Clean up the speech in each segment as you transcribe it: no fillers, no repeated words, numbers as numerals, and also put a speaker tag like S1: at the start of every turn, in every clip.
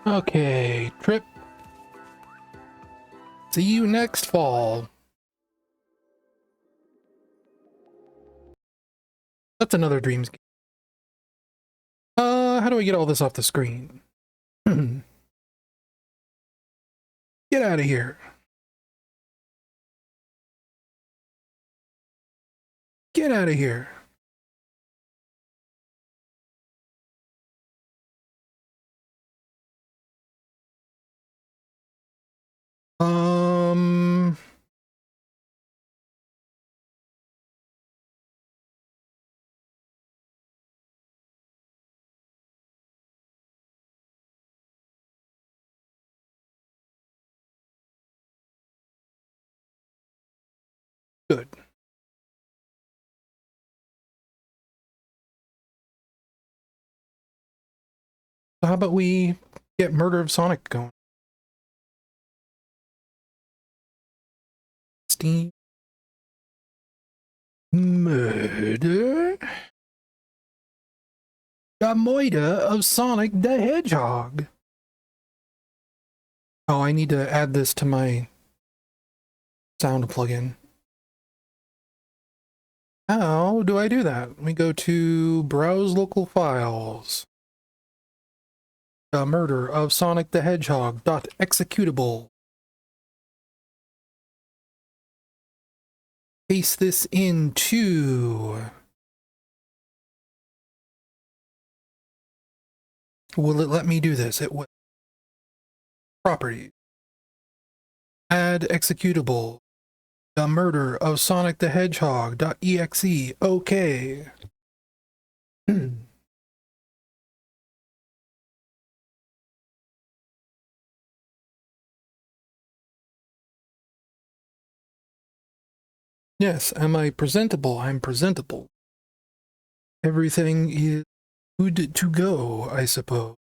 S1: Okay, Trip. See you next fall. That's another Dreams game. How do I get all this off the screen? Get out of here. Get out of here. Good. So how about we get Murder of Sonic going? Steam. Murder? The Murder of Sonic the Hedgehog. Oh, I need to add this to my sound plugin. How do I do that? Let me go to Browse Local Files. The Murder of Sonic the Hedgehog .executable. Paste this into... Will it let me do this? It will. Properties. Add executable. The Murder of Sonic the Hedgehog .exe. Okay. Yes, am I presentable? I'm presentable. Everything is good to go, I suppose.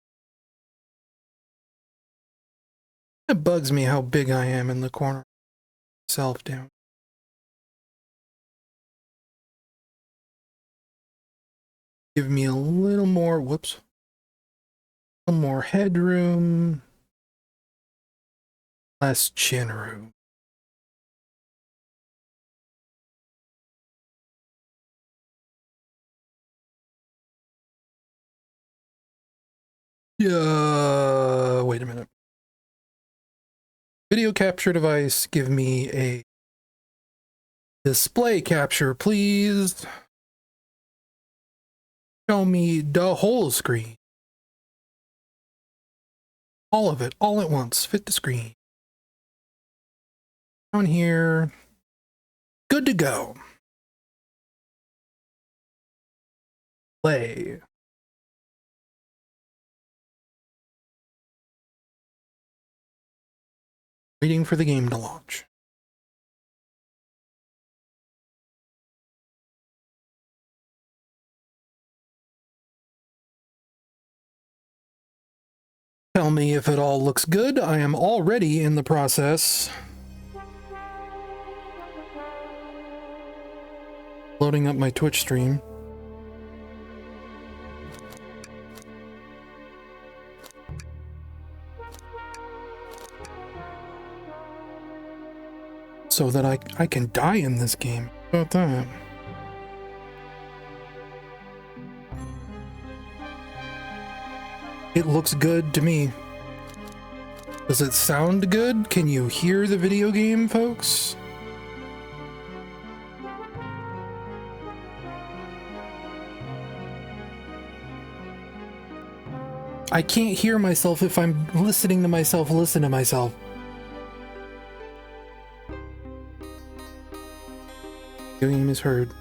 S1: It bugs me how big I am in the corner. Self down. Give me a little more, whoops. A little more headroom. Less chin room. Wait a minute. Video capture device, give me a display capture, please. Show me the whole screen. All of it, all at once, fit the screen. Down here. Good to go. Play. Waiting for the game to launch. Tell me if it all looks good. I am already in the process. Loading up my Twitch stream. So that I can die in this game. How about that? It looks good to me. Does it sound good? Can you hear the video game, folks? I can't hear myself if I'm listening to myself listen to myself. The game is heard.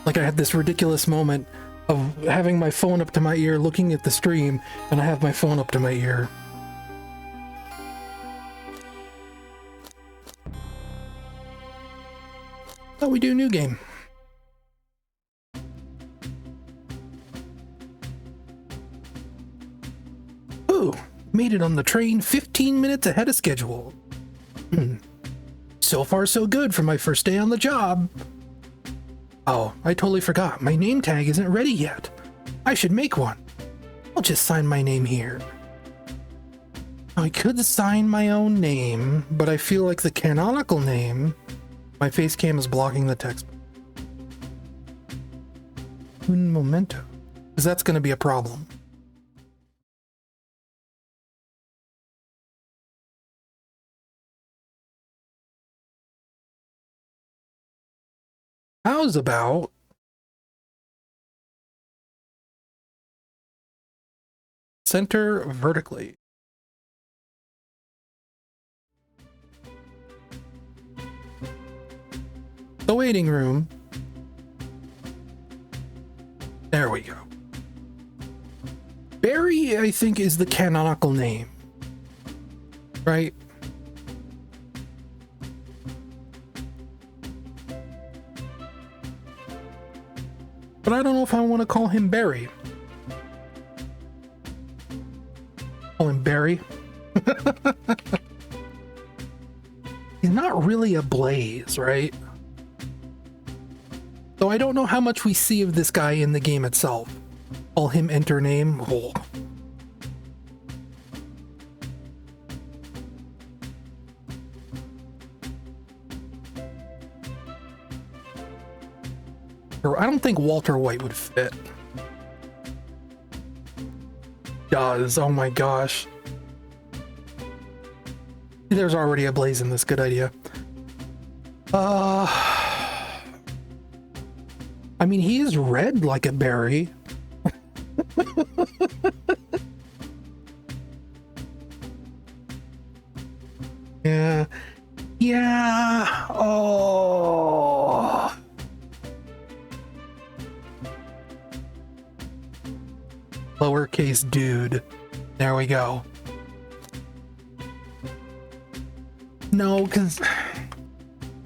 S1: Like I had this ridiculous moment of having my phone up to my ear, looking at the stream, and I have my phone up to my ear. Oh, we do a new game. Ooh, made it on the train 15 minutes ahead of schedule. So far so good for my first day on the job. Oh, I totally forgot. My name tag isn't ready yet. I should make one. I'll just sign my name here. I could sign my own name, but I feel like the canonical name... My face cam is blocking the text. Un momento. Because that's going to be a problem. How's about... center vertically? The waiting room. There we go. Barry, I think, is the canonical name. Right? But I don't know if I want to call him Barry. Call him Barry. He's not really a Blaze, right? Though I don't know how much we see of this guy in the game itself. Call him enter name. Oh. I don't think Walter White would fit. Does. Oh my gosh. There's already a Blaze in this. Good idea. I mean, he is red like a berry. Yeah. Yeah. Oh. Lowercase dude. There we go. No, because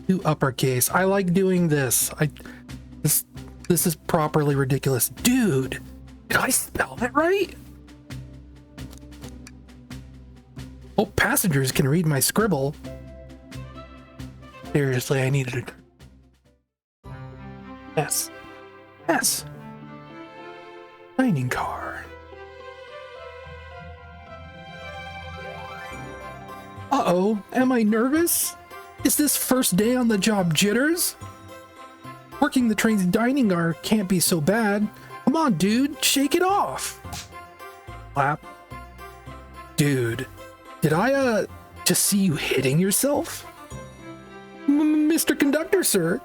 S1: do uppercase. I like doing this. This is properly ridiculous. Dude, did I spell that right? Oh, passengers can read my scribble. Seriously, I needed it. S. S. Dining car. Uh-oh, am I nervous? Is this first day on the job jitters? Working the train's dining car can't be so bad. Come on, dude, shake it off. Clap. Dude, did I, just see you hitting yourself? Mr. Conductor, sir,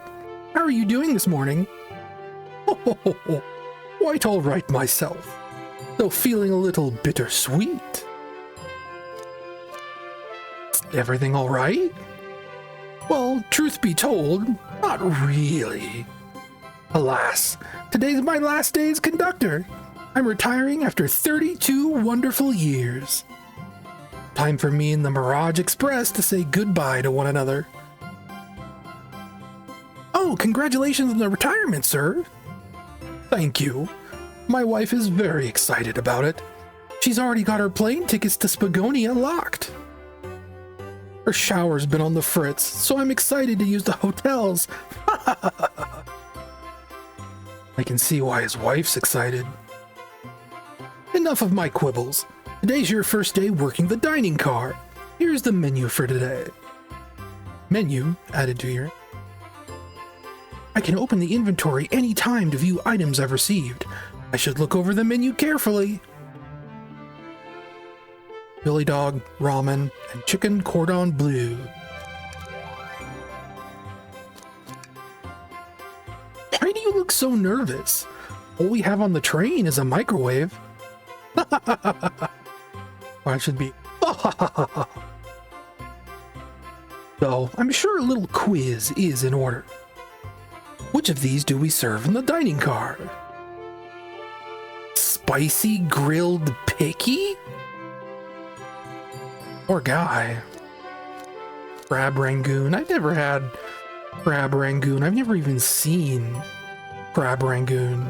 S1: how are you doing this morning? Oh, quite all right myself, though feeling a little bittersweet. Everything all right? Well, truth be told, not really. Alas, today's my last day as conductor. I'm retiring after 32 wonderful years. Time for me and the Mirage Express to say goodbye to one another. Oh, congratulations on the retirement, sir. Thank you. My wife is very excited about it. She's already got her plane tickets to Spagonia locked. Her shower's been on the fritz, so I'm excited to use the hotels. I can see why his wife's excited. Enough of my quibbles. Today's your first day working the dining car. Here's the menu for today. Menu added to your... I can open the inventory any time to view items I've received. I should look over the menu carefully. Billy dog, ramen, and chicken cordon bleu. Why do you look so nervous? All we have on the train is a microwave. Or I should be. Though I'm sure a little quiz is in order. Which of these do we serve in the dining car? Spicy grilled picky? Poor guy. Crab Rangoon. I've never had Crab Rangoon. I've never even seen Crab Rangoon.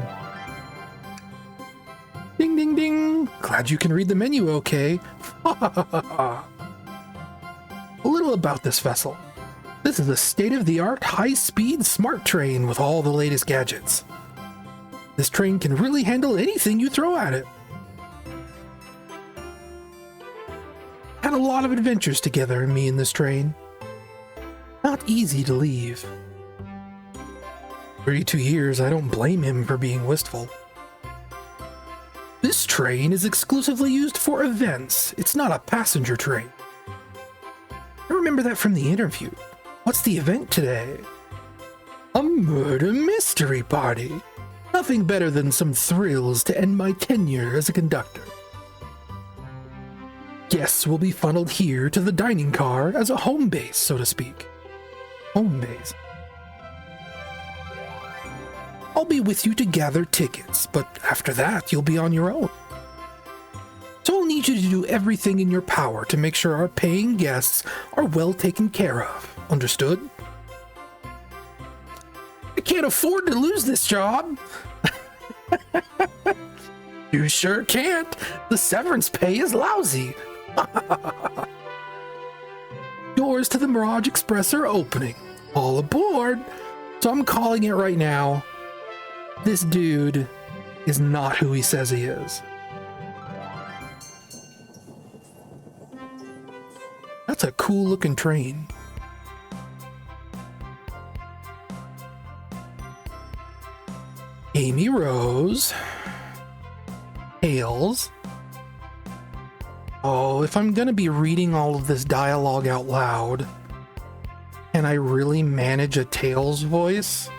S1: Ding, ding, ding. Glad you can read the menu okay. A little about this vessel. This is a state-of-the-art high-speed smart train with all the latest gadgets. This train can really handle anything you throw at it. Had a lot of adventures together, me and this train. Not easy to leave. 32 years, I don't blame him for being wistful. This train is exclusively used for events. It's not a passenger train. I remember that from the interview. What's the event today? A murder mystery party. Nothing better than some thrills to end my tenure as a conductor. Guests will be funneled here to the dining car as a home base, so to speak. Home base. I'll be with you to gather tickets, but after that, you'll be on your own. So I'll need you to do everything in your power to make sure our paying guests are well taken care of. Understood? I can't afford to lose this job. You sure can't. The severance pay is lousy. Doors to the Mirage Express are opening. All aboard. So I'm calling it right now. This dude is not who he says he is. That's a cool looking train. Amy Rose. Tails. Oh, if I'm gonna be reading all of this dialogue out loud, can I really manage a Tails voice?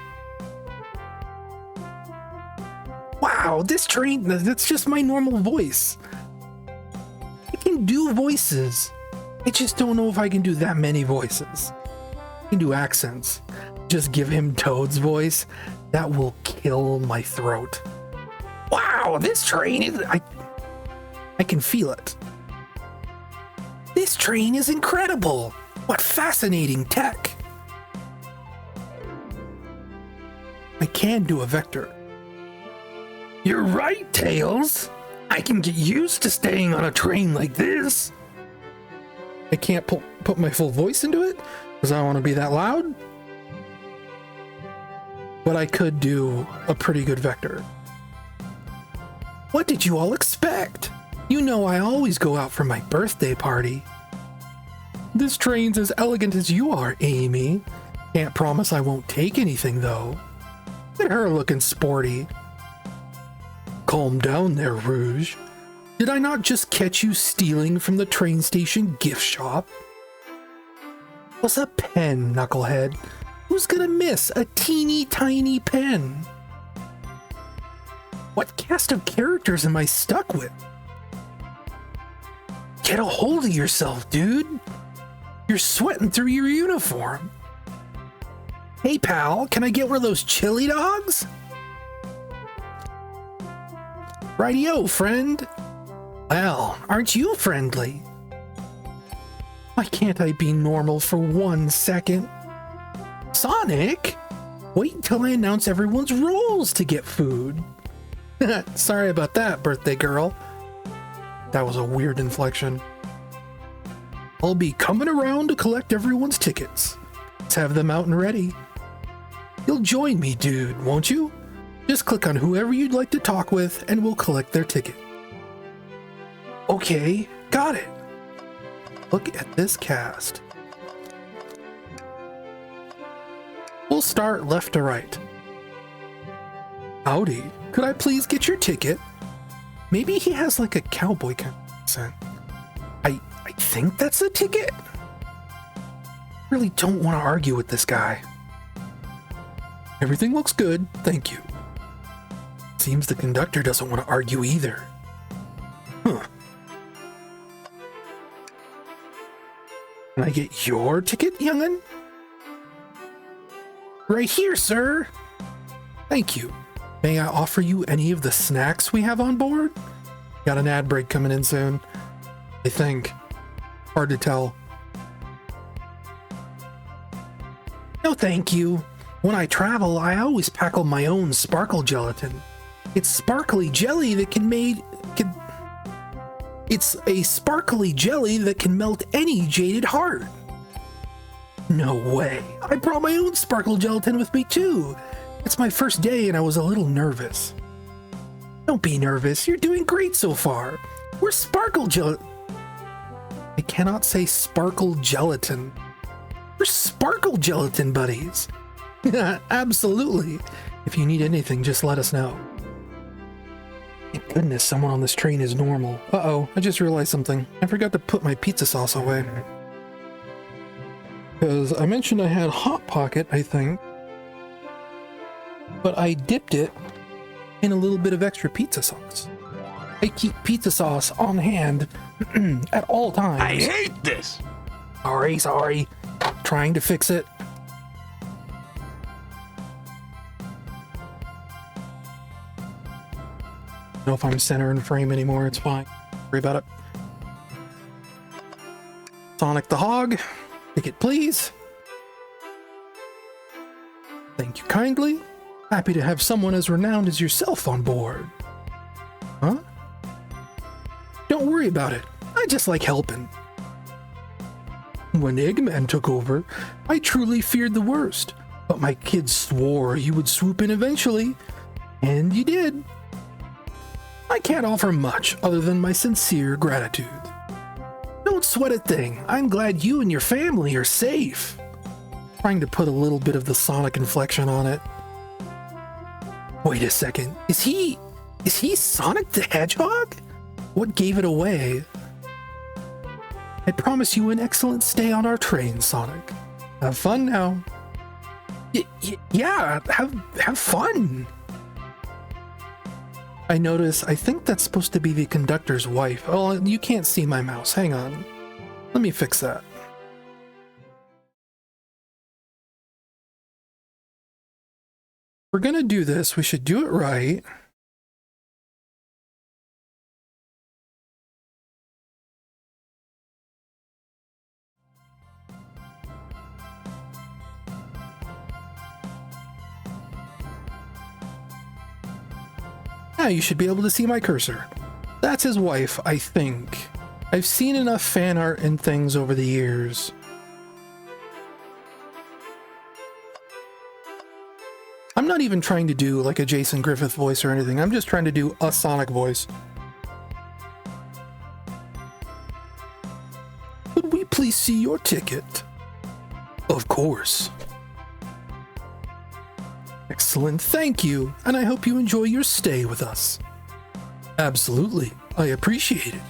S1: Wow, this train, that's just my normal voice. I can do voices. I just don't know if I can do that many voices. I can do accents. Just give him Toad's voice. That will kill my throat. Wow, this train is... I can feel it. This train is incredible. What fascinating tech. I can do a vector. You're right, Tails. I can get used to staying on a train like this. I can't put my full voice into it because I don't want to be that loud. But I could do a pretty good vector. What did you all expect? You know I always go out for my birthday party. This train's as elegant as you are, Amy. Can't promise I won't take anything, though. Look at her looking sporty. Calm down there, Rouge. Did I not just catch you stealing from the train station gift shop? What's a pen, knucklehead? Who's gonna miss a teeny tiny pen? What cast of characters am I stuck with? Get a hold of yourself, dude. You're sweating through your uniform. Hey, pal, can I get one of those chili dogs? Rightio, friend. Well, aren't you friendly? Why can't I be normal for 1 second? Sonic? Wait until I announce everyone's roles to get food. Sorry about that, birthday girl. That was a weird inflection. I'll be coming around to collect everyone's tickets. Let's have them out and ready. You'll join me, dude, won't you? Just click on whoever you'd like to talk with and we'll collect their ticket. Okay, got it. Look at this cast. We'll start left to right. Howdy, could I please get your ticket? Maybe he has like a cowboy kind of accent. I think that's a ticket? Really don't want to argue with this guy. Everything looks good, thank you. Seems the conductor doesn't want to argue either. Huh. Can I get your ticket, young'un? Right here, sir. Thank you. May I offer you any of the snacks we have on board? Got an ad break coming in soon. I think. Hard to tell. No, thank you. When I travel, I always pack my own sparkle gelatin. It's sparkly jelly that It's a sparkly jelly that can melt any jaded heart. No way. I brought my own sparkle gelatin with me too. It's my first day and I was a little nervous. Don't be nervous. You're doing great so far. We're Sparkle Gelatin. I cannot say Sparkle Gelatin. We're Sparkle Gelatin buddies. Absolutely. If you need anything, just let us know. Thank goodness someone on this train is normal. Uh-oh, I just realized something. I forgot to put my pizza sauce away. Because I mentioned I had Hot Pocket, I think. But I dipped it in a little bit of extra pizza sauce. I keep pizza sauce on hand at all times.
S2: I hate this!
S1: Sorry. Trying to fix it. Don't know if I'm center and frame anymore, it's fine. Don't worry about it. Sonic the Hog, ticket please. Thank you kindly. Happy to have someone as renowned as yourself on board. Huh? Don't worry about it. I just like helping. When Eggman took over, I truly feared the worst. But my kids swore you would swoop in eventually. And you did. I can't offer much other than my sincere gratitude. Don't sweat a thing. I'm glad you and your family are safe. Trying to put a little bit of the Sonic inflection on it. Wait a second. Is he Sonic the Hedgehog? What gave it away? I promise you an excellent stay on our train, Sonic. Have fun now. Yeah, have fun. I think that's supposed to be the conductor's wife. Oh, you can't see my mouse. Hang on. Let me fix that. We're gonna do this. We should do it right. Now you should be able to see my cursor. That's his wife, I think. I've seen enough fan art and things over the years. I'm not even trying to do like a Jason Griffith voice or anything. I'm just trying to do a Sonic voice. Could we please see your ticket? Of course. Excellent, thank you, and I hope you enjoy your stay with us. Absolutely, I appreciate it.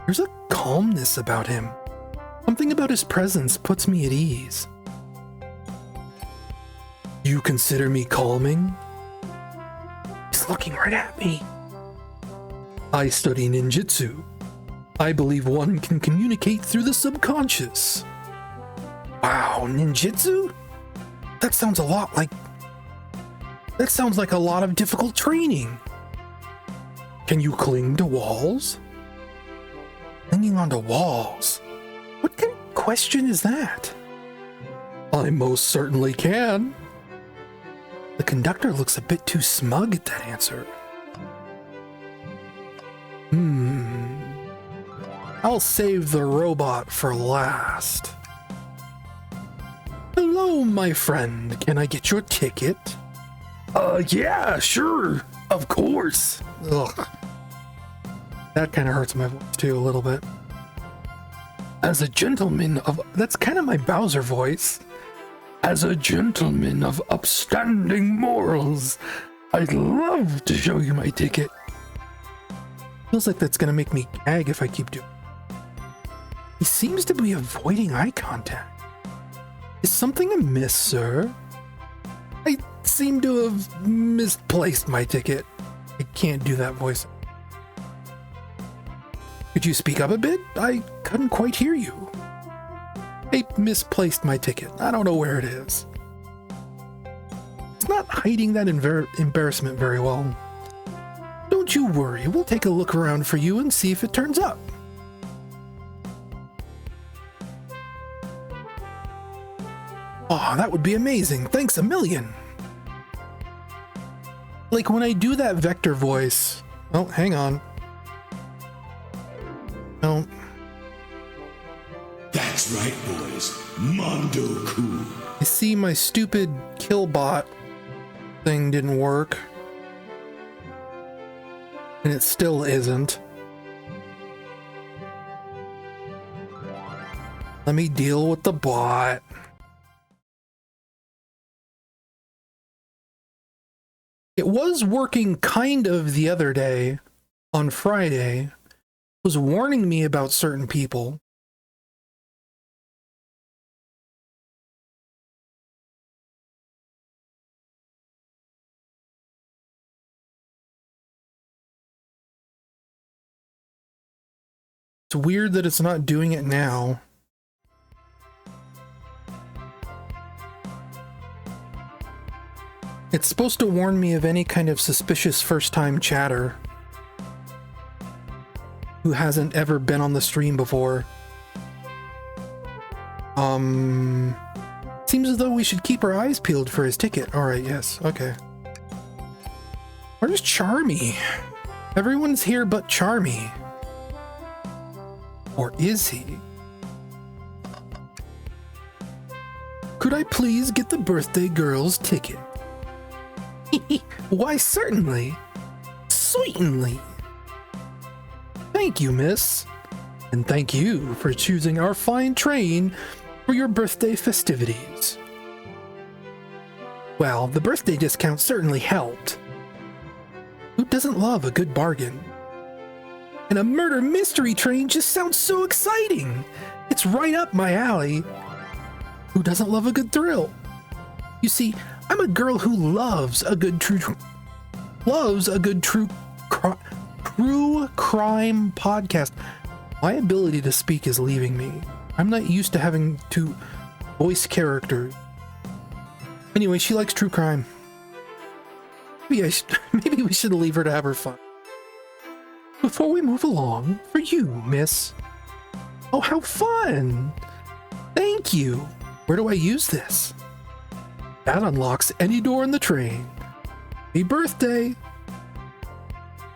S1: There's a calmness about him. Something about his presence puts me at ease. You consider me calming? He's looking right at me. I study ninjutsu. I believe one can communicate through the subconscious. Wow, ninjutsu? That sounds like a lot of difficult training. Can you cling to walls? Clinging onto walls? What kind of question is that? I most certainly can. The conductor looks a bit too smug at that answer. I'll save the robot for last. Hello, my friend. Can I get your ticket? Yeah, sure. Of course. Ugh. That kind of hurts my voice too a little bit. As a gentleman of... That's kind of my Bowser voice. As a gentleman of upstanding morals, I'd love to show you my ticket. Feels like that's gonna make me gag if I keep doing it. He seems to be avoiding eye contact. Is something amiss, sir? I seem to have misplaced my ticket. I can't do that voice. Could you speak up a bit? I couldn't quite hear you. I misplaced my ticket. I don't know where it is. It's not hiding that embarrassment very well. Don't you worry. We'll take a look around for you and see if it turns up. Oh, that would be amazing. Thanks a million. Like when I do that vector voice. Oh, hang on. No.
S2: That's right, boys. Mondo Cool.
S1: I see my stupid Killbot thing didn't work. And it still isn't. Let me deal with the bot. It was working kind of the other day, on Friday. It was warning me about certain people. It's weird that it's not doing it now. It's supposed to warn me of any kind of suspicious first-time chatter who hasn't ever been on the stream before. Seems as though we should keep our eyes peeled for his ticket. Alright, yes, okay. Where's Charmy? Everyone's here but Charmy. Or is he? Could I please get the birthday girl's ticket? Why, certainly. Sweetenly. Thank you, miss. And thank you for choosing our fine train for your birthday festivities. Well, the birthday discount certainly helped. Who doesn't love a good bargain? And a murder mystery train just sounds so exciting. It's right up my alley. Who doesn't love a good thrill? You see, I'm a girl who loves a good true crime podcast. My ability to speak is leaving me. I'm not used to having to voice characters. Anyway, she likes true crime. Maybe we should leave her to have her fun. Before we move along, for you, miss. Oh, how fun! Thank you. Where do I use this? That unlocks any door in the train. Happy birthday!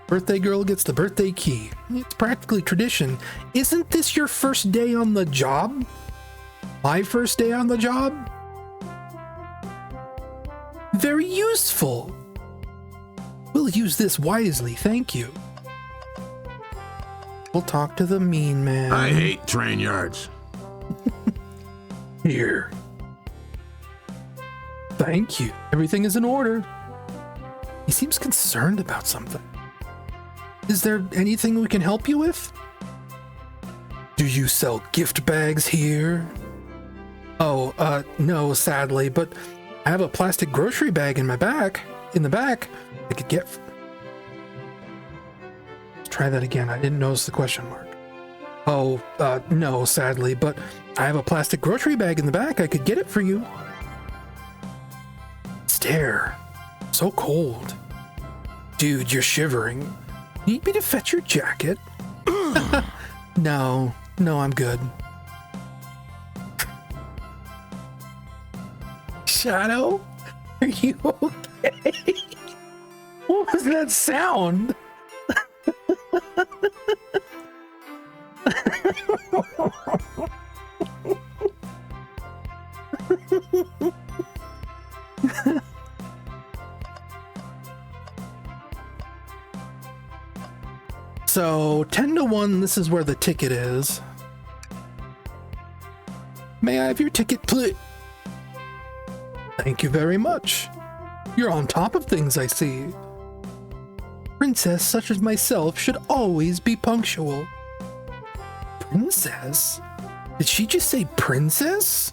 S1: Birthday girl gets the birthday key. It's practically tradition. Isn't this your first day on the job? My first day on the job? Very useful. We'll use this wisely, thank you. We'll talk to the mean man.
S2: I hate train yards.
S1: Here. Thank you. Everything is in order. He seems concerned about something. Is there anything we can help you with? Do you sell gift bags here? Oh, no, sadly, but I have a plastic grocery bag in the back. I could get... Let's try that again. I didn't notice the question mark. Oh, no, sadly, but I have a plastic grocery bag in the back. I could get it for you. Stare. So cold. Dude, you're shivering. Need me to fetch your jacket? No, I'm good. Shadow? Are you okay? What was that sound? So, 10 to 1, this is where the ticket is. May I have your ticket, please? Thank you very much. You're on top of things, I see. Princess such as myself should always be punctual. Princess? Did she just say princess?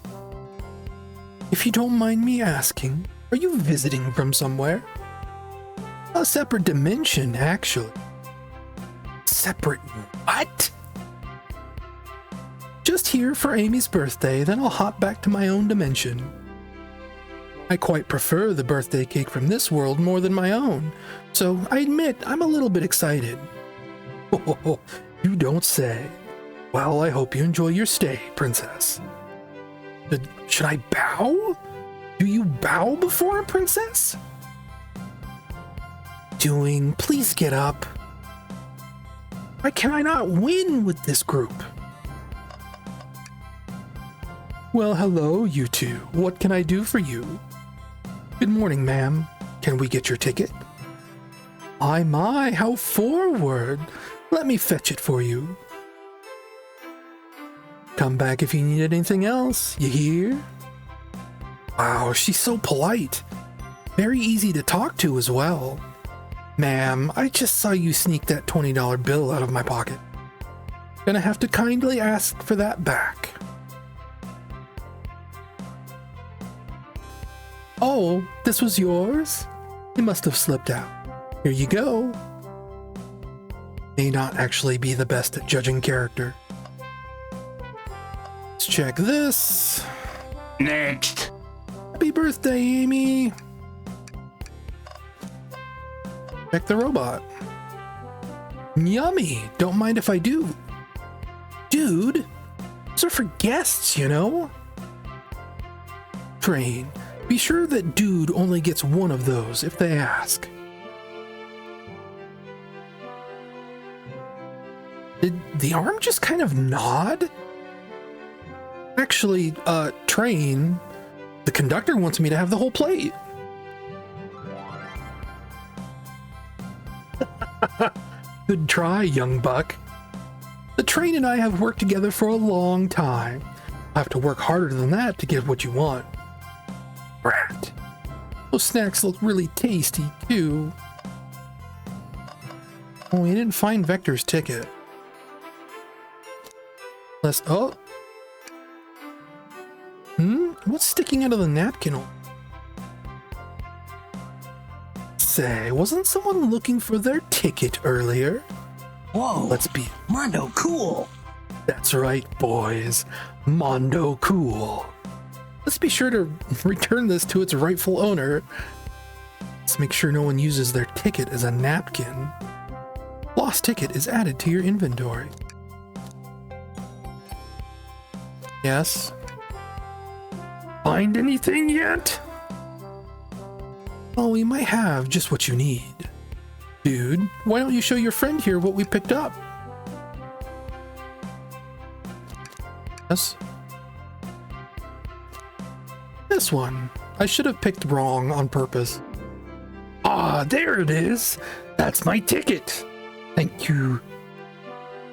S1: If you don't mind me asking, are you visiting from somewhere? A separate dimension, actually. Separate what? Just here for Amy's birthday, then I'll hop back to my own dimension. I quite prefer the birthday cake from this world more than my own, so I admit I'm a little bit excited. Oh, you don't say. Well, I hope you enjoy your stay, princess. Should I bow? Do you bow before a princess? Please get up. Why can I not win with this group? Well, hello, you two. What can I do for you? Good morning, ma'am. Can we get your ticket? My, how forward. Let me fetch it for you. Come back if you need anything else, you hear? Wow, she's so polite. Very easy to talk to as well. Ma'am, I just saw you sneak that $20 bill out of my pocket. Gonna have to kindly ask for that back. Oh, this was yours? It must have slipped out. Here you go. May not actually be the best at judging character. Let's check this.
S2: Next.
S1: Happy birthday, Amy. Check the robot. Yummy. Don't mind if I do. Dude, those are for guests, you know? Train. Be sure that dude only gets one of those if they ask. Did the arm just kind of nod? Actually, train, the conductor wants me to have the whole plate. Good try, young buck. The train and I have worked together for a long time. I have to work harder than that to get what you want. Brat. Those snacks look really tasty, too. Oh, we didn't find Vector's ticket. Oh. What's sticking out of the napkin? Say, wasn't someone looking for their ticket earlier?
S3: Whoa.
S1: Let's be...
S3: Mondo cool.
S1: That's right, boys. Mondo cool. Let's be sure to return this to its rightful owner. Let's make sure no one uses their ticket as a napkin. Lost ticket is added to your inventory. Yes. Find anything yet? Oh, we might have just what you need. Dude, why don't you show your friend here what we picked up? Yes. This one. I should have picked wrong on purpose. Ah, there it is. That's my ticket. Thank you.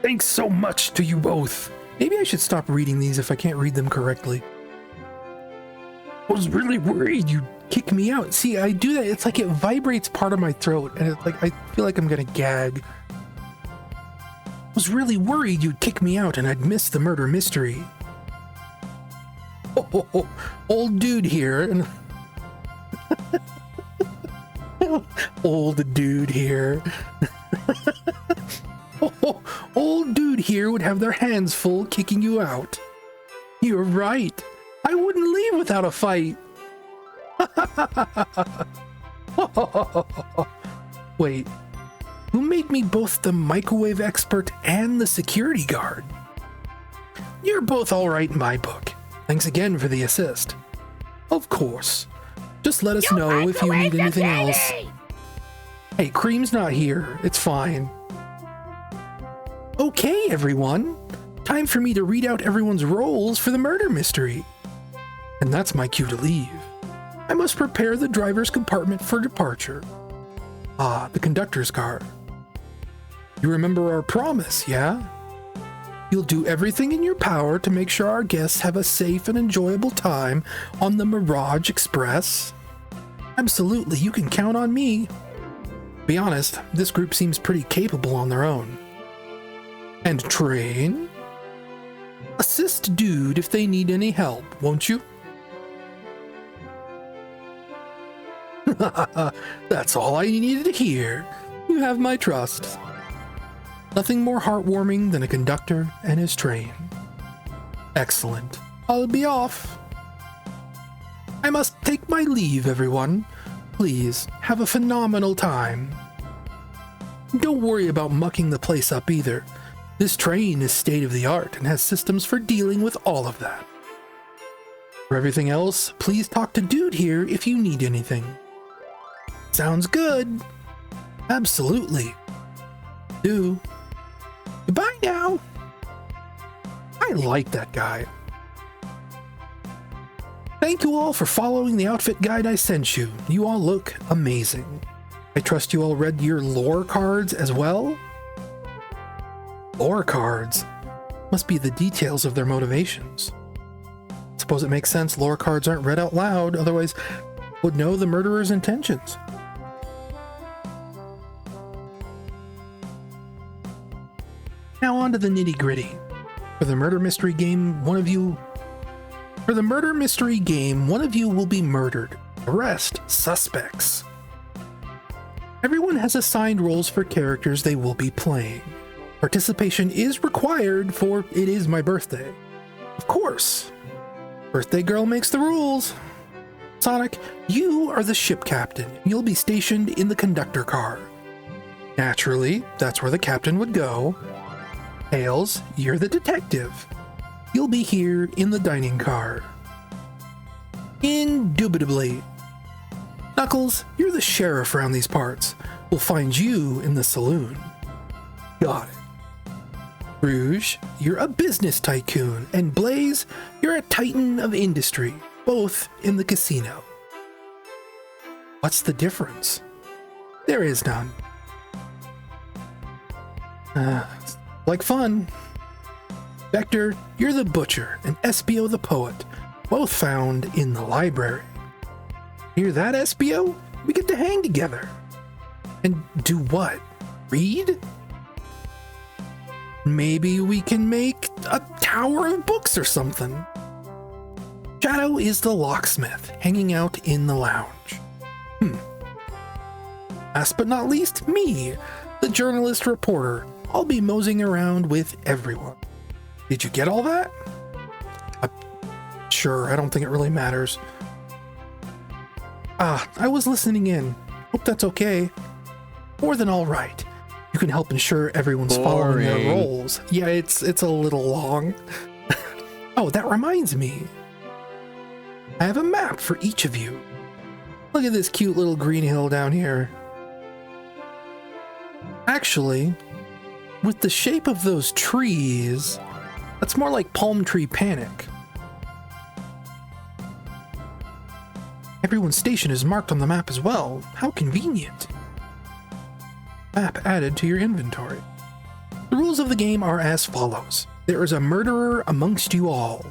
S1: Thanks so much to you both. Maybe I should stop reading these if I can't read them correctly. I was really worried you'd kick me out. See, I do that. It's like it vibrates part of my throat, and it's like I feel like I'm gonna gag. I was really worried you'd kick me out and I'd miss the murder mystery. Oh, old dude here. And old dude here. Old dude here would have their hands full kicking you out. You're right. I wouldn't leave without a fight. Wait, who made me both the microwave expert and the security guard? You're both all right in my book. Thanks again for the assist. Of course. Just let us know if you need anything else. Hey, Cream's not here. It's fine. Okay, everyone. Time for me to read out everyone's roles for the murder mystery. And that's my cue to leave. I must prepare the driver's compartment for departure. Ah, the conductor's car. You remember our promise, yeah? You'll do everything in your power to make sure our guests have a safe and enjoyable time on the Mirage Express. Absolutely, you can count on me. Be honest, this group seems pretty capable on their own. And Train? Assist Dude if they need any help, won't you? That's all I needed to hear. You have my trust. Nothing more heartwarming than a conductor and his train. Excellent. I'll be off. I must take my leave, everyone. Please, have a phenomenal time. Don't worry about mucking the place up either. This train is state-of-the-art and has systems for dealing with all of that. For everything else, please talk to Dude here if you need anything. Sounds good. Absolutely. Do. Goodbye now. I like that guy. Thank you all for following the outfit guide I sent you. You all look amazing. I trust you all read your lore cards as well? Lore cards? Must be the details of their motivations. Suppose it makes sense lore cards aren't read out loud, otherwise would know the murderer's intentions. Now on to the nitty-gritty. For the murder mystery game, one of you will be murdered. The rest, suspects. Everyone has assigned roles for characters they will be playing. Participation is required, for it is my birthday. Of course. Birthday girl makes the rules. Sonic, you are the ship captain. You'll be stationed in the conductor car. Naturally, that's where the captain would go. Tails, you're the detective. You'll be here in the dining car. Indubitably. Knuckles, you're the sheriff around these parts. We'll find you in the saloon. Got it. Rouge, you're a business tycoon, and Blaze, you're a titan of industry, both in the casino. What's the difference? There is none. Like fun. Vector, you're the butcher, and Espio the poet, both found in the library. Hear that, Espio? We get to hang together. And do what? Read? Maybe we can make a tower of books or something. Shadow is the locksmith, hanging out in the lounge. Last but not least, me, the journalist reporter. I'll be moseying around with everyone. Did you get all that? Sure, I don't think it really matters. I was listening in. Hope that's okay. More than all right. You can help ensure everyone's following their roles. Yeah, it's a little long. Oh, that reminds me. I have a map for each of you. Look at this cute little green hill down here. Actually, with the shape of those trees, that's more like Palm Tree Panic. Everyone's station is marked on the map as well. How convenient. Map added to your inventory. The rules of the game are as follows. There is a murderer amongst you all.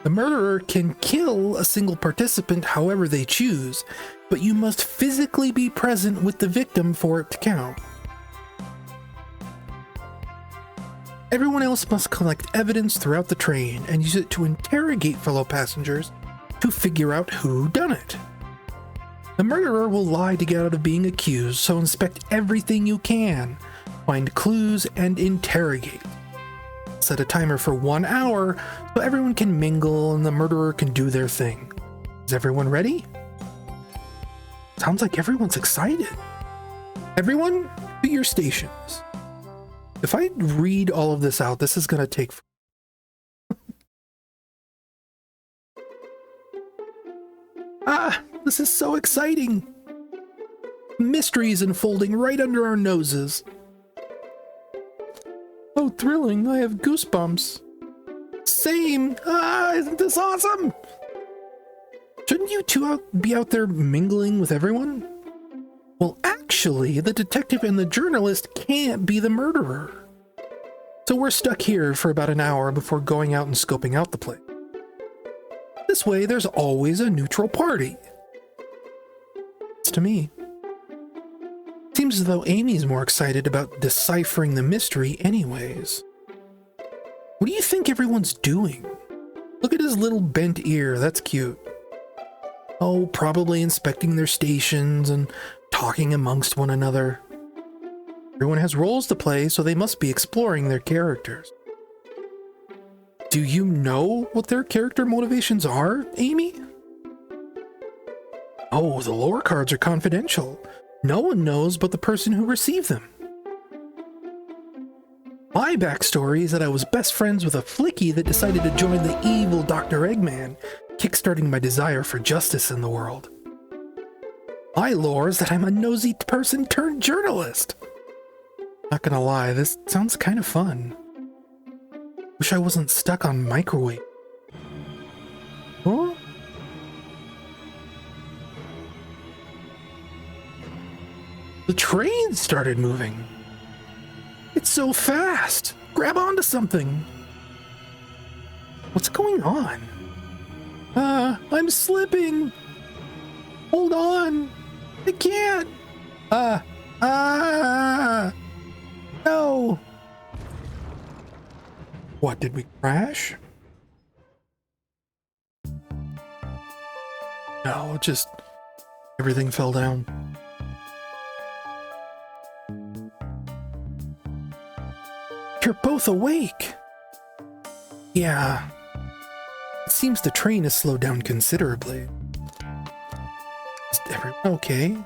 S1: The murderer can kill a single participant however they choose, but you must physically be present with the victim for it to count. Everyone else must collect evidence throughout the train and use it to interrogate fellow passengers to figure out who done it. The murderer will lie to get out of being accused, so inspect everything you can, find clues, and interrogate. Set a timer for 1 hour so everyone can mingle and the murderer can do their thing. Is everyone ready? Sounds like everyone's excited. Everyone, to your stations. If I read all of this out, this is going to take... This is so exciting. Mysteries unfolding right under our noses. Oh, thrilling. I have goosebumps. Same. Isn't this awesome? Shouldn't you two be out there mingling with everyone? Well, actually, the detective and the journalist can't be the murderer. So we're stuck here for about an hour before going out and scoping out the place. This way, there's always a neutral party. It's to me. Seems as though Amy's more excited about deciphering the mystery anyways. What do you think everyone's doing? Look at his little bent ear, that's cute. Oh, probably inspecting their stations and talking amongst one another. Everyone has roles to play, so they must be exploring their characters. Do you know what their character motivations are, Amy? Oh, the lore cards are confidential. No one knows but the person who received them. My backstory is that I was best friends with a flicky that decided to join the evil Dr. Eggman, kickstarting my desire for justice in the world. My lore is that I'm a nosy person turned journalist. Not gonna lie, this sounds kind of fun. Wish I wasn't stuck on microwave. Huh? The train started moving. It's so fast. Grab onto something. What's going on? I'm slipping. Hold on. I can't. No. What, did we crash? No, just everything fell down. You're both awake. Yeah. It seems the train has slowed down considerably. Is everyone okay?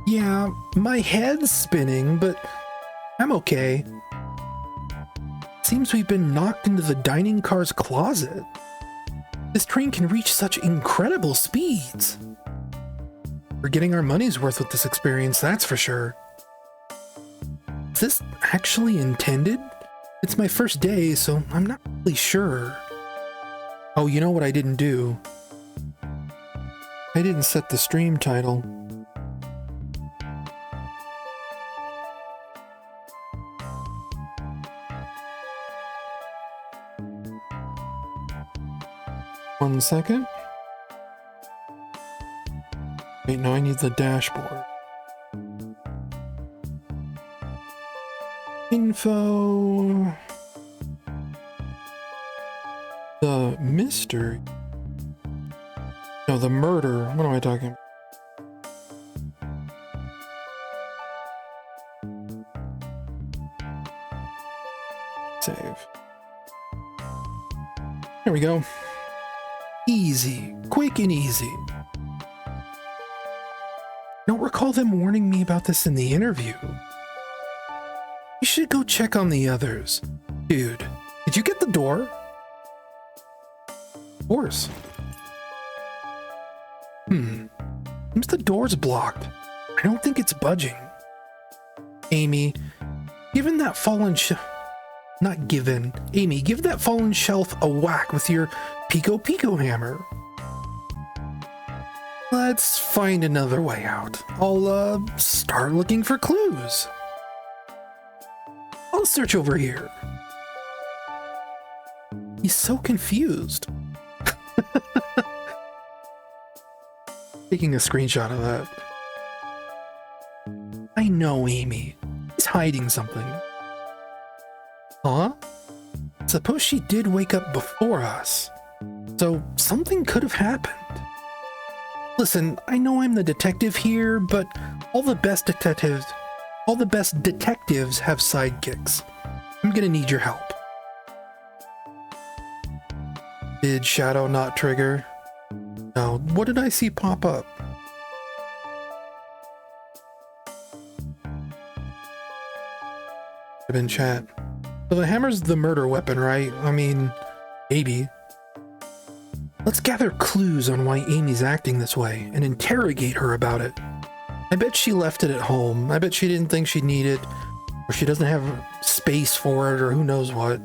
S1: Yeah, my head's spinning, but I'm okay. Seems we've been knocked into the dining car's closet. This train can reach such incredible speeds. We're getting our money's worth with this experience, that's for sure. Is this actually intended? It's my first day, so I'm not really sure. Oh, you know what I didn't do? I didn't set the stream title. One second. Wait, no, I need the dashboard. Info. The mystery. No, the murder. What am I talking about? Save. There we go. Easy. Quick and easy. Don't recall them warning me about this in the interview. You should go check on the others. Dude, did you get the door? Of course. Seems the door's blocked. I don't think it's budging. Amy, given that fallen Amy, give that fallen shelf a whack with your Pico hammer. Let's find another way out. I'll, start looking for clues. I'll search over here. He's so confused. Taking a screenshot of that. I know, Amy. He's hiding something. Huh? Suppose she did wake up before us. So something could have happened. Listen, I know I'm the detective here, but all the best detectives have sidekicks. I'm gonna need your help. Did Shadow not trigger? No, what did I see pop up? In chat. So the hammer's the murder weapon, right? I mean, maybe. Let's gather clues on why Amy's acting this way and interrogate her about it. I bet she left it at home. I bet she didn't think she'd need it, or she doesn't have space for it, or who knows what.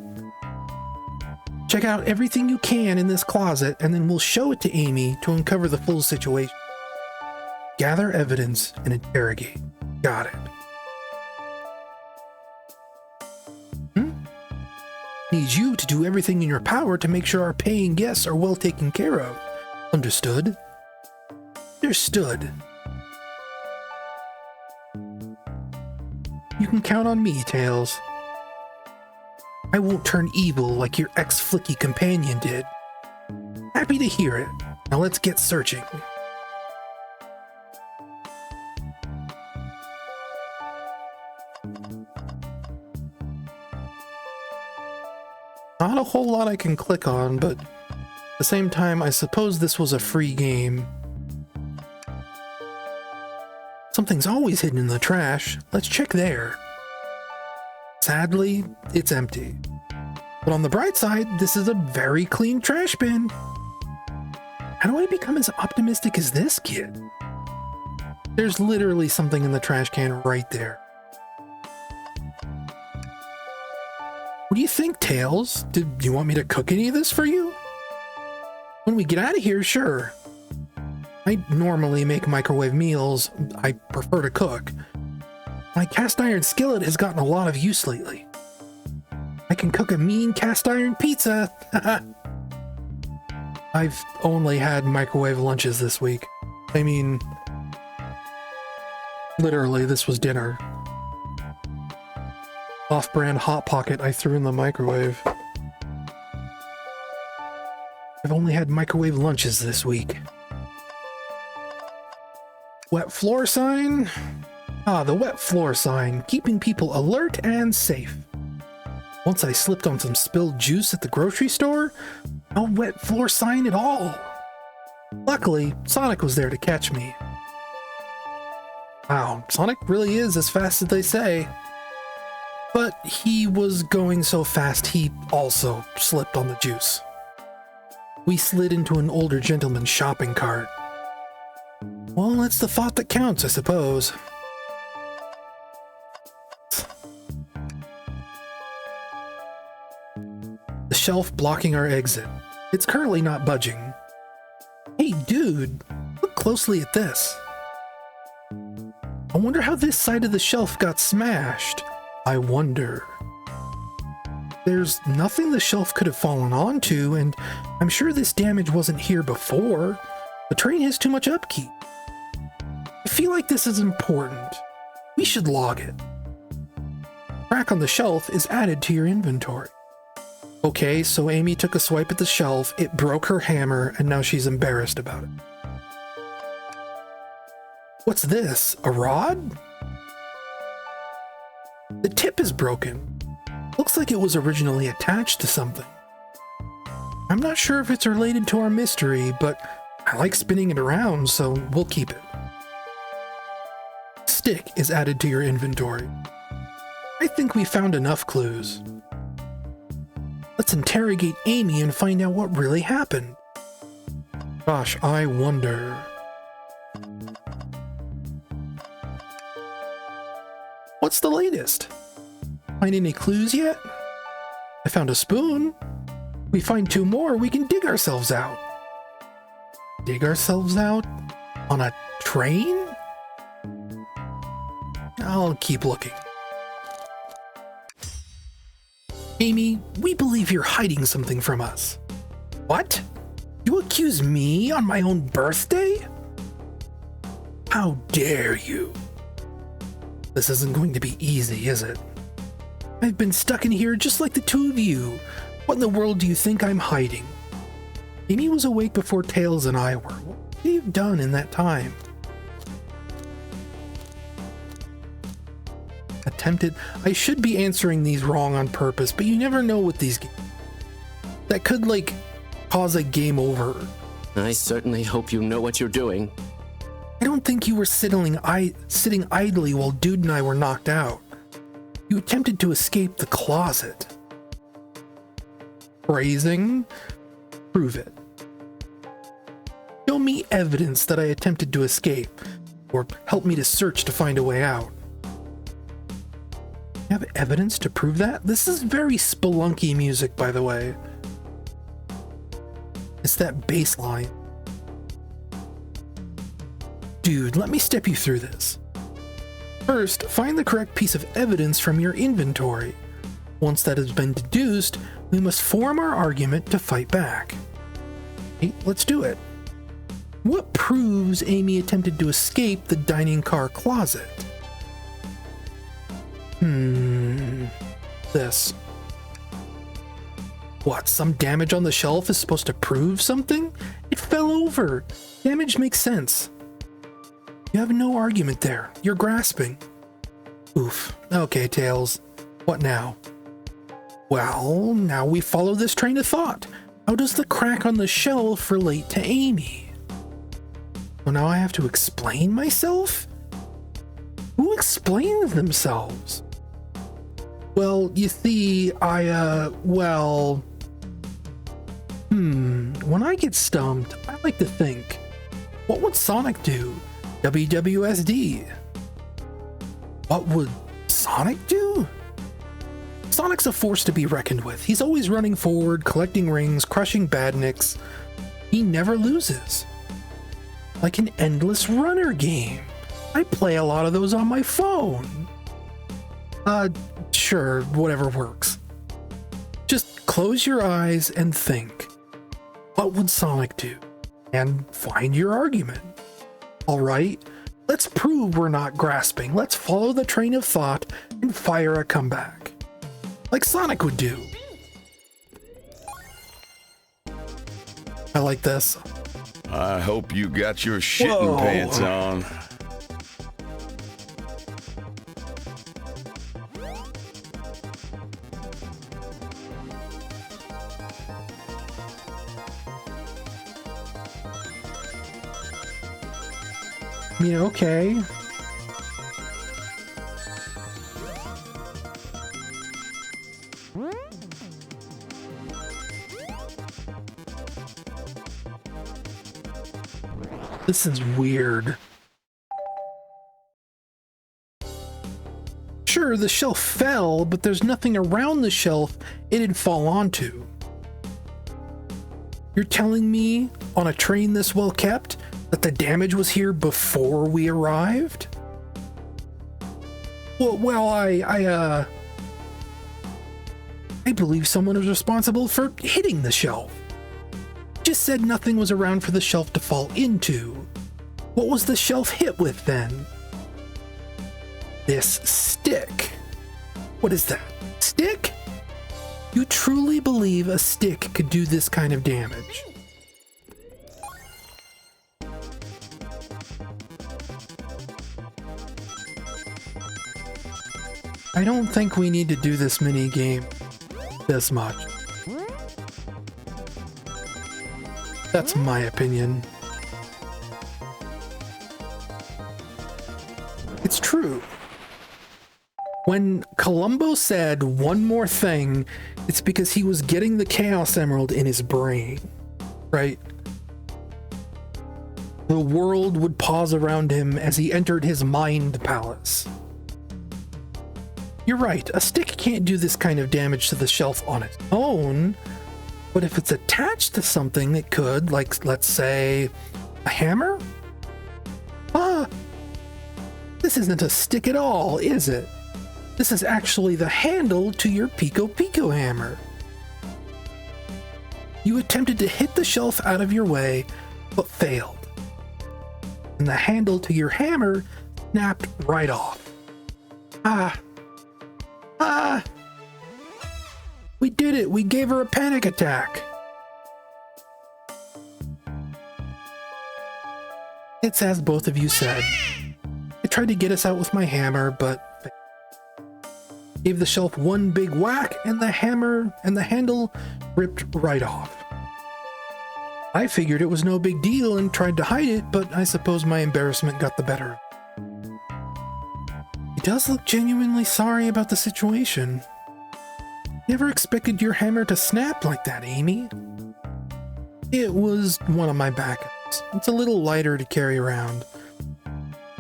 S1: Check out everything you can in this closet, and then we'll show it to Amy to uncover the full situation. Gather evidence and interrogate. Got it. Need you to do everything in your power to make sure our paying guests are well taken care of. Understood? Understood. You can count on me, Tails. I won't turn evil like your ex-flicky companion did. Happy to hear it. Now let's get searching. Not a whole lot I can click on, but at the same time, I suppose this was a free game. Something's always hidden in the trash. Let's check there. Sadly, it's empty. But on the bright side, this is a very clean trash bin. How do I become as optimistic as this kid? There's literally something in the trash can right there. What do you think, Tails? Do you want me to cook any of this for you? When we get out of here, sure. I normally make microwave meals. I prefer to cook. My cast iron skillet has gotten a lot of use lately. I can cook a mean cast iron pizza. I've only had microwave lunches this week. I mean, literally, this was dinner. Off-brand Hot Pocket I threw in the microwave. I've only had microwave lunches this week. Wet floor sign? Ah, the wet floor sign, keeping people alert and safe. Once I slipped on some spilled juice at the grocery store, no wet floor sign at all. Luckily, Sonic was there to catch me. Wow, Sonic really is as fast as they say. But he was going so fast he also slipped on the juice. We slid into an older gentleman's shopping cart. Well, it's the thought that counts, I suppose. The shelf blocking our exit. It's currently not budging. Hey, dude, look closely at this. I wonder how this side of the shelf got smashed. I wonder. There's nothing the shelf could have fallen onto, and I'm sure this damage wasn't here before. The train has too much upkeep. I feel like this is important. We should log it. Crack on the shelf is added to your inventory. Okay, so Amy took a swipe at the shelf, it broke her hammer, and now she's embarrassed about it. What's this? A rod? The tip is broken. Looks like it was originally attached to something. I'm not sure if it's related to our mystery, but I like spinning it around, so we'll keep it. Stick is added to your inventory. I think we found enough clues. Let's interrogate Amy and find out what really happened. Gosh, I wonder. What's the latest? Find any clues yet? I found a spoon. We find 2 more, we can dig ourselves out. Dig ourselves out? On a train? I'll keep looking. Amy, we believe you're hiding something from us. What? You accuse me on my own birthday? How dare you? This isn't going to be easy, is it? I've been stuck in here just like the 2 of you. What in the world do you think I'm hiding? Amy was awake before Tails and I were. What have you done in that time? Attempted. I should be answering these wrong on purpose, but you never know with these games. That could, like, cause a game over.
S4: I certainly hope you know what you're doing.
S1: I don't think you were sitting idly while Dude and I were knocked out. You attempted to escape the closet. Phrasing? Prove it. Show me evidence that I attempted to escape, or help me to search to find a way out. You have evidence to prove that? This is very Spelunky music, by the way. It's that bass line. Dude, let me step you through this. First, find the correct piece of evidence from your inventory. Once that has been deduced, we must form our argument to fight back. Okay, let's do it. What proves Amy attempted to escape the dining car closet? This. What, some damage on the shelf is supposed to prove something? It fell over. Damage makes sense. You have no argument there. You're grasping. Oof. Okay, Tails. What now? Well, now we follow this train of thought. How does the crack on the shelf relate to Amy? So now I have to explain myself? Who explains themselves? Well, you see, when I get stumped, I like to think, what would Sonic do? WWSD. What would Sonic do? Sonic's a force to be reckoned with. He's always running forward, collecting rings, crushing badniks. He never loses. Like an endless runner game. I play a lot of those on my phone. Sure, whatever works. Just close your eyes and think. What would Sonic do? And find your argument. Alright, let's prove we're not grasping. Let's follow the train of thought and fire a comeback. Like Sonic would do. I like this.
S5: I hope you got your shitting
S1: Whoa.
S5: pants on.
S1: Yeah, okay. This is weird. Sure, the shelf fell, but there's nothing around the shelf it'd fall onto. You're telling me, on a train this well kept, that the damage was here before we arrived? Well, I believe someone is responsible for hitting the shelf. Just said nothing was around for the shelf to fall into. What was the shelf hit with then? This stick. What is that? Stick? You truly believe a stick could do this kind of damage? I don't think we need to do this mini game this much. That's my opinion. It's true. When Columbo said one more thing, it's because he was getting the Chaos Emerald in his brain, right? The world would pause around him as he entered his mind palace. You're right, a stick can't do this kind of damage to the shelf on its own, but if it's attached to something, it could, like, let's say, a hammer? Ah, this isn't a stick at all, is it? This is actually the handle to your Pico Pico hammer. You attempted to hit the shelf out of your way, but failed. And the handle to your hammer snapped right off. We did it! We gave her a panic attack! It's as both of you said. I tried to get us out with my hammer, but gave the shelf one big whack and the hammer and the handle ripped right off. I figured it was no big deal and tried to hide it, but I suppose my embarrassment got the better. He does look genuinely sorry about the situation. Never expected your hammer to snap like that, Amy. It was one of my backups. It's a little lighter to carry around.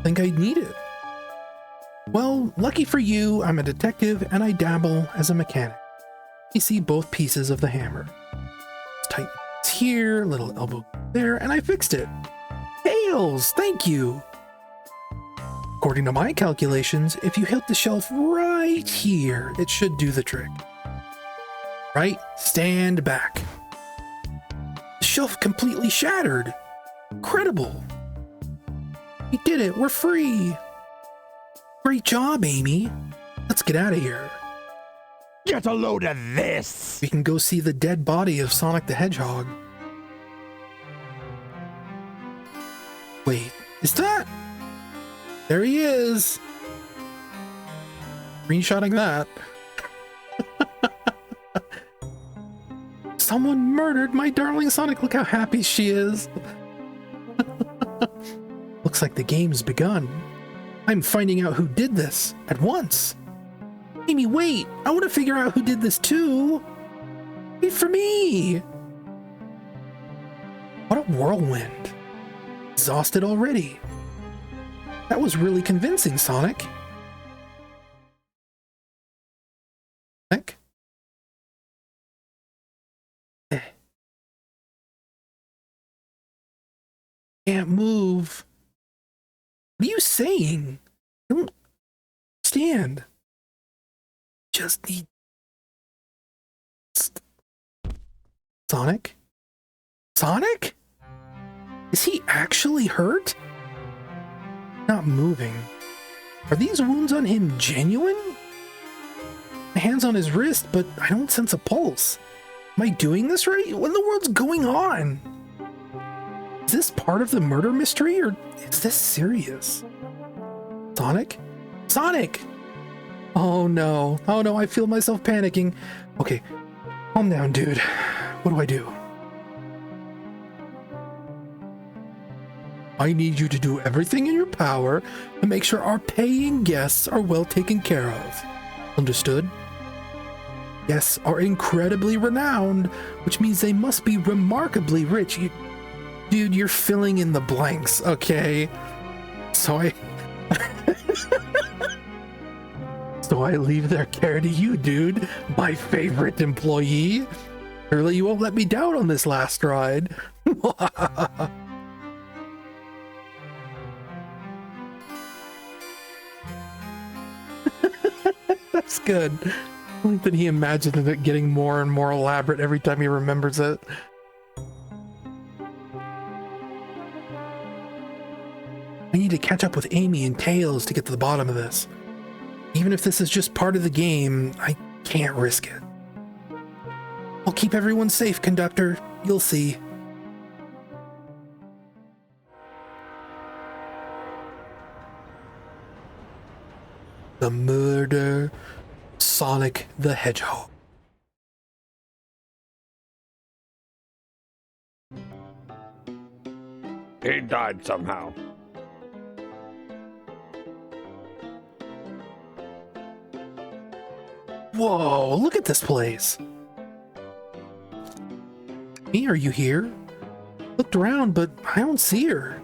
S1: Think I'd need it. Well, lucky for you, I'm a detective and I dabble as a mechanic. You see both pieces of the hammer. It's tight here, little elbow there, and I fixed it. Hails, thank you. According to my calculations, if you hit the shelf right here, it should do the trick. Right? Stand back. The shelf completely shattered. Incredible. We did it. We're free. Great job, Amy. Let's get out of here.
S2: Get a load of this!
S1: We can go see the dead body of Sonic the Hedgehog. Wait, is that? There he is. Screenshotting that. Someone murdered my darling Sonic. Look how happy she is. Looks like the game's begun. I'm finding out who did this at once. Amy, wait! I want to figure out who did this too! Wait for me! What a whirlwind. Exhausted already. That was really convincing, Sonic. Heck? Can't move. What are you saying? I don't understand. just need... Sonic? Sonic? Is he actually hurt? Not moving. Are these wounds on him genuine? My hand's on his wrist, but I don't sense a pulse. Am I doing this right? What in the world's going on? Is this part of the murder mystery, or is this serious? Sonic? Sonic! Oh no, I feel myself panicking. Okay, calm down, dude. What do I do? I need you to do everything in your power to make sure our paying guests are well taken care of. Understood? Guests are incredibly renowned, which means they must be remarkably rich. Dude, you're filling in the blanks, okay? So I leave their care to you, dude, my favorite employee. Surely you won't let me down on this last ride. That's good. I like that he imagines it getting more and more elaborate every time he remembers it. I need to catch up with Amy and Tails to get to the bottom of this. Even if this is just part of the game, I can't risk it. I'll keep everyone safe, conductor. You'll see. The murder, Sonic the Hedgehog.
S2: He died somehow.
S1: Whoa, look at this place. Amy, are you here? Looked around, but I don't see her.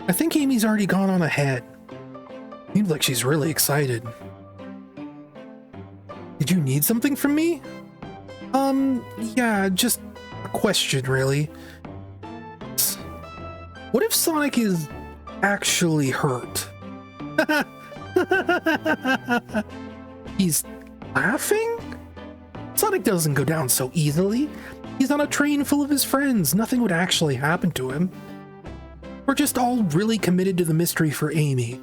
S1: I think Amy's already gone on ahead. Seems like she's really excited. Did you need something from me? Yeah, just a question, really. What if Sonic is actually hurt? He's laughing? Sonic doesn't go down so easily. He's on a train full of his friends. Nothing would actually happen to him. We're just all really committed to the mystery for Amy.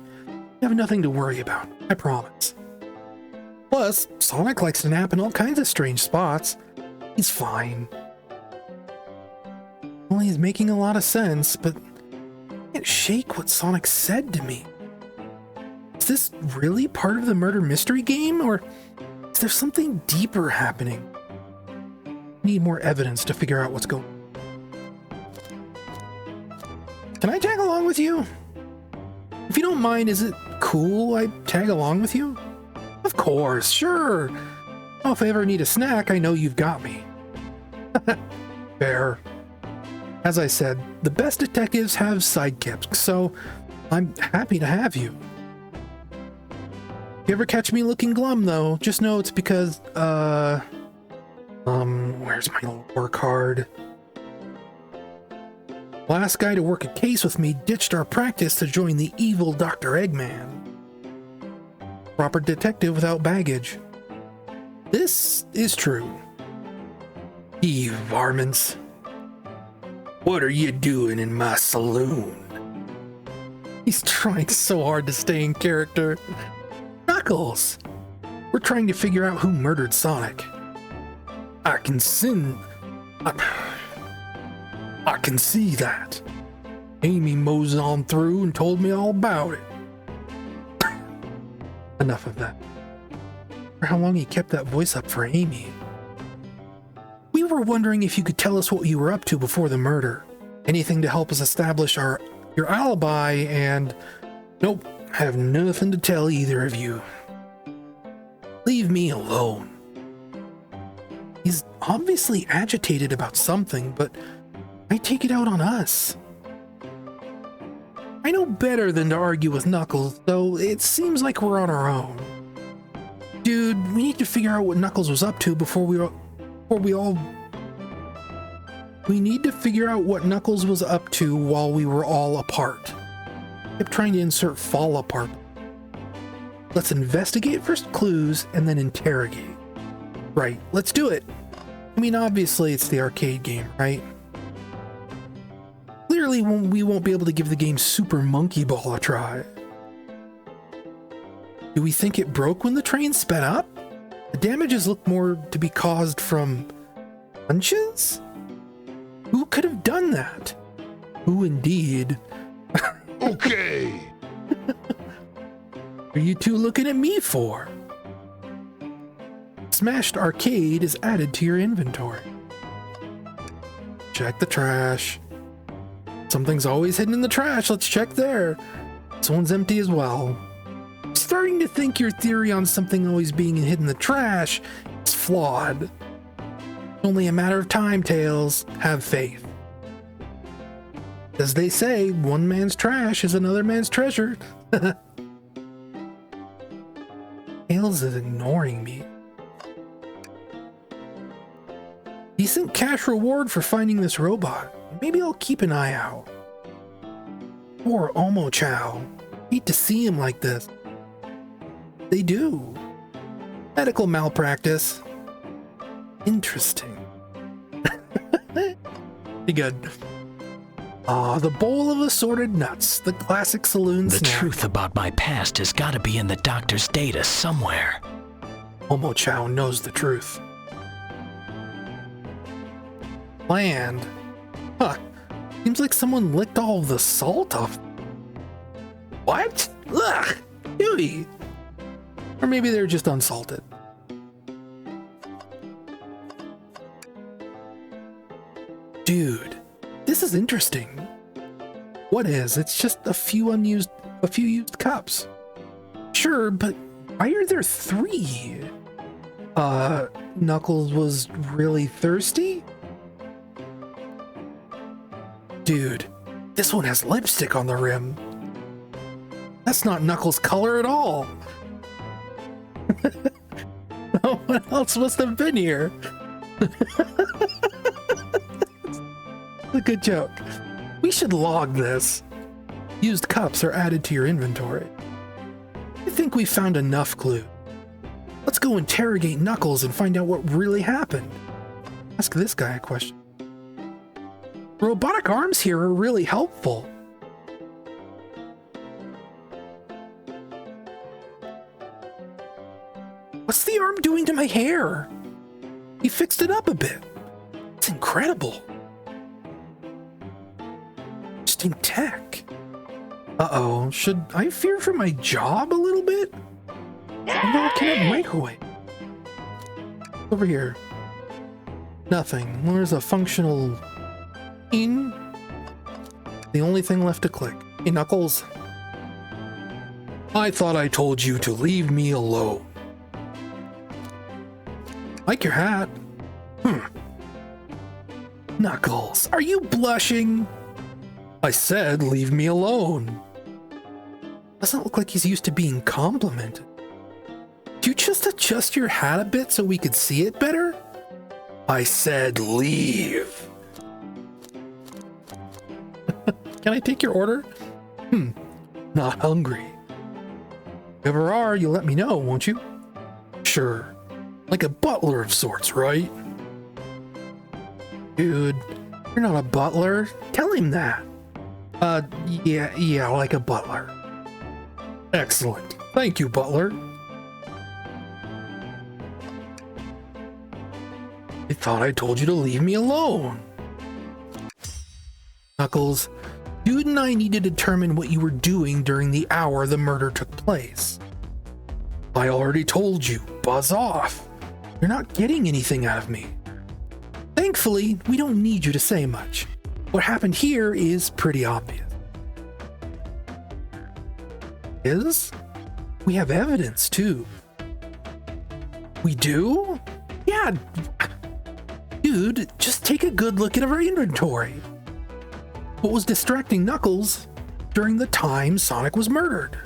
S1: You have nothing to worry about, I promise. Plus, Sonic likes to nap in all kinds of strange spots. He's fine. Well, he's making a lot of sense, but I can't shake what Sonic said to me. Is this really part of the murder mystery game, or is there something deeper happening? I need more evidence to figure out what's going on. Can I tag along with you? If you don't mind, is it cool I tag along with you? Of course, sure. Oh, if I ever need a snack, I know you've got me. Fair. As I said, the best detectives have sidekicks, so I'm happy to have you. If you ever catch me looking glum, though, just know it's because, where's my lore card? Last guy to work a case with me ditched our practice to join the evil Dr. Eggman. Proper detective without baggage. This is true. You varmints. What are you doing in my saloon? He's trying so hard to stay in character. Knuckles! We're trying to figure out who murdered Sonic. I can see that. Amy moseyed on through and told me all about it. Enough of that. For how long he kept that voice up for Amy. We were wondering if you could tell us what you were up to before the murder. Anything to help us establish your alibi, and nope, I have nothing to tell either of you. Leave me alone. He's obviously agitated about something, but I take it out on us. I know better than to argue with Knuckles, though it seems like we're on our own. Dude, we need to figure out what Knuckles was up to We need to figure out what Knuckles was up to while we were all apart. Kept trying to insert fall apart. Let's investigate for clues and then interrogate. Right, let's do it. I mean, obviously it's the arcade game, right? Clearly we won't be able to give the game Super Monkey Ball a try. Do we think it broke when the train sped up? The damages look more to be caused from punches? Who could have done that? Who indeed?
S2: Okay.
S1: What are you two looking at me for? Smashed arcade is added to your inventory. Check the trash. Something's always hidden in the trash. Let's check there. This one's empty as well. I'm starting to think your theory on something always being hidden in the trash is flawed. Only a matter of time, Tails. Have faith. As they say, one man's trash is another man's treasure. Tails is ignoring me. Decent cash reward for finding this robot. Maybe I'll keep an eye out. Poor Omochao. Hate to see him like this. They do. Medical malpractice. Interesting. Be good. Ah, the bowl of assorted nuts. The classic saloon
S3: The
S1: snack.
S3: truth about my past has got to be in the doctor's data somewhere.
S1: Omochao knows the truth. Bland. Huh. Seems like someone licked all of the salt off. What? Ugh! Ewy. Or maybe they're just unsalted. Dude, this is interesting. What is? It's just a few used cups. Sure, but why are there 3? Knuckles was really thirsty? Dude, this one has lipstick on the rim. That's not Knuckles' color at all. No one else must have been here. A good joke. We should log this. Used cups are added to your inventory. I think we found enough clue. Let's go interrogate Knuckles and find out what really happened. Ask this guy a question. Robotic arms here are really helpful. What's the arm doing to my hair? He fixed it up a bit. It's incredible. Interesting tech. Uh-oh, should I fear for my job a little bit? Maybe I can have microwave. Over here. Nothing. There's a functional in. The only thing left to click. Hey, Knuckles. I thought I told you to leave me alone. Like your hat. Knuckles, are you blushing? I said leave me alone. Doesn't look like he's used to being complimented. Do you just adjust your hat a bit so we could see it better? I said leave. Can I take your order? Not hungry. If ever are, you'll let me know, won't you? Sure. Like a butler of sorts, right? Dude, you're not a butler. Tell him that. Yeah, like a butler. Excellent. Thank you, butler. I thought I told you to leave me alone. Knuckles, Dude and I need to determine what you were doing during the hour the murder took place. I already told you, buzz off. You're not getting anything out of me. Thankfully, we don't need you to say much. What happened here is pretty obvious. We have evidence, too. We do? Yeah. Dude, just take a good look at our inventory. What was distracting Knuckles during the time Sonic was murdered?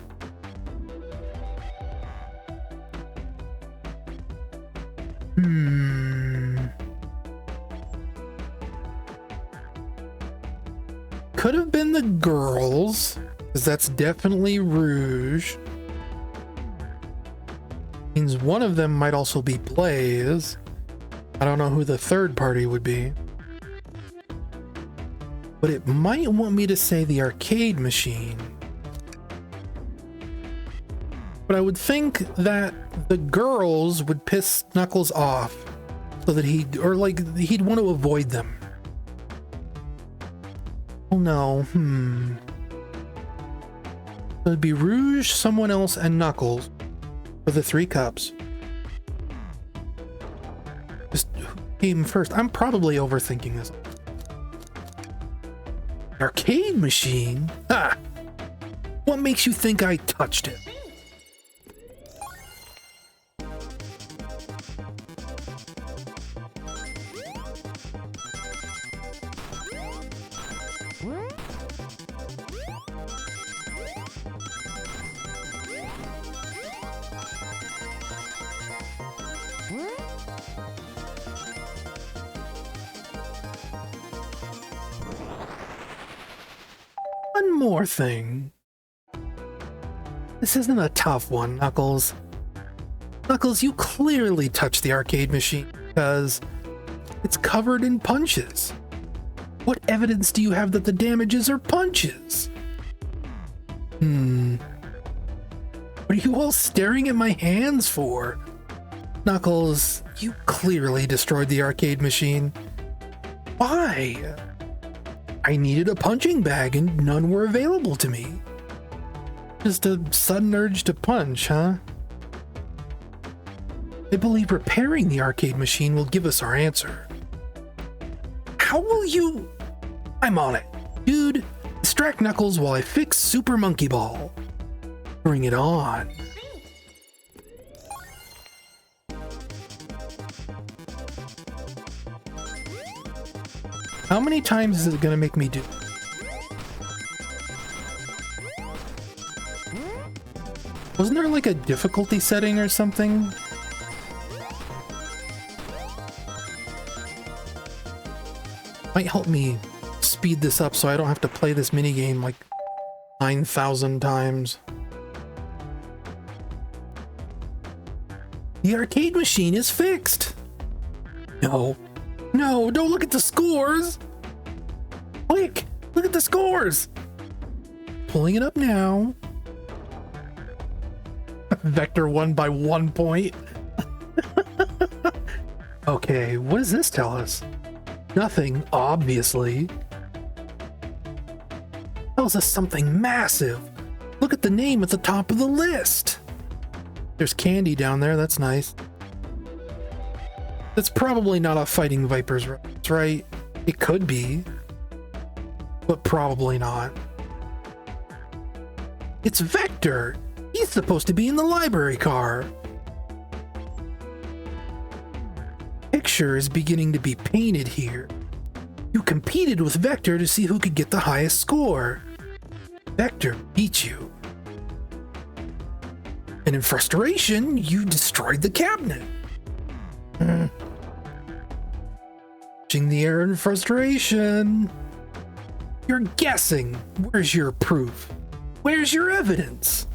S1: Could have been the girls, because that's definitely Rouge. Means one of them might also be Blaze. I don't know who the third party would be. But it might want me to say the arcade machine. But I would think that the girls would piss Knuckles off so that he'd want to avoid them. Oh no, So it'd be Rouge, someone else, and Knuckles for the 3 cups. Just who came first? I'm probably overthinking this. Arcade machine? Ha! What makes you think I touched it? One more thing. This isn't a tough one, Knuckles. Knuckles, you clearly touched the arcade machine because it's covered in punches. What evidence do you have that the damages are punches? What are you all staring at my hands for? Knuckles, you clearly destroyed the arcade machine. Why? I needed a punching bag and none were available to me. Just a sudden urge to punch, huh? I believe repairing the arcade machine will give us our answer. How will you... I'm on it. Dude, distract Knuckles while I fix Super Monkey Ball. Bring it on. How many times is it gonna make me do? Wasn't there like a difficulty setting or something? Might help me speed this up so I don't have to play this minigame like 9,000 times. The arcade machine is fixed. No. No, don't look at the scores. Quick, look at the scores. Pulling it up now. Vector won by 1 point. Okay, what does this tell us? Nothing, obviously. Tells us something massive. Look at the name at the top of the list. There's candy down there, that's nice. That's probably not a Fighting Vipers reference, right? It could be, but probably not. It's Vector! He's supposed to be in the library car. Picture is beginning to be painted here. You competed with Vector to see who could get the highest score. Vector beat you. And in frustration, you destroyed the cabinet. Watching the air in frustration. You're guessing. Where's your proof? Where's your evidence?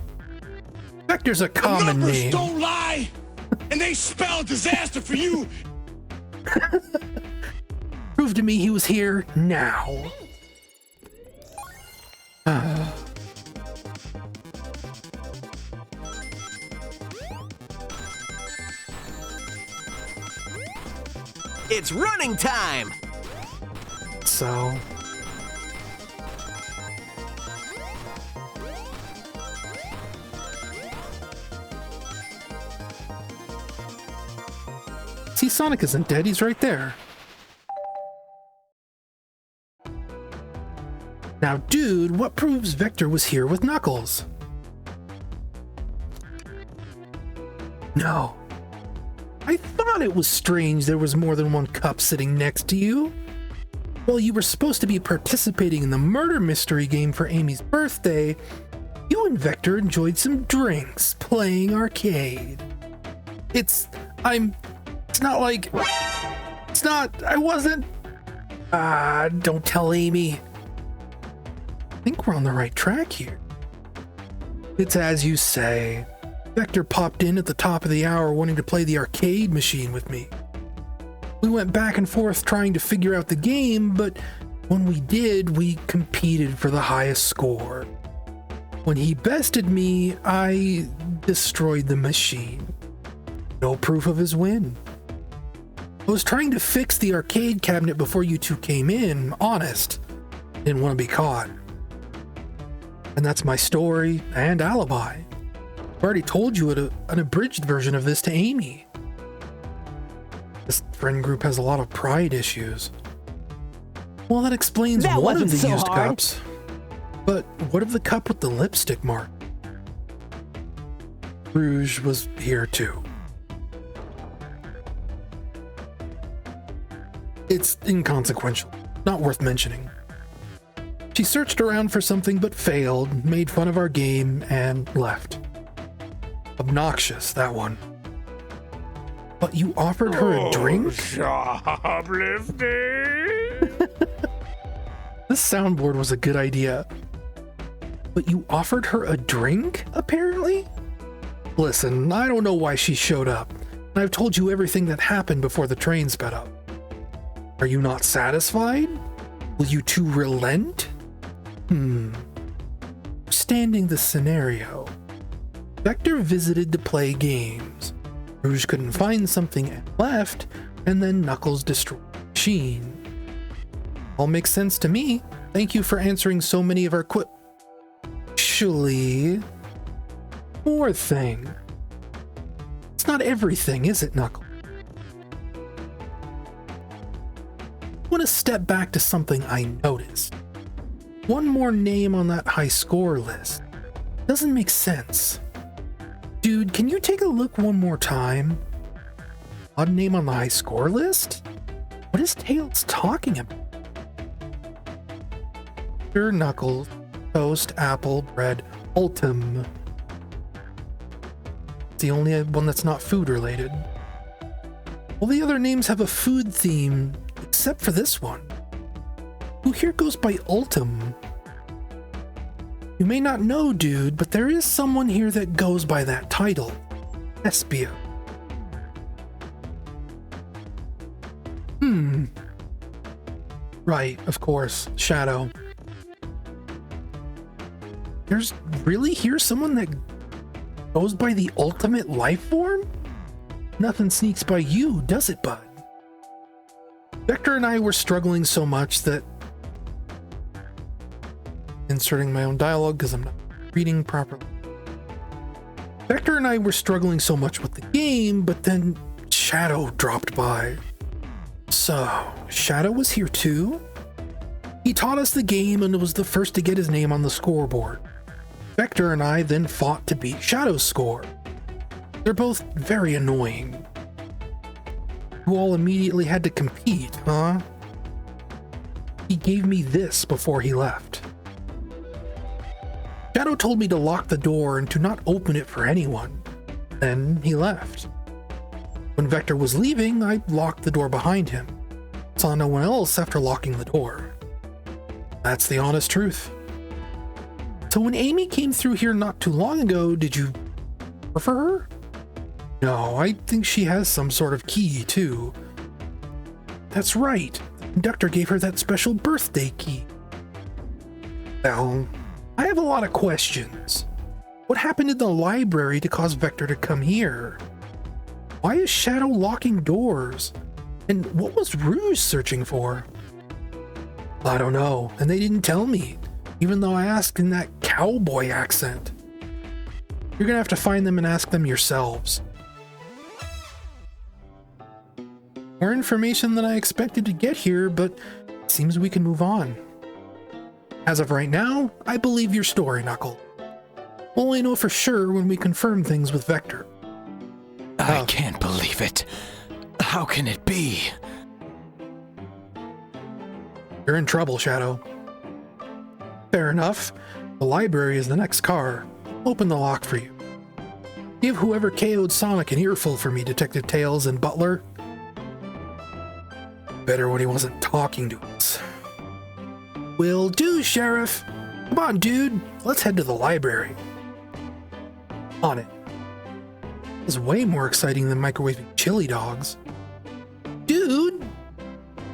S1: Vector's a common
S2: numbers
S1: name.
S2: Don't lie, and they spell disaster for you.
S1: Prove to me he was here now.
S6: It's running time!
S1: So... See, Sonic isn't dead, he's right there. Now, dude, what proves Vector was here with Knuckles? No. I thought it was strange there was more than one cup sitting next to you. While you were supposed to be participating in the murder mystery game for Amy's birthday, you and Vector enjoyed some drinks playing arcade. I wasn't... don't tell Amy. I think we're on the right track here. It's as you say. Vector popped in at the top of the hour wanting to play the arcade machine with me. We went back and forth trying to figure out the game, but when we did, we competed for the highest score. When he bested me, I destroyed the machine. No proof of his win. I was trying to fix the arcade cabinet before you two came in, honest. Didn't want to be caught. And that's my story and alibi. I've already told you an abridged version of this to Amy. This friend group has a lot of pride issues. Well, that explains
S7: That
S1: one of
S7: wasn't
S1: the
S7: so
S1: used
S7: hard.
S1: cups. But what of the cup with the lipstick mark? Rouge was here too. It's inconsequential, not worth mentioning. She searched around for something but failed, made fun of our game, and left. Obnoxious, that one. But you offered her a drink?
S2: Shoplifting?
S1: This soundboard was a good idea. But you offered her a drink, apparently? Listen, I don't know why she showed up. And I've told you everything that happened before the train sped up. Are you not satisfied? Will you two relent? Understanding the scenario. Vector visited to play games. Rouge couldn't find something and left, and then Knuckles destroyed the machine. All makes sense to me. Thank you for answering so many of our Actually, more thing. It's not everything, is it, Knuckles? I want to step back to something I noticed. One more name on that high score list. Doesn't make sense. Dude, can you take a look one more time? Odd name on the high score list? What is Tails talking about? Sure, Knuckles, toast, apple, bread, Ultim. It's the only one that's not food related. All the other names have a food theme, except for this one. Who here goes by Ultim? You may not know, dude, but there is someone here that goes by that title. Espia. Right, of course, Shadow. There's really here someone that goes by the ultimate life form? Nothing sneaks by you, does it, bud? Vector and I were struggling so much that... Inserting my own dialogue because I'm not reading properly. Vector and I were struggling so much with the game, but then Shadow dropped by. So, Shadow was here too? He taught us the game and was the first to get his name on the scoreboard. Vector and I then fought to beat Shadow's score. They're both very annoying. You all immediately had to compete, huh? He gave me this before he left. Shadow told me to lock the door and to not open it for anyone. Then he left. When Vector was leaving, I locked the door behind him. Saw no one else after locking the door. That's the honest truth. So when Amy came through here not too long ago, did you prefer her? No, I think she has some sort of key too. That's right. The conductor gave her that special birthday key. Well, I have a lot of questions. What happened in the library to cause Vector to come here? Why is Shadow locking doors? And what was Rouge searching for? I don't know, and they didn't tell me, even though I asked in that cowboy accent. You're gonna have to find them and ask them yourselves. More information than I expected to get here, but it seems we can move on. As of right now, I believe your story, Knuckle. We'll only know for sure when we confirm things with Vector.
S3: I can't believe it. How can it be?
S1: You're in trouble, Shadow. Fair enough. The library is the next car. Open the lock for you. Give whoever KO'd Sonic an earful for me, Detective Tails and Butler. Better when he wasn't talking to us. Will do, Sheriff. Come on, dude. Let's head to the library. On it. This is way more exciting than microwaving chili dogs. Dude!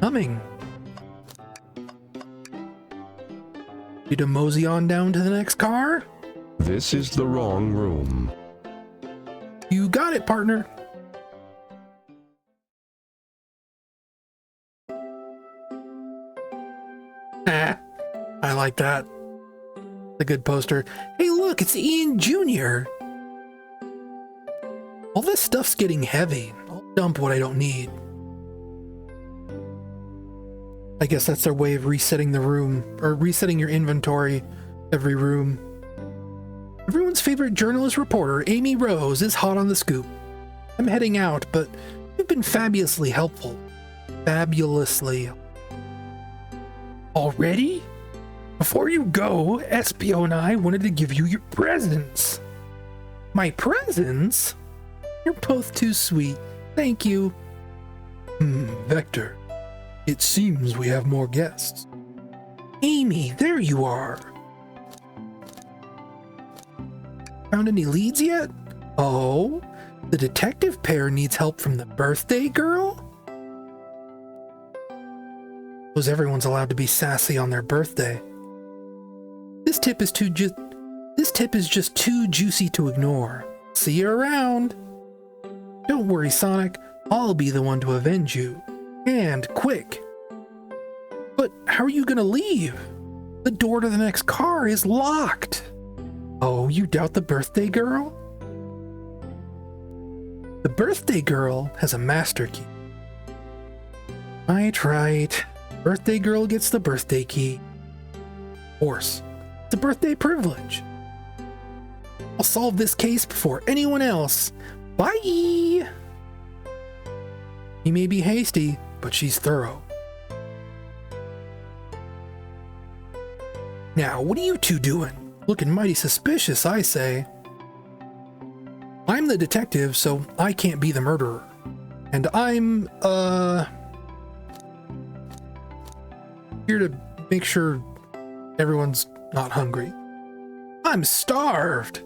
S1: Coming. You to mosey on down to the next car?
S7: This is the wrong room.
S1: You got it, partner. I like that. A good poster. Hey, look, it's Ian Jr. All this stuff's getting heavy. I'll dump what I don't need. I guess that's their way of resetting the room, or resetting your inventory every room. Everyone's favorite journalist reporter, Amy Rose, is hot on the scoop. I'm heading out, but you've been fabulously helpful. Fabulously. Already? Before you go, Espio and I wanted to give you your presents. My presents? You're both too sweet. Thank you. Vector. It seems we have more guests. Amy, there you are. Found any leads yet? Oh, the detective pair needs help from the birthday girl? Suppose everyone's allowed to be sassy on their birthday. This tip is just too juicy to ignore. See you around. Don't worry, Sonic. I'll be the one to avenge you. And quick. But how are you gonna leave? The door to the next car is locked. Oh, you doubt the birthday girl? The birthday girl has a master key. Right. Birthday girl gets the birthday key. Of course, it's a birthday privilege. I'll solve this case before anyone else. Bye! He may be hasty, but she's thorough. Now, what are you two doing? Looking mighty suspicious, I say. I'm the detective, so I can't be the murderer. And I'm, here to make sure everyone's not hungry. I'm starved.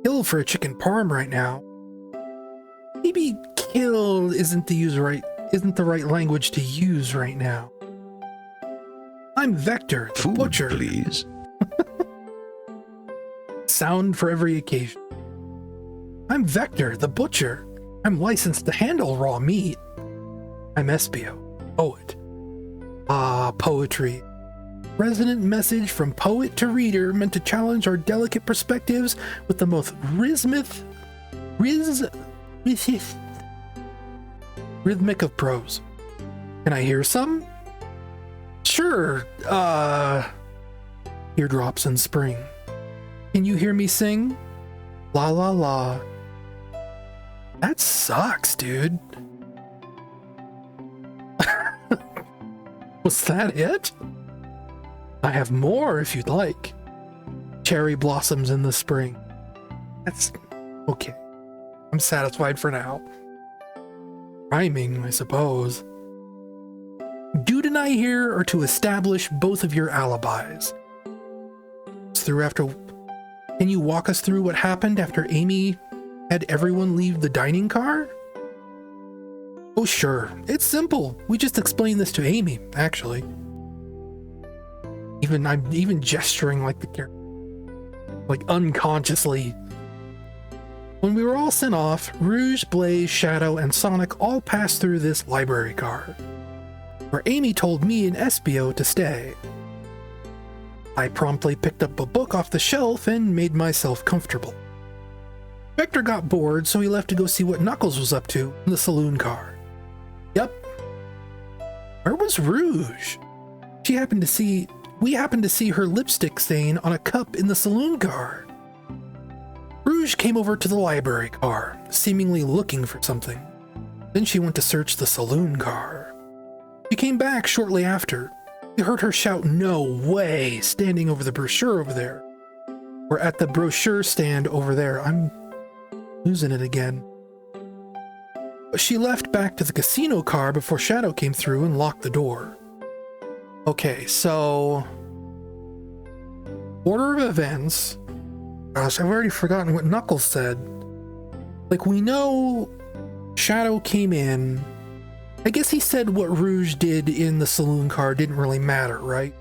S1: Kill for a chicken parm right now. Maybe kill isn't the right language to use right now. I'm Vector, the
S7: Food,
S1: butcher.
S7: please.
S1: Sound for every occasion. I'm Vector, the butcher. I'm licensed to handle raw meat. I'm Espio, poet. Ah, poetry. Resonant message from poet to reader meant to challenge our delicate perspectives with the most rhythmic of prose. Can I hear some? Sure, Teardrops in spring. Can you hear me sing? La la la. That sucks, dude. Was that it? I have more if you'd like. Cherry blossoms in the spring. That's okay. I'm satisfied for now. Rhyming, I suppose. Dude and I here are to establish both of your alibis. Can you walk us through what happened after Amy had everyone leave the dining car? Oh, sure. It's simple. We just explained this to Amy, actually. I'm even gesturing like the character. Like unconsciously. When we were all sent off, Rouge, Blaze, Shadow, and Sonic all passed through this library car, where Amy told me and Espio to stay. I promptly picked up a book off the shelf and made myself comfortable. Vector got bored, so he left to go see what Knuckles was up to in the saloon car. Yep. Where was Rouge? We happened to see her lipstick stain on a cup in the saloon car. Rouge came over to the library car, seemingly looking for something. Then she went to search the saloon car. She came back shortly after. We heard her shout, "No way," standing over the brochure over there. Or at the brochure stand over there. I'm losing it again. She left back to the casino car before Shadow came through and locked the door. Okay, so order of events. Gosh, I've already forgotten what Knuckles said. Like, we know Shadow came in. I guess he said what Rouge did in the saloon car didn't really matter, right?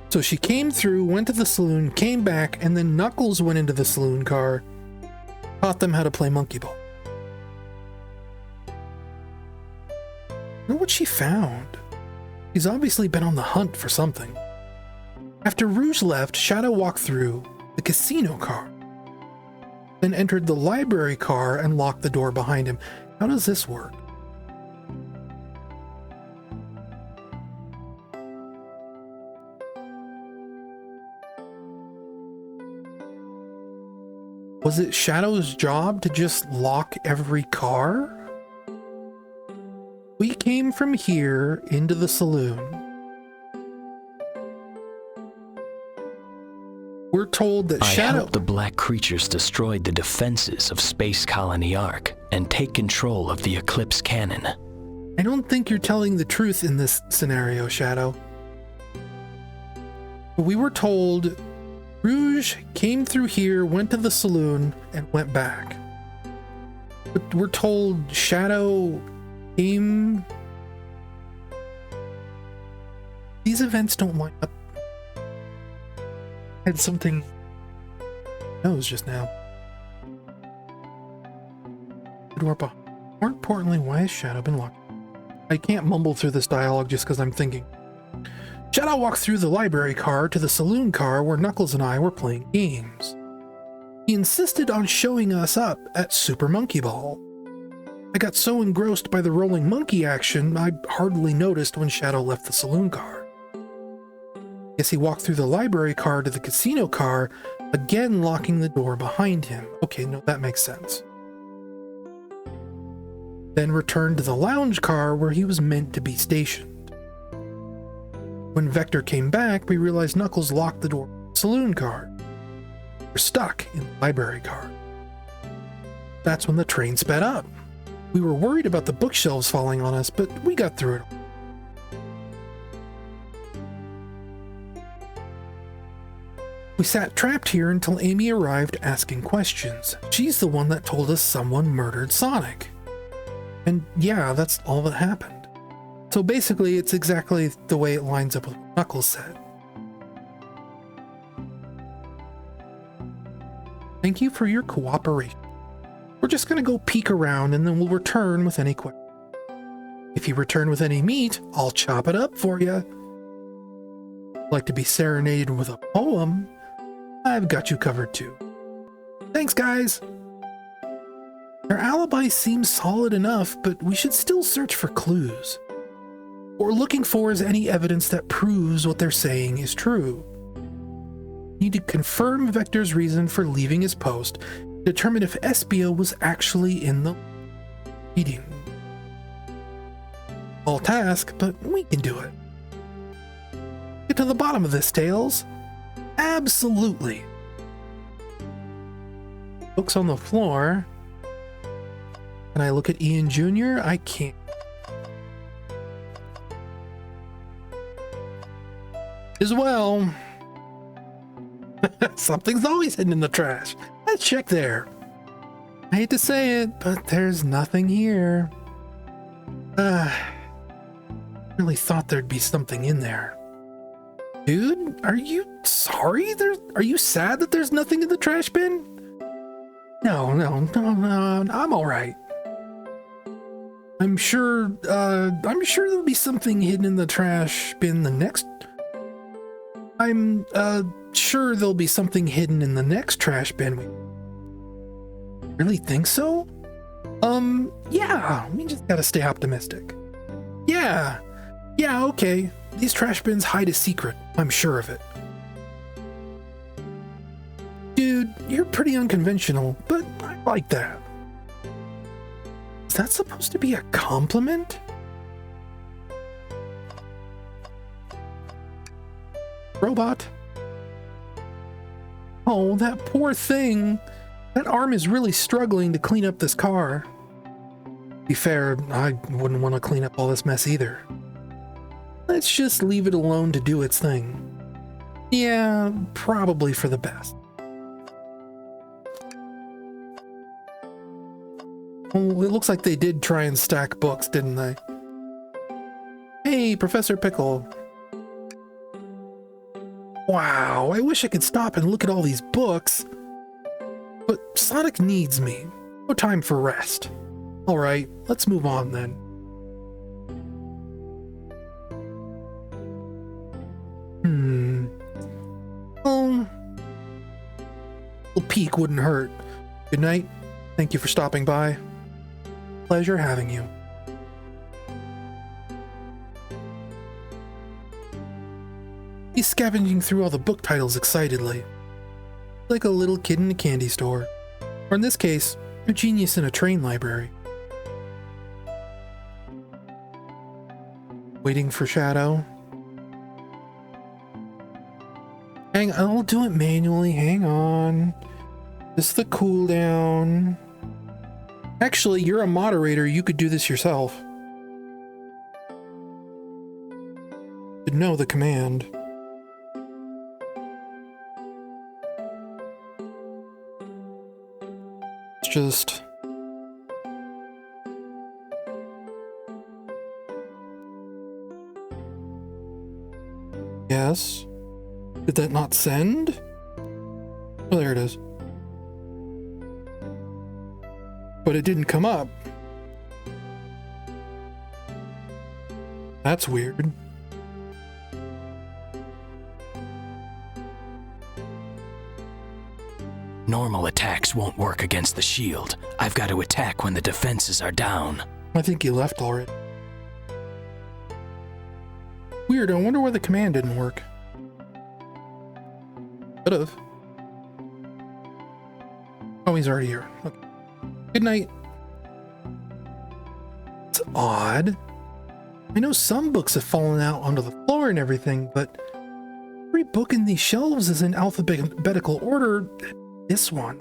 S1: So she came through, went to the saloon, came back, and then Knuckles went into the saloon car, taught them how to play monkey ball. I wonder what she found. He's obviously been on the hunt for something. After Rouge left, Shadow walked through the casino car, then entered the library car and locked the door behind him. How does this work? Was it Shadow's job to just lock every car? We came from here into the saloon. We're told that
S3: I
S1: Shadow...
S3: helped the black creatures destroy the defenses of Space Colony Ark and take control of the Eclipse Cannon.
S1: I don't think you're telling the truth in this scenario, Shadow. We were told Rouge came through here, went to the saloon, and went back. But we're told Shadow came... These events don't line up. I had something... nose just now. More importantly, why has Shadow been locked? I can't mumble through this dialogue just because I'm thinking. Shadow walked through the library car to the saloon car where Knuckles and I were playing games. He insisted on showing us up at Super Monkey Ball. I got so engrossed by the rolling monkey action, I hardly noticed when Shadow left the saloon car. Guess he walked through the library car to the casino car, again locking the door behind him. Okay, no, that makes sense. Then returned to the lounge car where he was meant to be stationed. When Vector came back, we realized Knuckles locked the door of the saloon car. We're stuck in the library car. That's when the train sped up. We were worried about the bookshelves falling on us, but we got through it. We sat trapped here until Amy arrived asking questions. She's the one that told us someone murdered Sonic. And yeah, that's all that happened. So basically, it's exactly the way it lines up with what Knuckles said. Thank you for your cooperation. We're just gonna go peek around and then we'll return with any questions. If you return with any meat, I'll chop it up for you. Like to be serenaded with a poem? I've got you covered too. Thanks, guys. Their alibi seems solid enough, but we should still search for clues. What we're looking for is any evidence that proves what they're saying is true. Need to confirm Vector's reason for leaving his post, determine if Espio was actually in the meeting. Tall task, but we can do it. Get to the bottom of this, Tails. Absolutely. Books on the floor. Can I look at Ian Jr.? I can't. As well. Something's always hidden in the trash. Let's check there. I hate to say it, but there's nothing here. Really thought there'd be something in there. Dude, are you sorry? Are you sad that there's nothing in the trash bin? No, I'm all right. I'm sure there'll be something hidden in the trash bin the next. I'm sure there'll be something hidden in the next trash bin. Really think so? Yeah, we just gotta stay optimistic. Yeah, okay. These trash bins hide a secret, I'm sure of it. Dude, you're pretty unconventional, but I like that. Is that supposed to be a compliment? Robot? Oh, that poor thing. That arm is really struggling to clean up this car. To be fair, I wouldn't want to clean up all this mess either. Let's just leave it alone to do its thing. Yeah, probably for the best. Well, it looks like they did try and stack books, didn't they? Hey, Professor Pickle. Wow, I wish I could stop and look at all these books. But Sonic needs me. No time for rest. Alright, let's move on then. Well, a little peek wouldn't hurt. Good night. Thank you for stopping by. Pleasure having you. He's scavenging through all the book titles excitedly, like a little kid in a candy store, or in this case, a genius in a train library. Waiting for Shadow. I'll do it manually, hang on. Just the cooldown. Actually, you're a moderator, you could do this yourself. Should know the command. It's just... Yes? Did that not send? Oh, there it is. But it didn't come up. That's weird.
S3: Normal attacks won't work against the shield. I've got to attack when the defenses are down.
S1: I think he left already. Weird, I wonder why the command didn't work. Could've. Oh, he's already here. Okay. Good night. It's odd. I know some books have fallen out onto the floor and everything, but every book in these shelves is in alphabetical order. This one.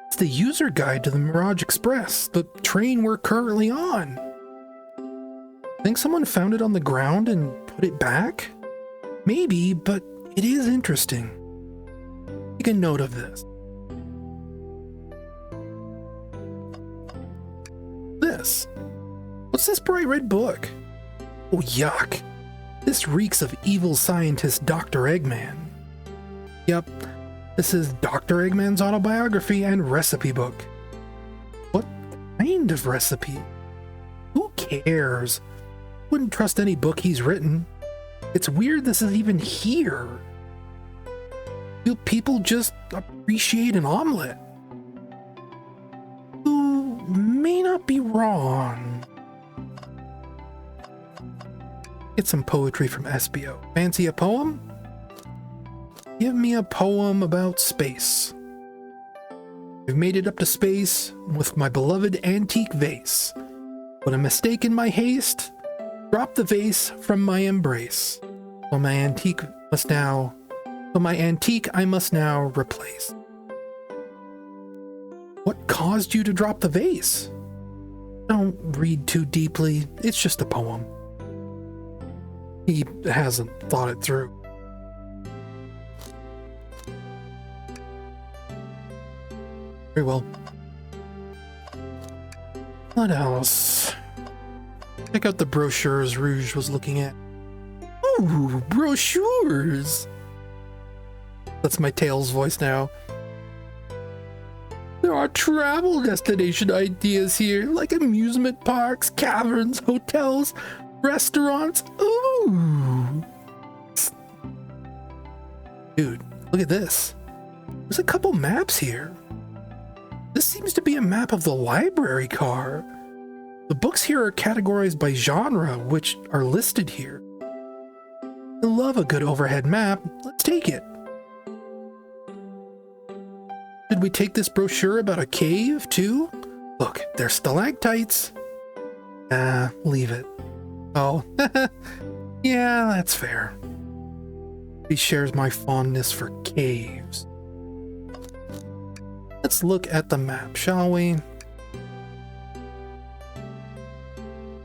S1: It's the user guide to the Mirage Express, the train we're currently on. Think someone found it on the ground and put it back? Maybe, but it is interesting. Take a note of this. What's this bright red book? Oh, yuck. This reeks of evil scientist Dr. Eggman. Yep, this is Dr. Eggman's autobiography and recipe book. What kind of recipe? Who cares? Wouldn't trust any book he's written. It's weird this is even here. Do people just appreciate an omelet? Who may not be wrong. Get some poetry from SBO. Fancy a poem? Give me a poem about space. I've made it up to space with my beloved antique vase. But a mistake in my haste, dropped the vase from my embrace. So my antique I must now replace. What caused you to drop the vase? Don't read too deeply, it's just a poem. He hasn't thought it through. Very well. What else? Check out the brochures Rouge was looking at. Ooh, brochures! That's my Tails voice now. There are travel destination ideas here, like amusement parks, caverns, hotels, restaurants. Ooh! Dude, look at this. There's a couple maps here. This seems to be a map of the library car. The books here are categorized by genre, which are listed here. I love a good overhead map. Let's take it. Should we take this brochure about a cave, too? Look, there's stalactites. Leave it. Oh, yeah, that's fair. He shares my fondness for caves. Let's look at the map, shall we?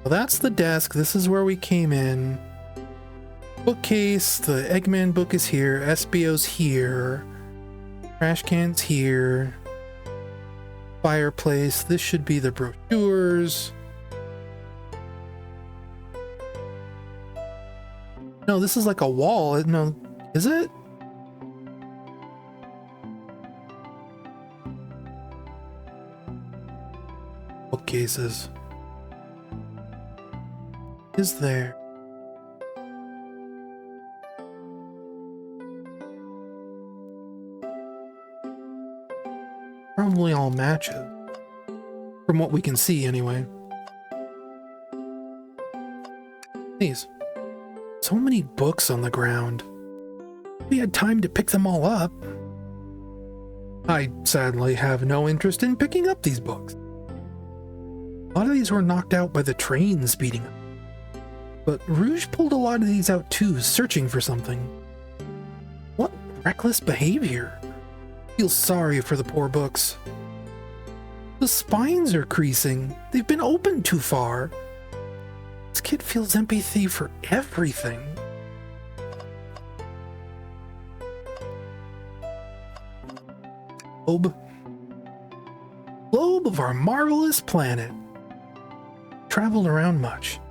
S1: Well, that's the desk. This is where we came in. Bookcase, the Eggman book is here. SBO's here. Trash can's here. fireplace. This should be the brochures. No, this is like a wall. No, is it? Bookcases. Is there? Probably all matches. From what we can see, anyway. These. So many books on the ground. We had time to pick them all up. I sadly have no interest in picking up these books. A lot of these were knocked out by the train speeding up. But Rouge pulled a lot of these out too, searching for something. What reckless behavior. I feel sorry for the poor books. The spines are creasing. They've been opened too far. This kid feels empathy for everything. Globe of our marvelous planet. Traveled around much.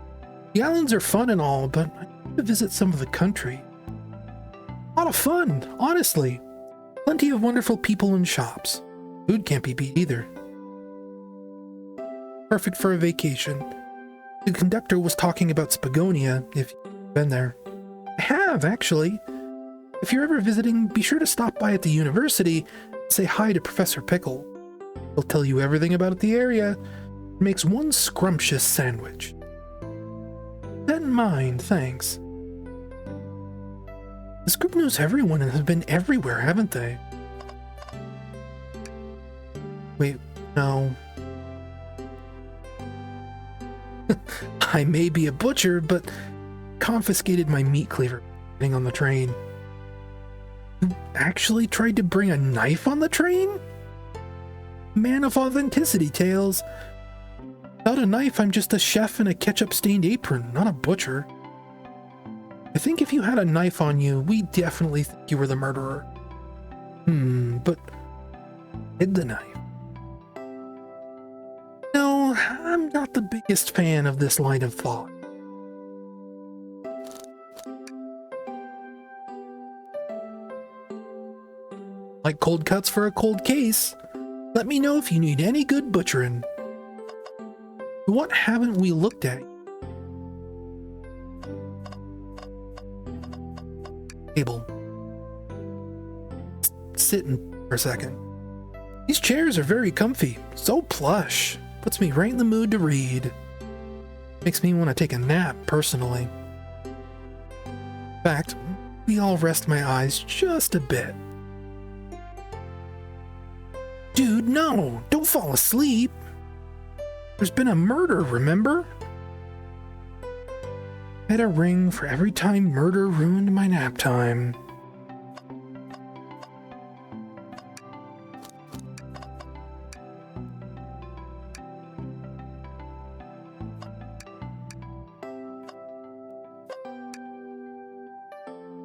S1: The islands are fun and all, but I need to visit some of the country. A lot of fun, honestly. Plenty of wonderful people and shops. Food can't be beat either. Perfect for a vacation. The conductor was talking about Spagonia, if you've been there. I have, actually. If you're ever visiting, be sure to stop by at the university and say hi to Professor Pickle. He'll tell you everything about the area and makes one scrumptious sandwich. That in mind, thanks. This group knows everyone and have been everywhere, haven't they? Wait, no. I may be a butcher, but confiscated my meat cleaver getting on the train. You actually tried to bring a knife on the train? Man of authenticity, Tails. Without a knife, I'm just a chef in a ketchup-stained apron, not a butcher. I think if you had a knife on you, we definitely think you were the murderer. But hid the knife. No, I'm not the biggest fan of this line of thought. Like cold cuts for a cold case? Let me know if you need any good butchering. What haven't we looked at? Table. Sitting for a second. These chairs are very comfy, so plush. Puts me right in the mood to read. Makes me want to take a nap, personally. In fact, maybe I'll rest my eyes just a bit. Dude, no! Don't fall asleep! There's been a murder, remember? I had a ring for every time murder ruined my nap time.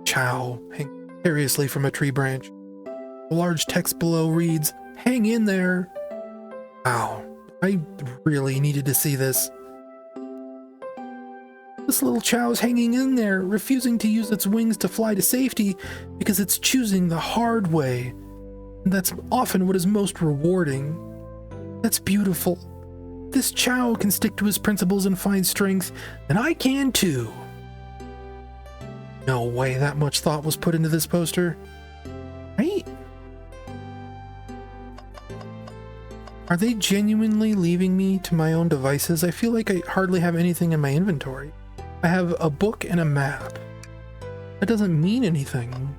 S1: Chow, hang seriously from a tree branch. A large text below reads, "Hang in there." Wow, I really needed to see this. This little chow's hanging in there, refusing to use its wings to fly to safety because it's choosing the hard way. And that's often what is most rewarding. That's beautiful. This chow can stick to his principles and find strength, and I can too. No way that much thought was put into this poster. Right? Are they genuinely leaving me to my own devices? I feel like I hardly have anything in my inventory. I have a book and a map. That doesn't mean anything.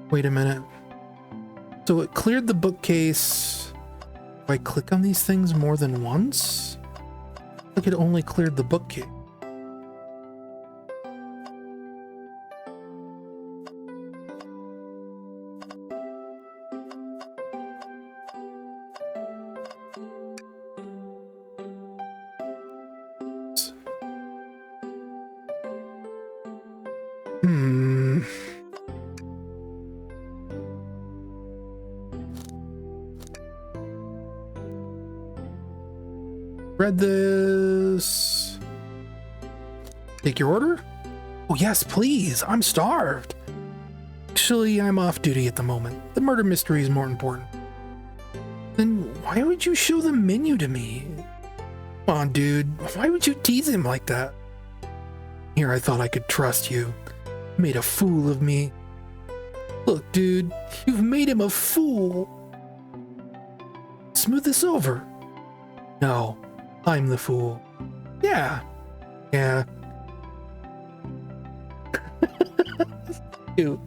S1: Wait a minute. So it cleared the bookcase. If I click on these things more than once? I think it only cleared the bookcase. Read this. Take your order? Oh, yes, please. I'm starved. Actually, I'm off duty at the moment. The murder mystery is more important. Then why would you show the menu to me? Come on, dude. Why would you tease him like that? Here, I thought I could trust you. Made a fool of me. Look, dude, you've made him a fool. Smooth this over. No, I'm the fool. Yeah. Cute.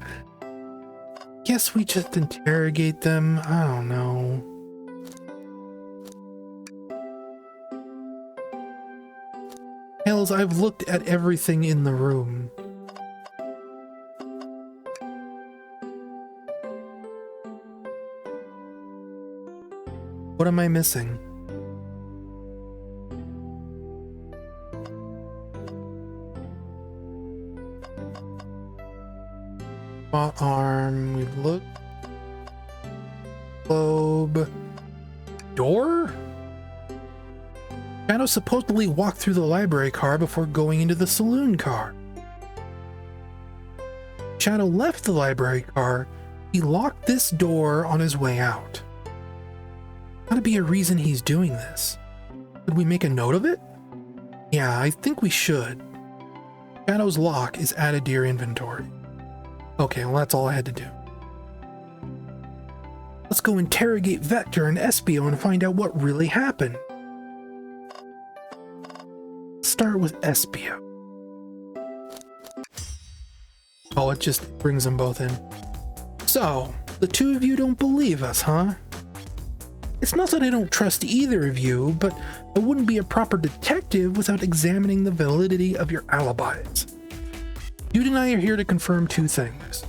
S1: Guess we just interrogate them. I don't know. Hells, I've looked at everything in the room. What am I missing? Bot arm, we've looked. Globe. Door? Shadow supposedly walked through the library car before going into the saloon car. Shadow left the library car. He locked this door on his way out. Gotta be a reason he's doing this. Could we make a note of it? Yeah, I think we should. Shadow's lock is added to your inventory. Okay, well that's all I had to do. Let's go interrogate Vector and Espio and find out what really happened. Start with Espio. Oh, it just brings them both in. So, the two of you don't believe us, huh? It's not that I don't trust either of you, but I wouldn't be a proper detective without examining the validity of your alibis. Dude and I are here to confirm two things.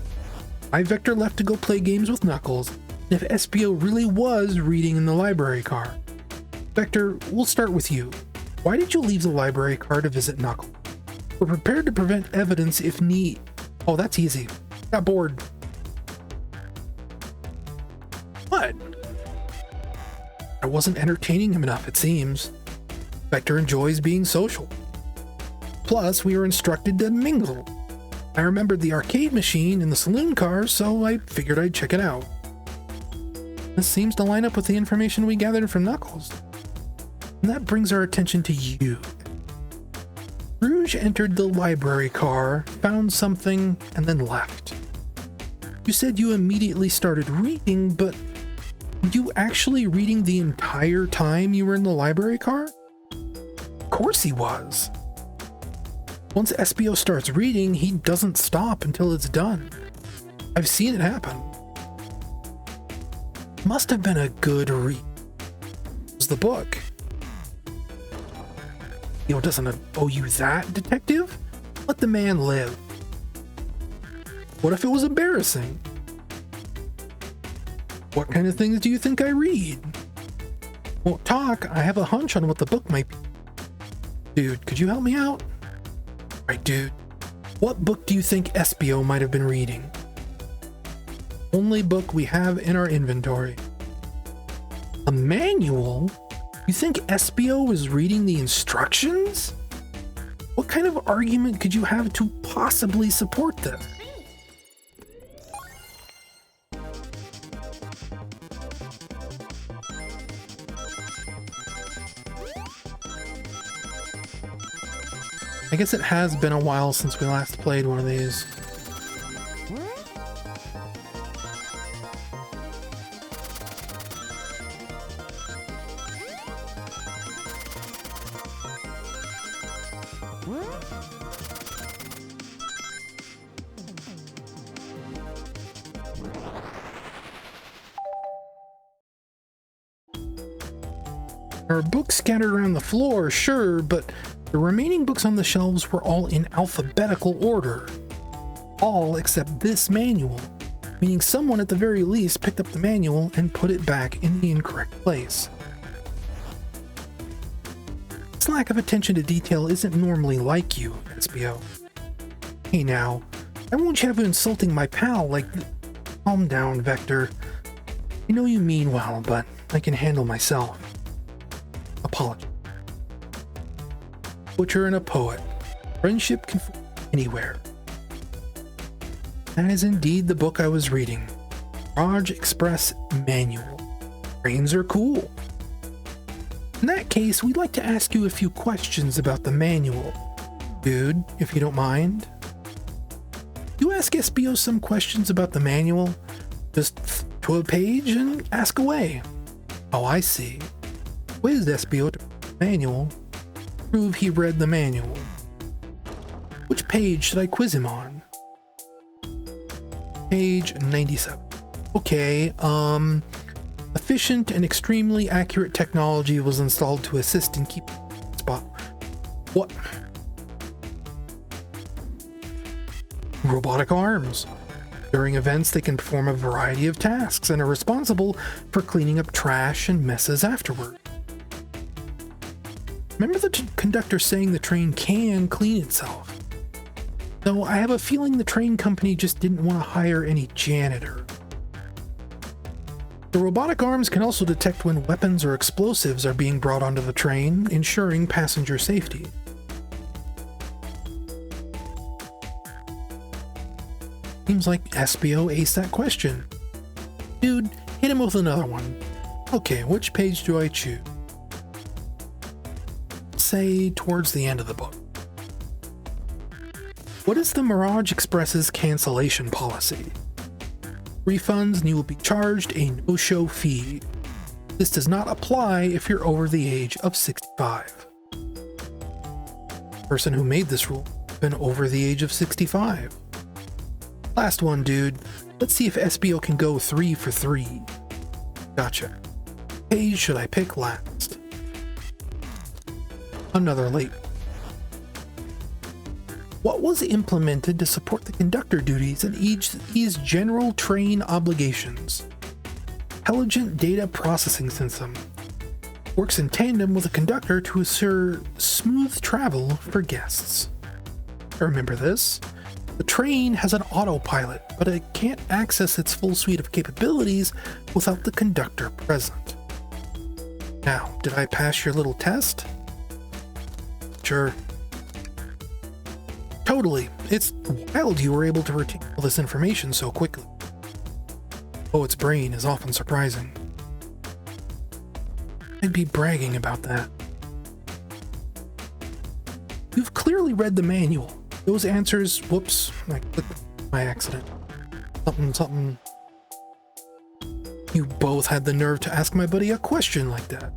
S1: I, Vector, left to go play games with Knuckles, and if Espio really was reading in the library car. Vector, we'll start with you. Why did you leave the library car to visit Knuckles? We're prepared to prevent evidence if need. Oh, that's easy. Got bored. What? I wasn't entertaining him enough, it seems. Vector enjoys being social. Plus, we were instructed to mingle. I remembered the arcade machine in the saloon car, so I figured I'd check it out. This seems to line up with the information we gathered from Knuckles. And that brings our attention to you. Rouge entered the library car, found something, and then left. You said you immediately started reading, but were you actually reading the entire time you were in the library car? Of course he was. Once Espio starts reading, he doesn't stop until it's done. I've seen it happen. Must have been a good read. It was the book. Doesn't owe you that, detective? Let the man live. What if it was embarrassing? What kind of things do you think I read? Won't talk. I have a hunch on what the book might be. Dude, could you help me out? Right, dude. What book do you think Espio might have been reading? Only book we have in our inventory. A manual? You think Espio was reading the instructions? What kind of argument could you have to possibly support this? I guess it has been a while since we last played one of these. There are books scattered around the floor, sure, but the remaining books on the shelves were all in alphabetical order. All except this manual, meaning someone at the very least picked up the manual and put it back in the incorrect place. This lack of attention to detail isn't normally like you, Espio. Hey now, I won't have you insulting my pal like Calm down, Vector. I know you mean well, but I can handle myself. Apology. butcher and a poet. Friendship can fall anywhere. That is indeed the book I was reading. Mirage Express Manual. Trains are cool. In that case, we'd like to ask you a few questions about the manual. Dude, if you don't mind. You ask SBO some questions about the manual, just flip to a page and ask away. Oh, I see. Quiz SBO to the manual. Prove he read the manual. Which page should I quiz him on? Page 97. Okay, efficient and extremely accurate technology was installed to assist in keeping spot. What? Robotic arms. During events, they can perform a variety of tasks and are responsible for cleaning up trash and messes afterward. Remember the conductor saying the train can clean itself? Though I have a feeling the train company just didn't want to hire any janitor. The robotic arms can also detect when weapons or explosives are being brought onto the train, ensuring passenger safety. Seems like SBO aced that question. Dude, hit him with another one. Okay, which page do I choose? Say towards the end of the book. What is the Mirage Express's cancellation policy? Refunds and you will be charged a no-show fee. This does not apply if you're over the age of 65. The person who made this rule has been over the age of 65. Last one, dude. Let's see if SBO can go 3 for 3. Gotcha. Page should I pick last? Another late. What was implemented to support the conductor duties and these general train obligations? Intelligent Data Processing System. Works in tandem with a conductor to ensure smooth travel for guests. Remember this? The train has an autopilot, but it can't access its full suite of capabilities without the conductor present. Now, did I pass your little test? Sure. Totally. It's wild you were able to retain all this information so quickly. Oh, its brain is often surprising. I'd be bragging about that. You've clearly read the manual. Those answers, whoops, I clicked by accident. Something. You both had the nerve to ask my buddy a question like that.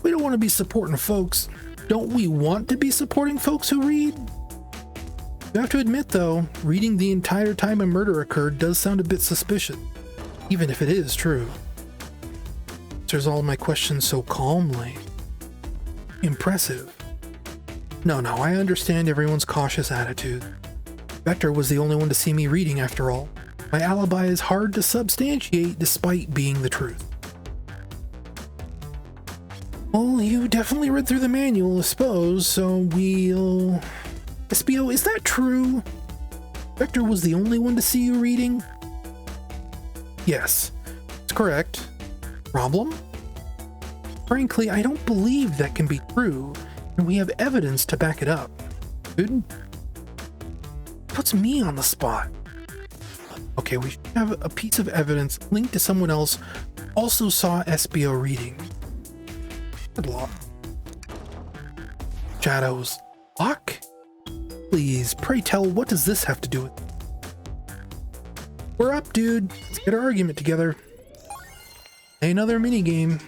S1: We don't want to be supporting folks. Don't we want to be supporting folks who read? You have to admit though, reading the entire time a murder occurred does sound a bit suspicious, even if it is true. Answers all my questions so calmly. Impressive. No, I understand everyone's cautious attitude. Vector was the only one to see me reading after all. My alibi is hard to substantiate despite being the truth. Well, you definitely read through the manual, I suppose, so we'll... SBO, is that true? Vector was the only one to see you reading? Yes, it's correct. Problem? Frankly, I don't believe that can be true, and we have evidence to back it up. Dude? Puts me on the spot. Okay, we should have a piece of evidence linked to someone else who also saw SBO reading. Good luck. Shadows. Luck? Please, pray tell, what does this have to do with it? We're up, dude. Let's get our argument together. Another minigame.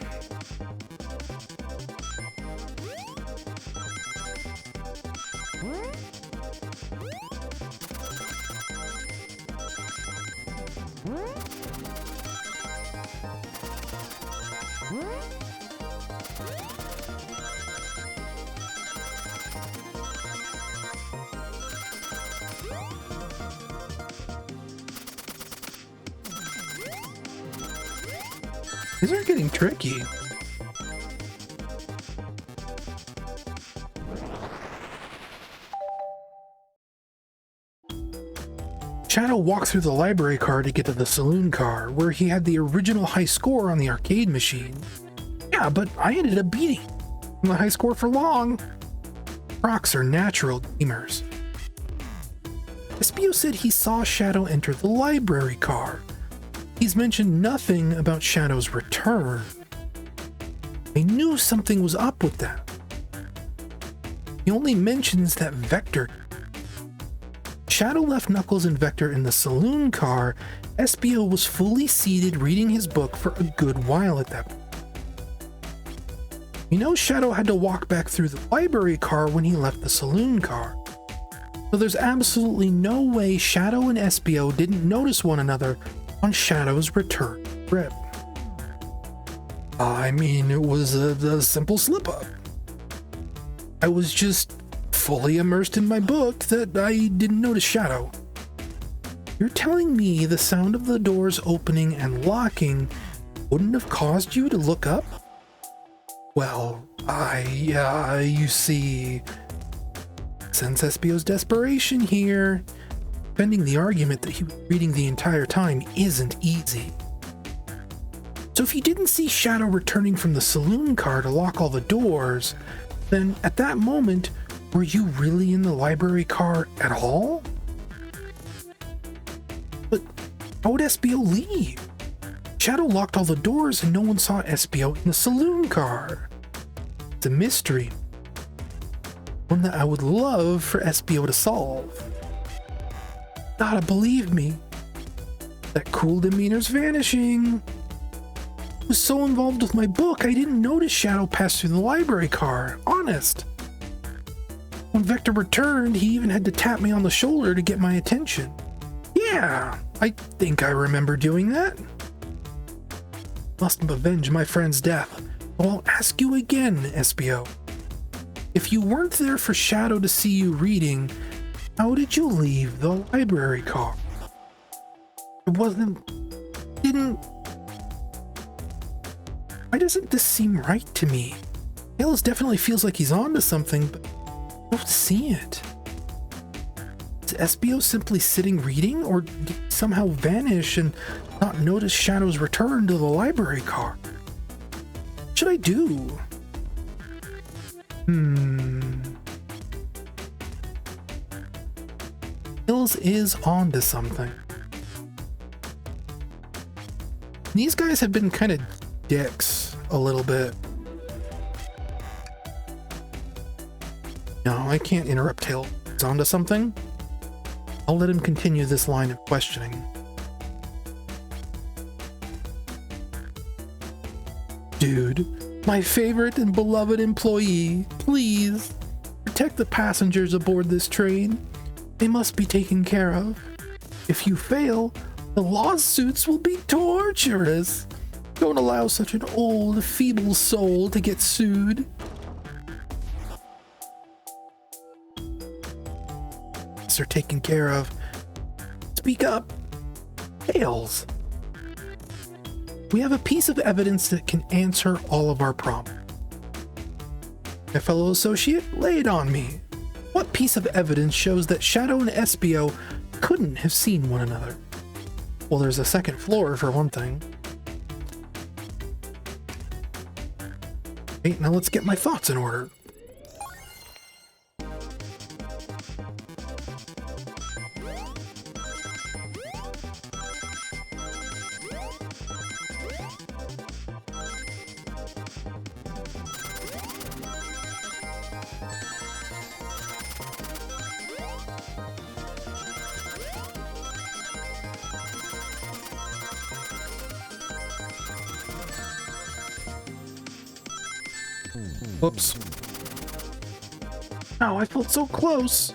S1: These are getting tricky. Shadow walked through the library car to get to the saloon car, where he had the original high score on the arcade machine. Yeah, but I ended up beating the high score for long. Crocs are natural gamers. Espio said he saw Shadow enter the library car. He's mentioned nothing about Shadow's return. I knew something was up with that. He only mentions that Vector. Shadow left Knuckles and Vector in the saloon car. Espio was fully seated reading his book for a good while at that point. You know, Shadow had to walk back through the library car when he left the saloon car. So there's absolutely no way Shadow and Espio didn't notice one another on Shadow's return trip. I mean, it was a simple slip-up. I was just fully immersed in my book that I didn't notice Shadow. You're telling me the sound of the doors opening and locking wouldn't have caused you to look up? Well, you see, since Espio's desperation here, defending the argument that he was reading the entire time isn't easy. So if you didn't see Shadow returning from the saloon car to lock all the doors, then at that moment, were you really in the library car at all? But how would Espio leave? Shadow locked all the doors and no one saw Espio in the saloon car. It's a mystery. One that I would love for Espio to solve. Gotta believe me. That cool demeanor's vanishing. I was so involved with my book, I didn't notice Shadow pass through the library car. Honest. When Vector returned, he even had to tap me on the shoulder to get my attention. Yeah, I think I remember doing that. Must have avenged my friend's death. Well, I'll ask you again, Espio. If you weren't there for Shadow to see you reading, how did you leave the library car? Why doesn't this seem right to me? Tails definitely feels like he's onto something, but I don't see it. Is Espio simply sitting reading, or did he somehow vanish and not notice Shadow's return to the library car? What should I do? Tails is onto something. These guys have been kind of dicks a little bit. No, I can't interrupt Tails. He's onto something. I'll let him continue this line of questioning. Dude, my favorite and beloved employee, please protect the passengers aboard this train. They must be taken care of. If you fail, the lawsuits will be torturous. Don't allow such an old, feeble soul to get sued. They're taken care of. Speak up. Tails. We have a piece of evidence that can answer all of our problems. My fellow associate, lay it on me. What piece of evidence shows that Shadow and Espio couldn't have seen one another? Well, there's a second floor for one thing. Okay, now let's get my thoughts in order. Whoops. Ow, I felt so close.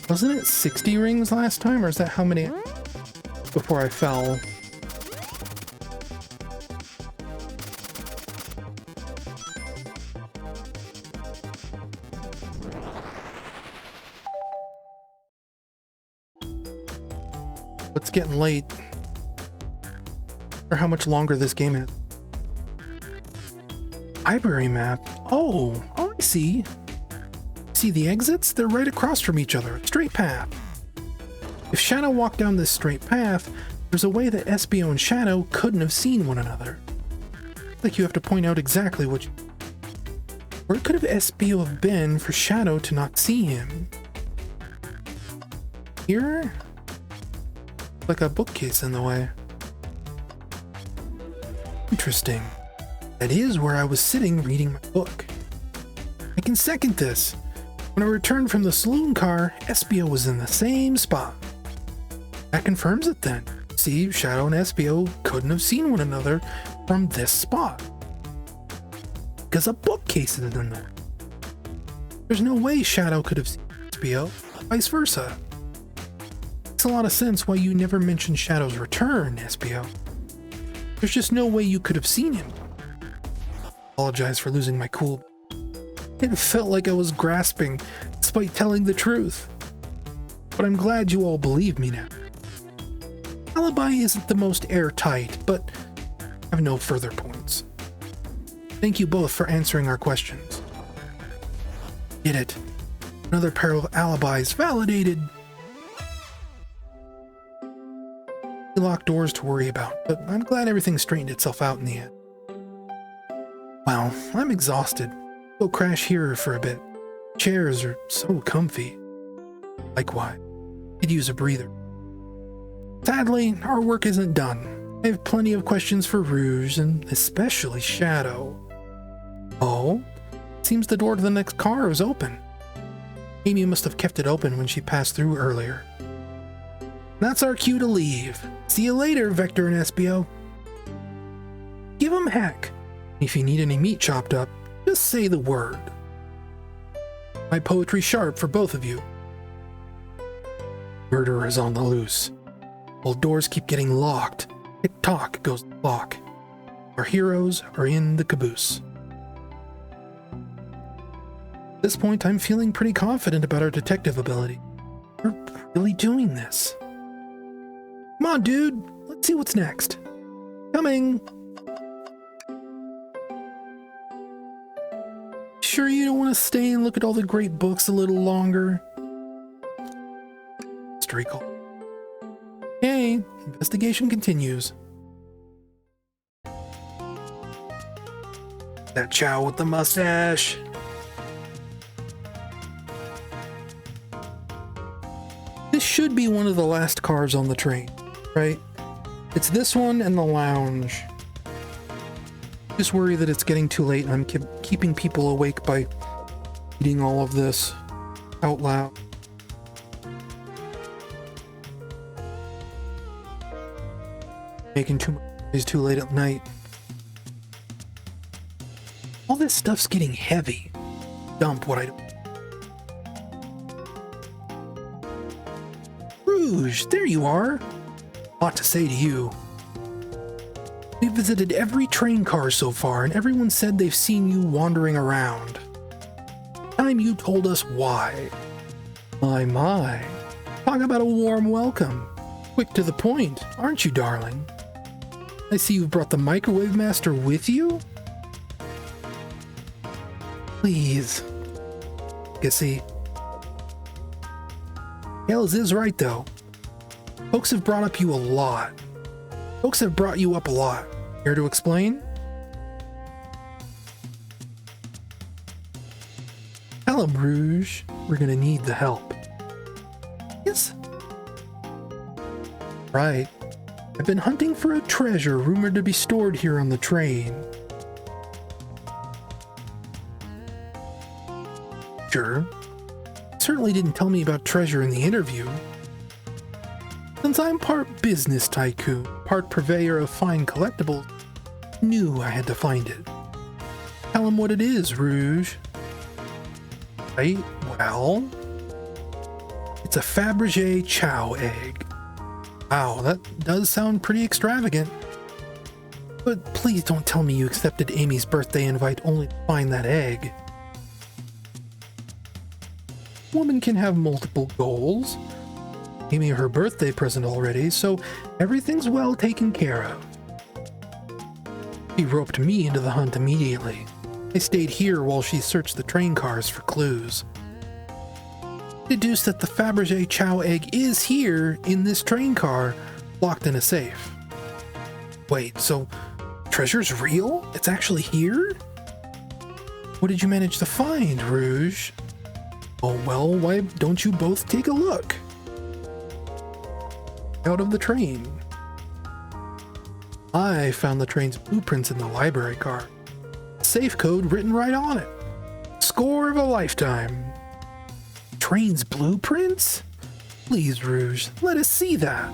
S1: Wasn't it 60 rings last time, or is that how many before I fell? It's getting late. Or how much longer this game is. Library map. Oh, I see. See the exits? They're right across from each other. Straight path. If Shadow walked down this straight path, there's a way that Espio and Shadow couldn't have seen one another. Like you have to point out exactly which. Where could have Espio have been for Shadow to not see him? Here? Like a bookcase in the way. Interesting. That is where I was sitting reading my book. I can second this. When I returned from the saloon car, Espio was in the same spot. That confirms it then. See, Shadow and Espio couldn't have seen one another from this spot. Because a bookcase is in there. There's no way Shadow could have seen Espio, vice versa. Makes a lot of sense why you never mentioned Shadow's return, Espio. There's just no way you could have seen him. Apologize for losing my cool. It felt like I was grasping, despite telling the truth. But I'm glad you all believe me now. Alibi isn't the most airtight, but I have no further points. Thank you both for answering our questions. Get it. Another pair of alibis validated. Locked doors to worry about, but I'm glad everything straightened itself out in the end. Wow, I'm exhausted. Go crash here for a bit. Chairs are so comfy. Likewise, could use a breather. Sadly, our work isn't done. I have plenty of questions for Rouge, and especially Shadow. Oh? Seems the door to the next car is open. Amy must have kept it open when she passed through earlier. That's our cue to leave. See you later, Vector and Espio. Give 'em heck. If you need any meat chopped up, just say the word. My poetry sharp for both of you. Murder is on the loose. While doors keep getting locked, tick-tock goes the clock. Our heroes are in the caboose. At this point, I'm feeling pretty confident about our detective ability. We're really doing this. Come on, dude. Let's see what's next. Coming. Sure you don't want to stay and look at all the great books a little longer? Streakle. Hey, investigation continues. That chow with the mustache. This should be one of the last cars on the train, right? It's this one and the lounge. Just worry that it's getting too late and I'm keeping people awake by eating all of this out loud. Making too much noise too late at night. All this stuff's getting heavy. Dump what I do. Rouge, there you are. A lot to say to you. We visited every train car so far, and everyone said they've seen you wandering around. Time you told us why. My. Talk about a warm welcome. Quick to the point, aren't you, darling? I see you've brought the Microwave Master with you? Please. Gussie. Hales is right, though. Folks have brought up you a lot. Folks have brought you up a lot. Care to explain? Tell 'em, Rouge. We're gonna need the help. Yes? Right. I've been hunting for a treasure rumored to be stored here on the train. Sure. Certainly didn't tell me about treasure in the interview. Since I'm part business tycoon, part purveyor of fine collectibles, knew I had to find it. Tell him what it is, Rouge. Right? Well, it's a Fabergé chow egg. Wow, that does sound pretty extravagant. But please don't tell me you accepted Amy's birthday invite only to find that egg. Woman can have multiple goals. Amy her birthday present already, so everything's well taken care of. She roped me into the hunt immediately. I stayed here while she searched the train cars for clues. Deduced that the Fabergé Chow egg is here in this train car, locked in a safe. Wait, so treasure's real? It's actually here? What did you manage to find, Rouge? Oh well, why don't you both take a look? Out of the train. I found the train's blueprints in the library car. Safe code written right on it. Score of a lifetime. Train's blueprints? Please, Rouge, let us see that.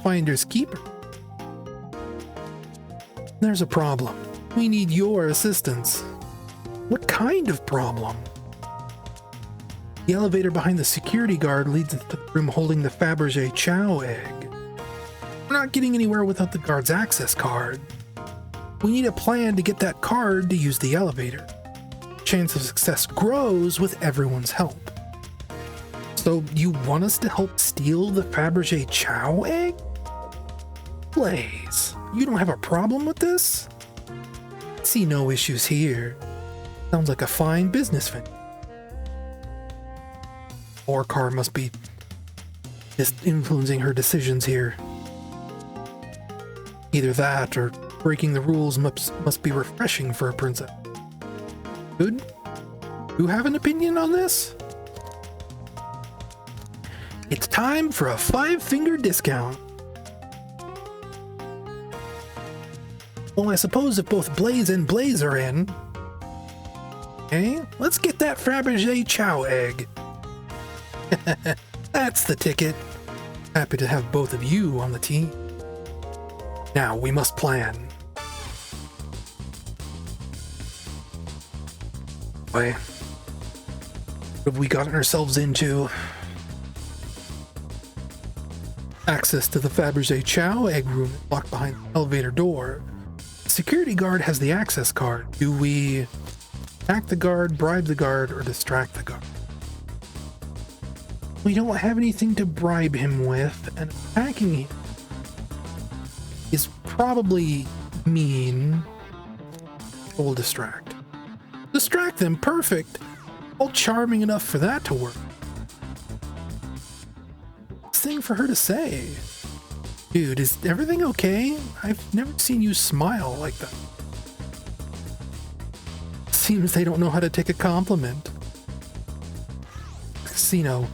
S1: Finders keeper. There's a problem. We need your assistance. What kind of problem? The elevator behind the security guard leads into the room holding the Fabergé Chow egg. We're not getting anywhere without the guard's access card. We need a plan to get that card to use the elevator. Chance of success grows with everyone's help. So you want us to help steal the Fabergé Chow egg? Blaze, you don't have a problem with this? See no issues here. Sounds like a fine business venture. Or car must be just influencing her decisions here. Either that or breaking the rules must be refreshing for a princess. Good? You have an opinion on this? It's time for a 5-finger discount. Well, I suppose if both Blaze and Blaze are in. Okay, let's get that Fabergé Chow egg. That's the ticket. Happy to have both of you on the team. Now we must plan. Wait, what have we gotten ourselves into? Access to the Fabergé Chow egg room is locked behind the elevator door. The security guard has the access card. Do we attack the guard, bribe the guard, or distract the guard? We don't have anything to bribe him with, and attacking him is probably mean. We'll distract. Distract them, perfect. All charming enough for that to work. Thing for her to say. Dude, is everything okay? I've never seen you smile like that. Seems they don't know how to take a compliment. Casino,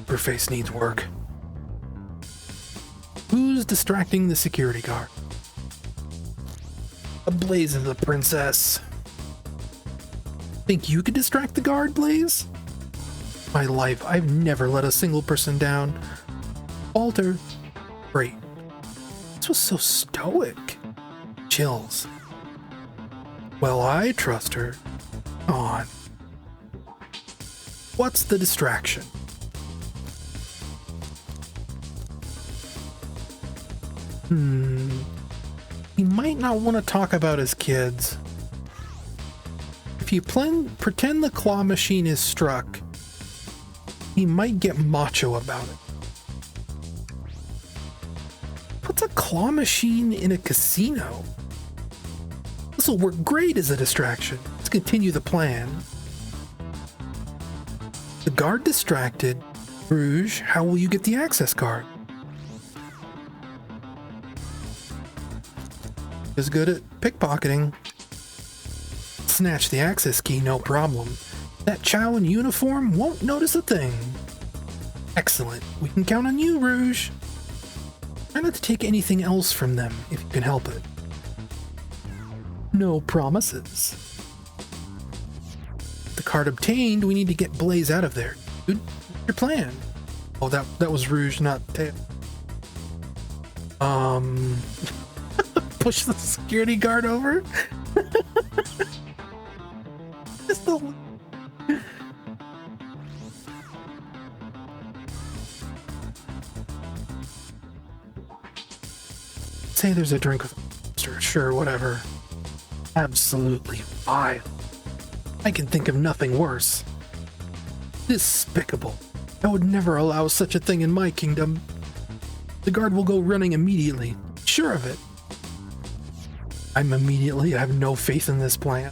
S1: her face needs work. Who's distracting the security guard? A Blaze of the princess. Think you could distract the guard, Blaze? My life, I've never let a single person down. Alter. Great. This was so stoic. Chills. Well, I trust her. On. What's the distraction? He might not want to talk about his kids. If you pretend the claw machine is struck, he might get macho about it. What's a claw machine in a casino? This will work great as a distraction. Let's continue the plan. The guard distracted. Rouge, how will you get the access card? Is good at pickpocketing. Snatch the access key, no problem. That Chow in uniform won't notice a thing. Excellent. We can count on you, Rouge. Try not to take anything else from them, if you can help it. No promises. The card obtained, we need to get Blaze out of there. Dude, what's your plan? Oh, that was Rouge, not Tail. Push the security guard over? Just the... Say there's a drink with a monster, sure, whatever. Absolutely vile. I can think of nothing worse. Despicable. I would never allow such a thing in my kingdom. The guard will go running immediately. Sure of it. I have no faith in this plan.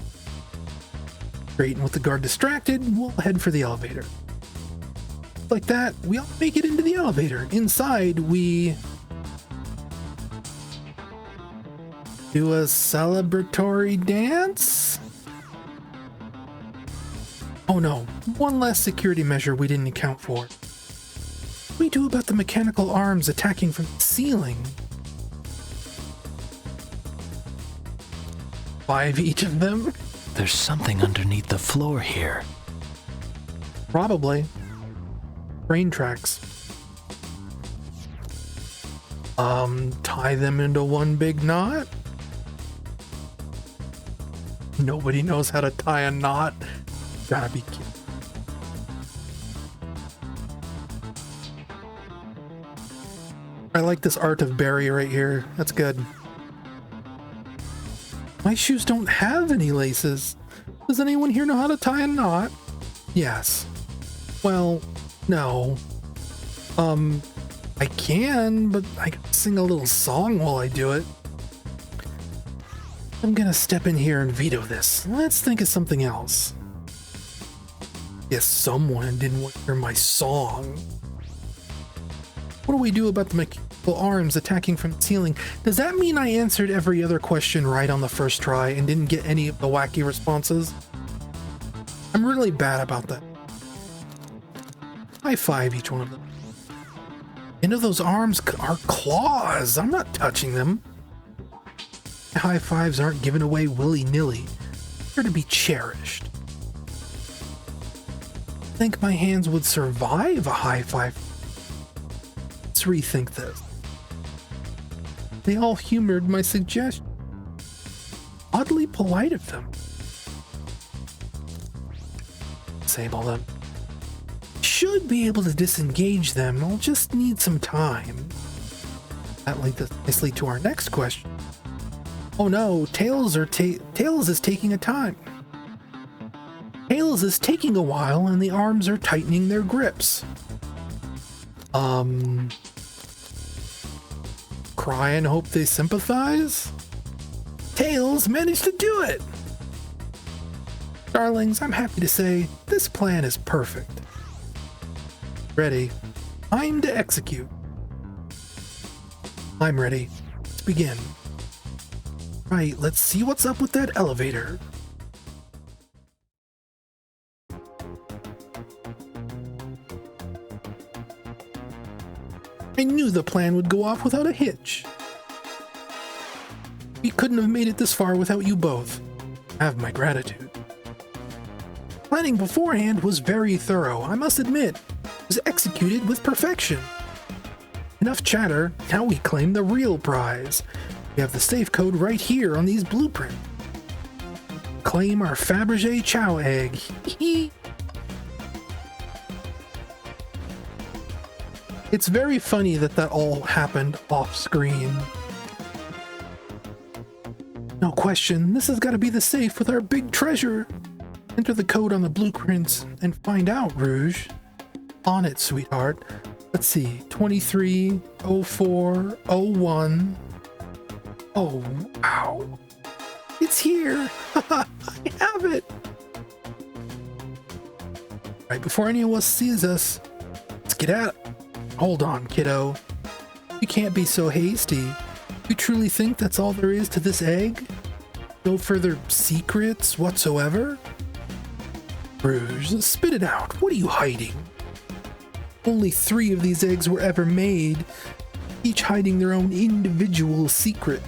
S1: Great, and with the guard distracted, we'll head for the elevator. Like that, we all make it into the elevator. Inside, we do a celebratory dance? Oh no, one last security measure we didn't account for. What do we do about the mechanical arms attacking from the ceiling? 5 each of them?
S3: There's something underneath the floor here.
S1: Probably. Brain tracks. Tie them into one big knot? Nobody knows how to tie a knot. Gotta be kidding. I like this art of Barry right here. That's good. My shoes don't have any laces. Does anyone here know how to tie a knot? Yes. Well, no. I can, but I can sing a little song while I do it. I'm gonna step in here and veto this. Let's think of something else. Yes, someone didn't want to hear my song. What do we do about the mechanical arms attacking from the ceiling? Does that mean I answered every other question right on the first try and didn't get any of the wacky responses? I'm really bad about that. High five each one of them. End of those arms are claws. I'm not touching them. High fives aren't given away willy-nilly. They're to be cherished. I think my hands would survive a high five. Let's rethink this. They all humored my suggestion. Oddly polite of them. Disable them. Should be able to disengage them. I'll just need some time. That leads us nicely to our next question. Oh no, Tails is taking a time. Tails is taking a while and the arms are tightening their grips. Cry and hope they sympathize? Tails managed to do it! Darlings, I'm happy to say this plan is perfect. Ready. Time to execute. I'm ready. Let's begin. Right, let's see what's up with that elevator. I knew the plan would go off without a hitch. We couldn't have made it this far without you both. Have my gratitude. Planning beforehand was very thorough, I must admit. It was executed with perfection. Enough chatter, now we claim the real prize. We have the safe code right here on these blueprints. Claim our Fabergé Chow egg. It's very funny that all happened off screen. No question, this has got to be the safe with our big treasure. Enter the code on the blueprints and find out, Rouge. On it, sweetheart. Let's see, 230401. Oh, wow. It's here. I have it. Right before any of us sees us, let's get out. Hold on, kiddo. You can't be so hasty. You truly think that's all there is to this egg? No further secrets whatsoever? Rouge, spit it out. What are you hiding? Only 3 of these eggs were ever made, each hiding their own individual secret.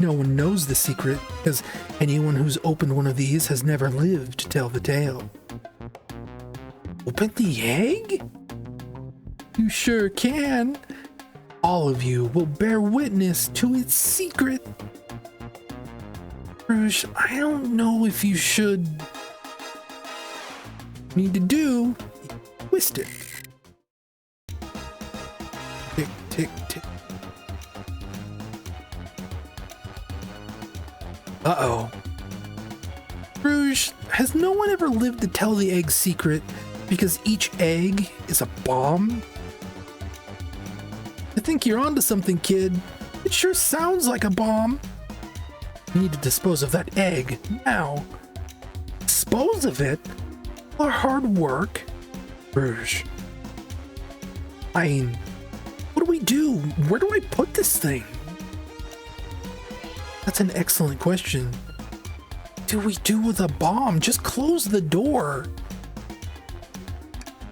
S1: No one knows the secret, because anyone who's opened one of these has never lived to tell the tale. Open the egg? You sure can. All of you will bear witness to its secret. Rouge, I don't know if you should. Need to do, twist it. Tick, tick, tick. Uh-oh. Rouge, has no one ever lived to tell the egg's secret because each egg is a bomb? I think you're onto something, kid. It sure sounds like a bomb. We need to dispose of that egg now. Dispose of it? Our hard work? Rouge. I mean, what do we do? Where do I put this thing? That's an excellent question. What do we do with a bomb? Just close the door.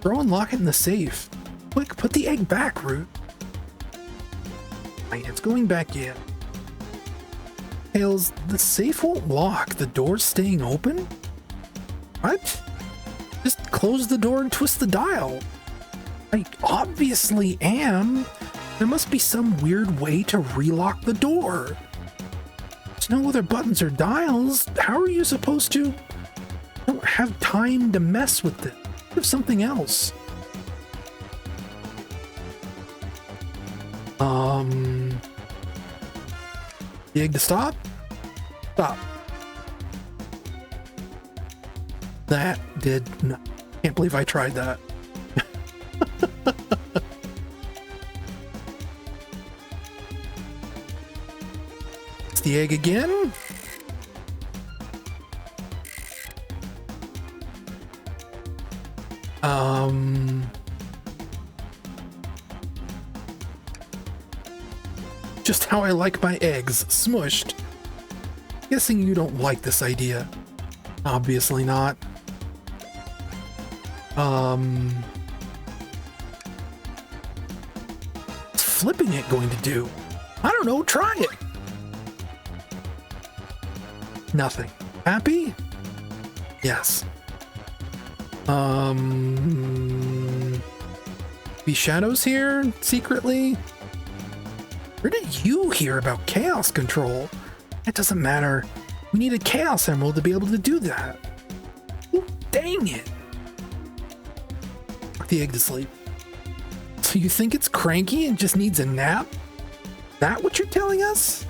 S1: Throw and lock it in the safe. Quick, put the egg back, Root. Fine, it's going back in. Tails, the safe won't lock. The door's staying open? What? Just close the door and twist the dial. I obviously am. There must be some weird way to relock the door. There's no other buttons or dials. How are you supposed to? I don't have time to mess with it. Have something else. The egg to stop? Stop. That did not. Can't believe I tried that. It's the egg again. Just how I like my eggs, smushed. Guessing you don't like this idea. Obviously not. What's flipping it going to do? I don't know, try it. Nothing. Happy? Yes. Be shadows here secretly? Where did you hear about chaos control? It doesn't matter. We need a chaos emerald to be able to do that. Ooh, dang it. Put the egg to sleep. So you think it's cranky and just needs a nap? That what you're telling us?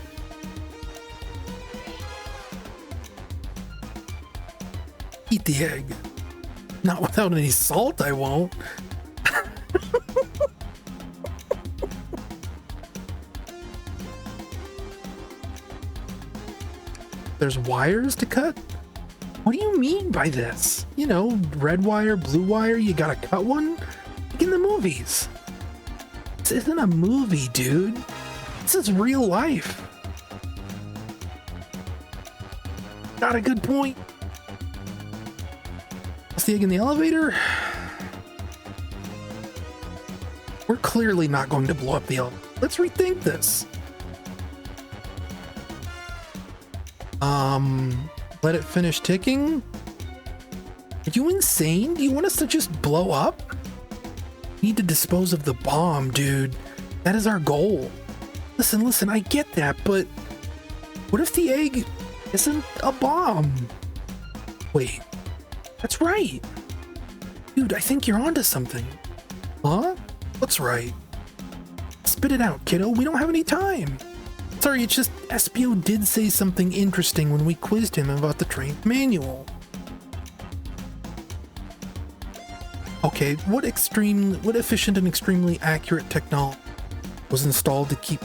S1: Eat the egg. Not without any salt, I won't. There's wires to cut? What do you mean by this? You know, red wire, blue wire, you gotta cut one? Like in the movies. This isn't a movie, dude. This is real life. Got a good point. Is the egg in the elevator? We're clearly not going to blow up the elevator. Let's rethink this. Let it finish ticking? Are you insane? Do you want us to just blow up? We need to dispose of the bomb, dude. That is our goal. Listen, I get that, but what if the egg isn't a bomb? Wait, that's right. Dude, I think you're onto something. Huh? What's right? Spit it out, kiddo. We don't have any time. Sorry, it's just Espio did say something interesting when we quizzed him about the train manual. Okay, what efficient and extremely accurate technology was installed to keep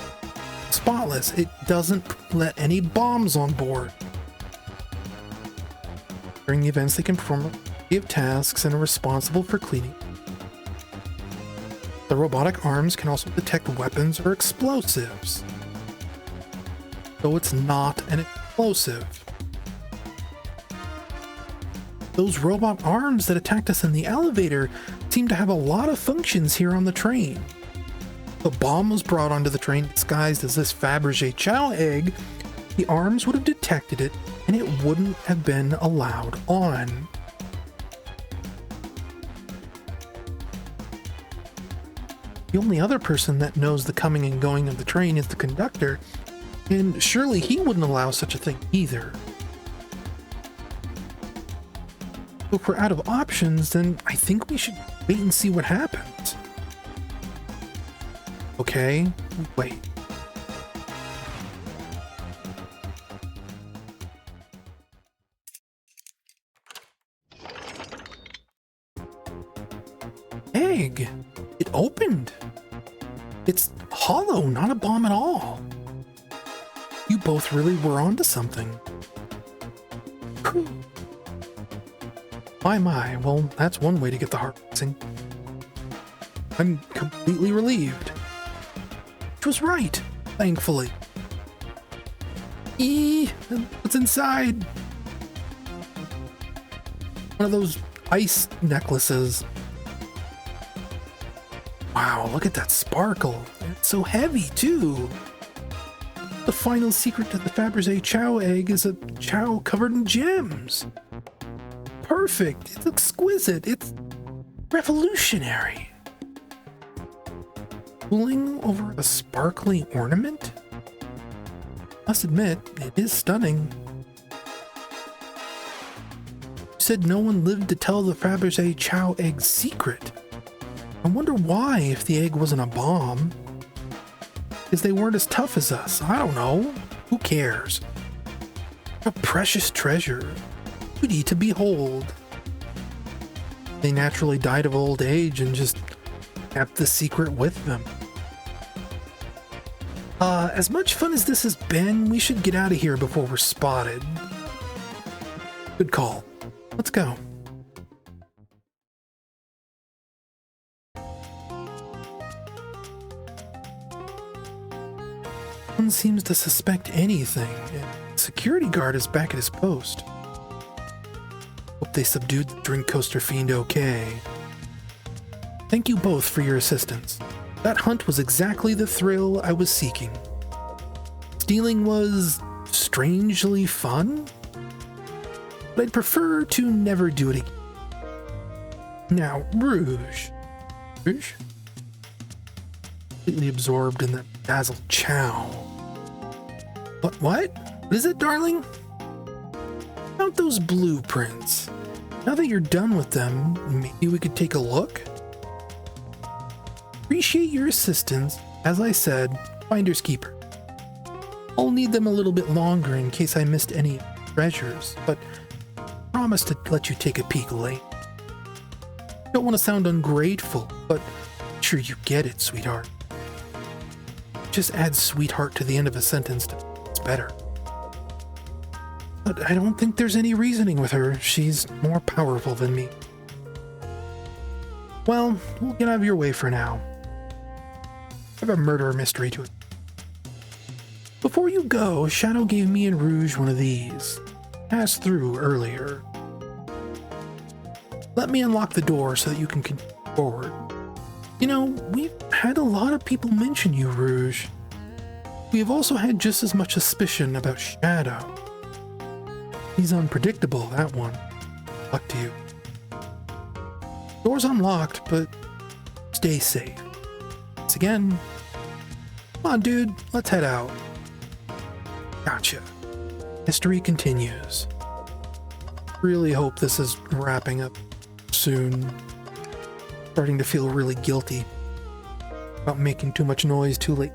S1: spotless? It doesn't let any bombs on board. During the events, they can perform a variety of tasks and are responsible for cleaning. The robotic arms can also detect weapons or explosives. Though it's not an explosive. Those robot arms that attacked us in the elevator seem to have a lot of functions here on the train. The bomb was brought onto the train disguised as this Fabergé Chow egg. The arms would have detected it and it wouldn't have been allowed on. The only other person that knows the coming and going of the train is the conductor, and surely he wouldn't allow such a thing either. So if we're out of options, then I think we should wait and see what happens. Okay, wait. Egg! It opened! It's hollow, not a bomb at all. You both really were onto something. Whew. My, well, that's one way to get the heart racing. I'm completely relieved. She was right, thankfully. What's inside? One of those ice necklaces. Wow, look at that sparkle. It's so heavy, too. The final secret to the Fabergé Chow egg is a chow covered in gems. Perfect. It's exquisite. It's revolutionary. Pulling over a sparkly ornament? Must admit, it is stunning. You said no one lived to tell the Fabergé Chow egg's secret. I wonder why, if the egg wasn't a bomb. Because they weren't as tough as us. I don't know. Who cares? A precious treasure. Beauty to behold. They naturally died of old age and just kept the secret with them. As much fun as this has been, we should get out of here before we're spotted. Good call. Let's go. No one seems to suspect anything, and the security guard is back at his post. Hope they subdued the drink coaster fiend okay. Thank you both for your assistance. That hunt was exactly the thrill I was seeking. Stealing was strangely fun, but I'd prefer to never do it again. Now, Rouge. Rouge? Completely absorbed in that dazzled chow. What? What is it, darling? About those blueprints. Now that you're done with them, maybe we could take a look? Appreciate your assistance. As I said, finders keeper. I'll need them a little bit longer in case I missed any treasures, but promise to let you take a peek later. Don't want to sound ungrateful, but I'm sure you get it, sweetheart. Just add sweetheart to the end of a sentence to it's better. But I don't think there's any reasoning with her. She's more powerful than me. Well, we'll get out of your way for now. I have a murder mystery to it. Before you go, Shadow gave me and Rouge one of these. Passed through earlier. Let me unlock the door so that you can continue forward. You know, we've had a lot of people mention you, Rouge. We have also had just as much suspicion about Shadow. He's unpredictable, that one. Luck to you. Door's unlocked, but stay safe. Once again, come on, dude, let's head out. Gotcha. History continues. Really hope this is wrapping up soon. Starting to feel really guilty about making too much noise too late.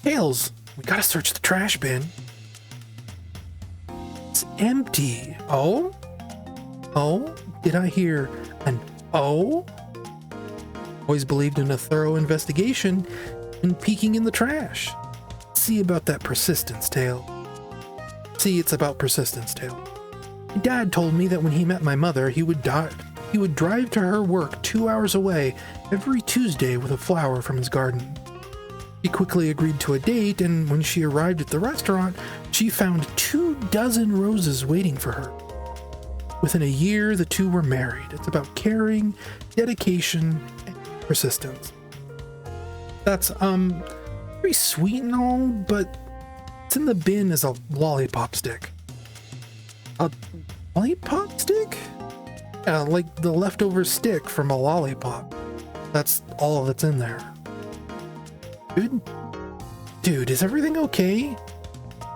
S1: Tails, we gotta search the trash bin. It's empty. Oh? Oh? Did I hear an oh? Always believed in a thorough investigation and peeking in the trash. See about that persistence, Tail. See, it's about persistence, Tail. My dad told me that when he met my mother, he would drive to her work 2 hours away every Tuesday with a flower from his garden. He quickly agreed to a date, and when she arrived at the restaurant, she found 24 roses waiting for her. Within a year, the two were married. It's about caring, dedication, and persistence. That's, very sweet and all, but it's in the bin as a lollipop stick. A lollipop stick? Yeah, like the leftover stick from a lollipop. That's all that's in there. Dude, is everything okay?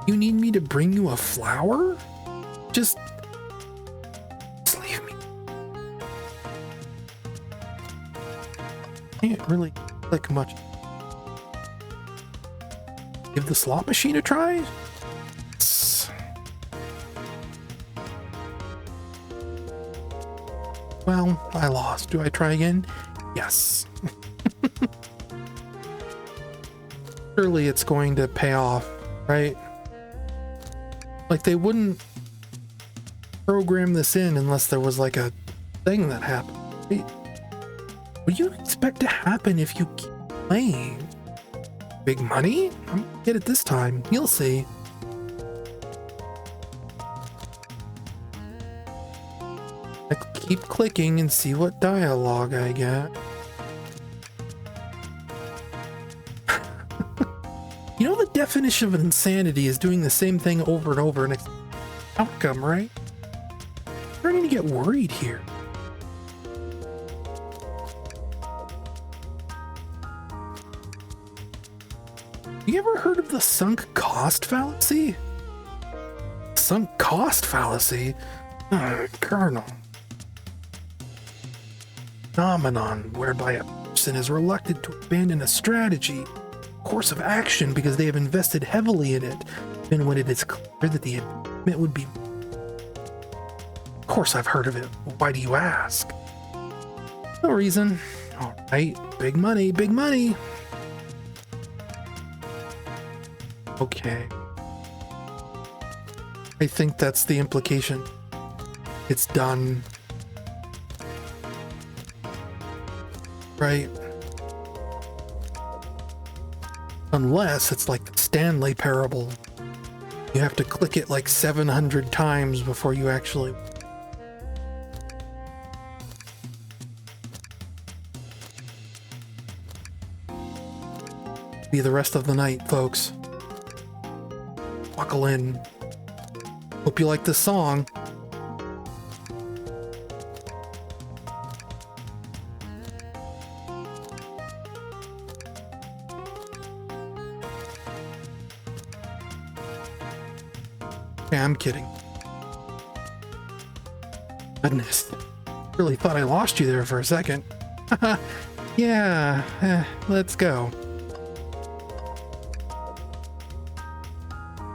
S1: You need me to bring you a flower? Just leave me. Can't really click much. Give the slot machine a try? Yes. Well, I lost. Do I try again? Yes. Surely it's going to pay off Right? Like, they wouldn't program this in unless there was like a thing that happened. Right? What do you expect to happen if you keep playing? Big money? I'm gonna get it this time. You'll see. I keep clicking and see what dialogue I get. You know, the definition of insanity is doing the same thing over and over and outcome, right? I'm starting to get worried here. You ever heard of the sunk cost fallacy? Sunk cost fallacy? Colonel. Phenomenon whereby a person is reluctant to abandon a strategy, course of action because they have invested heavily in it, even when it is clear that the investment would be... Of course I've heard of it. Why do you ask? No reason. Alright, big money, big money. Okay. I think that's the implication. It's done. Right? Unless it's like the Stanley Parable. You have to click it like 700 times before you actually... Be the rest of the night, folks. Buckle in. Hope you like this song. Yeah, I'm kidding. Goodness. Really thought I lost you there for a second. Yeah, let's go.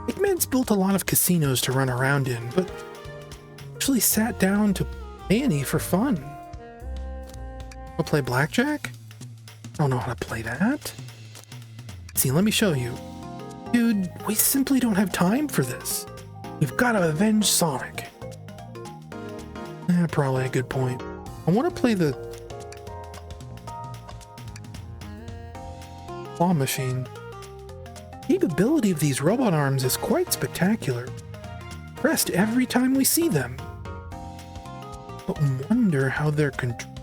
S1: Eggman's built a lot of casinos to run around in, but actually sat down to Annie for fun. I'll play blackjack? I don't know how to play that. See, let me show you. Dude, we simply don't have time for this. We've got to avenge Sonic. Probably a good point. I want to play the claw machine. The capability of these robot arms is quite spectacular. Impressed every time we see them. But wonder how they're controlled.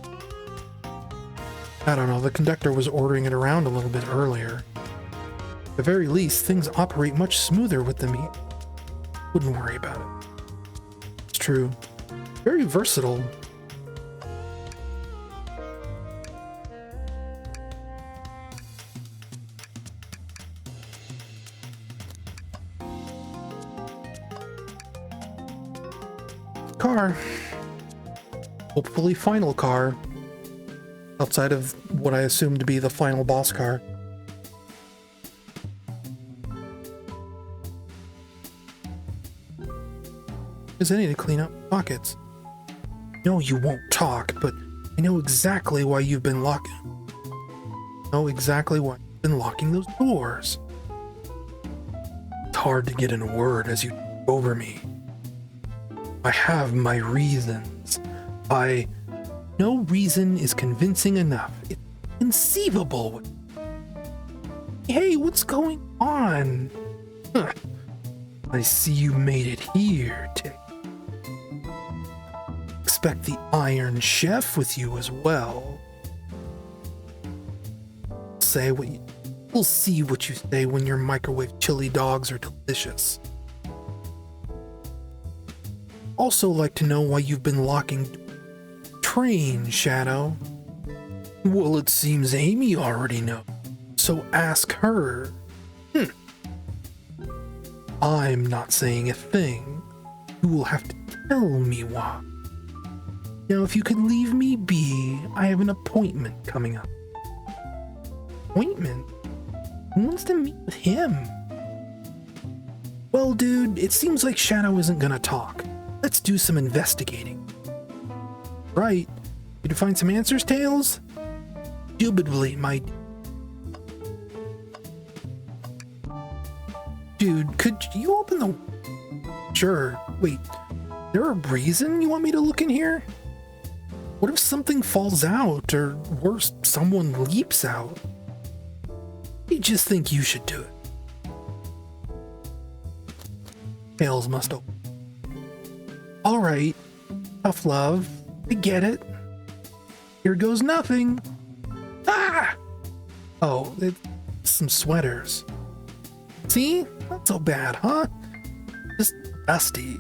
S1: I don't know, the conductor was ordering it around a little bit earlier. At the very least, things operate much smoother with them. Wouldn't worry about it. It's true. Very versatile. Car. Hopefully final car. Outside of what I assume to be the final boss car. Because I need to clean up pockets. No, you won't talk, but I know exactly why you've been locking. Know exactly why you've been locking those doors. It's hard to get in a word as you talk over me. I have my reasons. No reason is convincing enough. It's inconceivable. Hey, what's going on? Huh. I see you made it here, Tick. Expect the Iron Chef with you as well. We'll see what you say when your microwave chili dogs are delicious. Also like to know why you've been locking train, Shadow. Well, it seems Amy already knows, so ask her. I'm not saying a thing. You will have to tell me why. Now, if you could leave me be, I have an appointment coming up. Appointment? Who wants to meet with him? Well, dude, it seems like Shadow isn't gonna talk. Let's do some investigating. Right. Did you find some answers, Tails? Indubitably, my... Dude, could you open the... Sure. Wait, there a reason you want me to look in here? What if something falls out, or worse, someone leaps out? I just think you should do it. Tails must open. Alright, tough love. I get it. Here goes nothing. Ah! Oh, it's some sweaters. See? Not so bad, huh? Just dusty.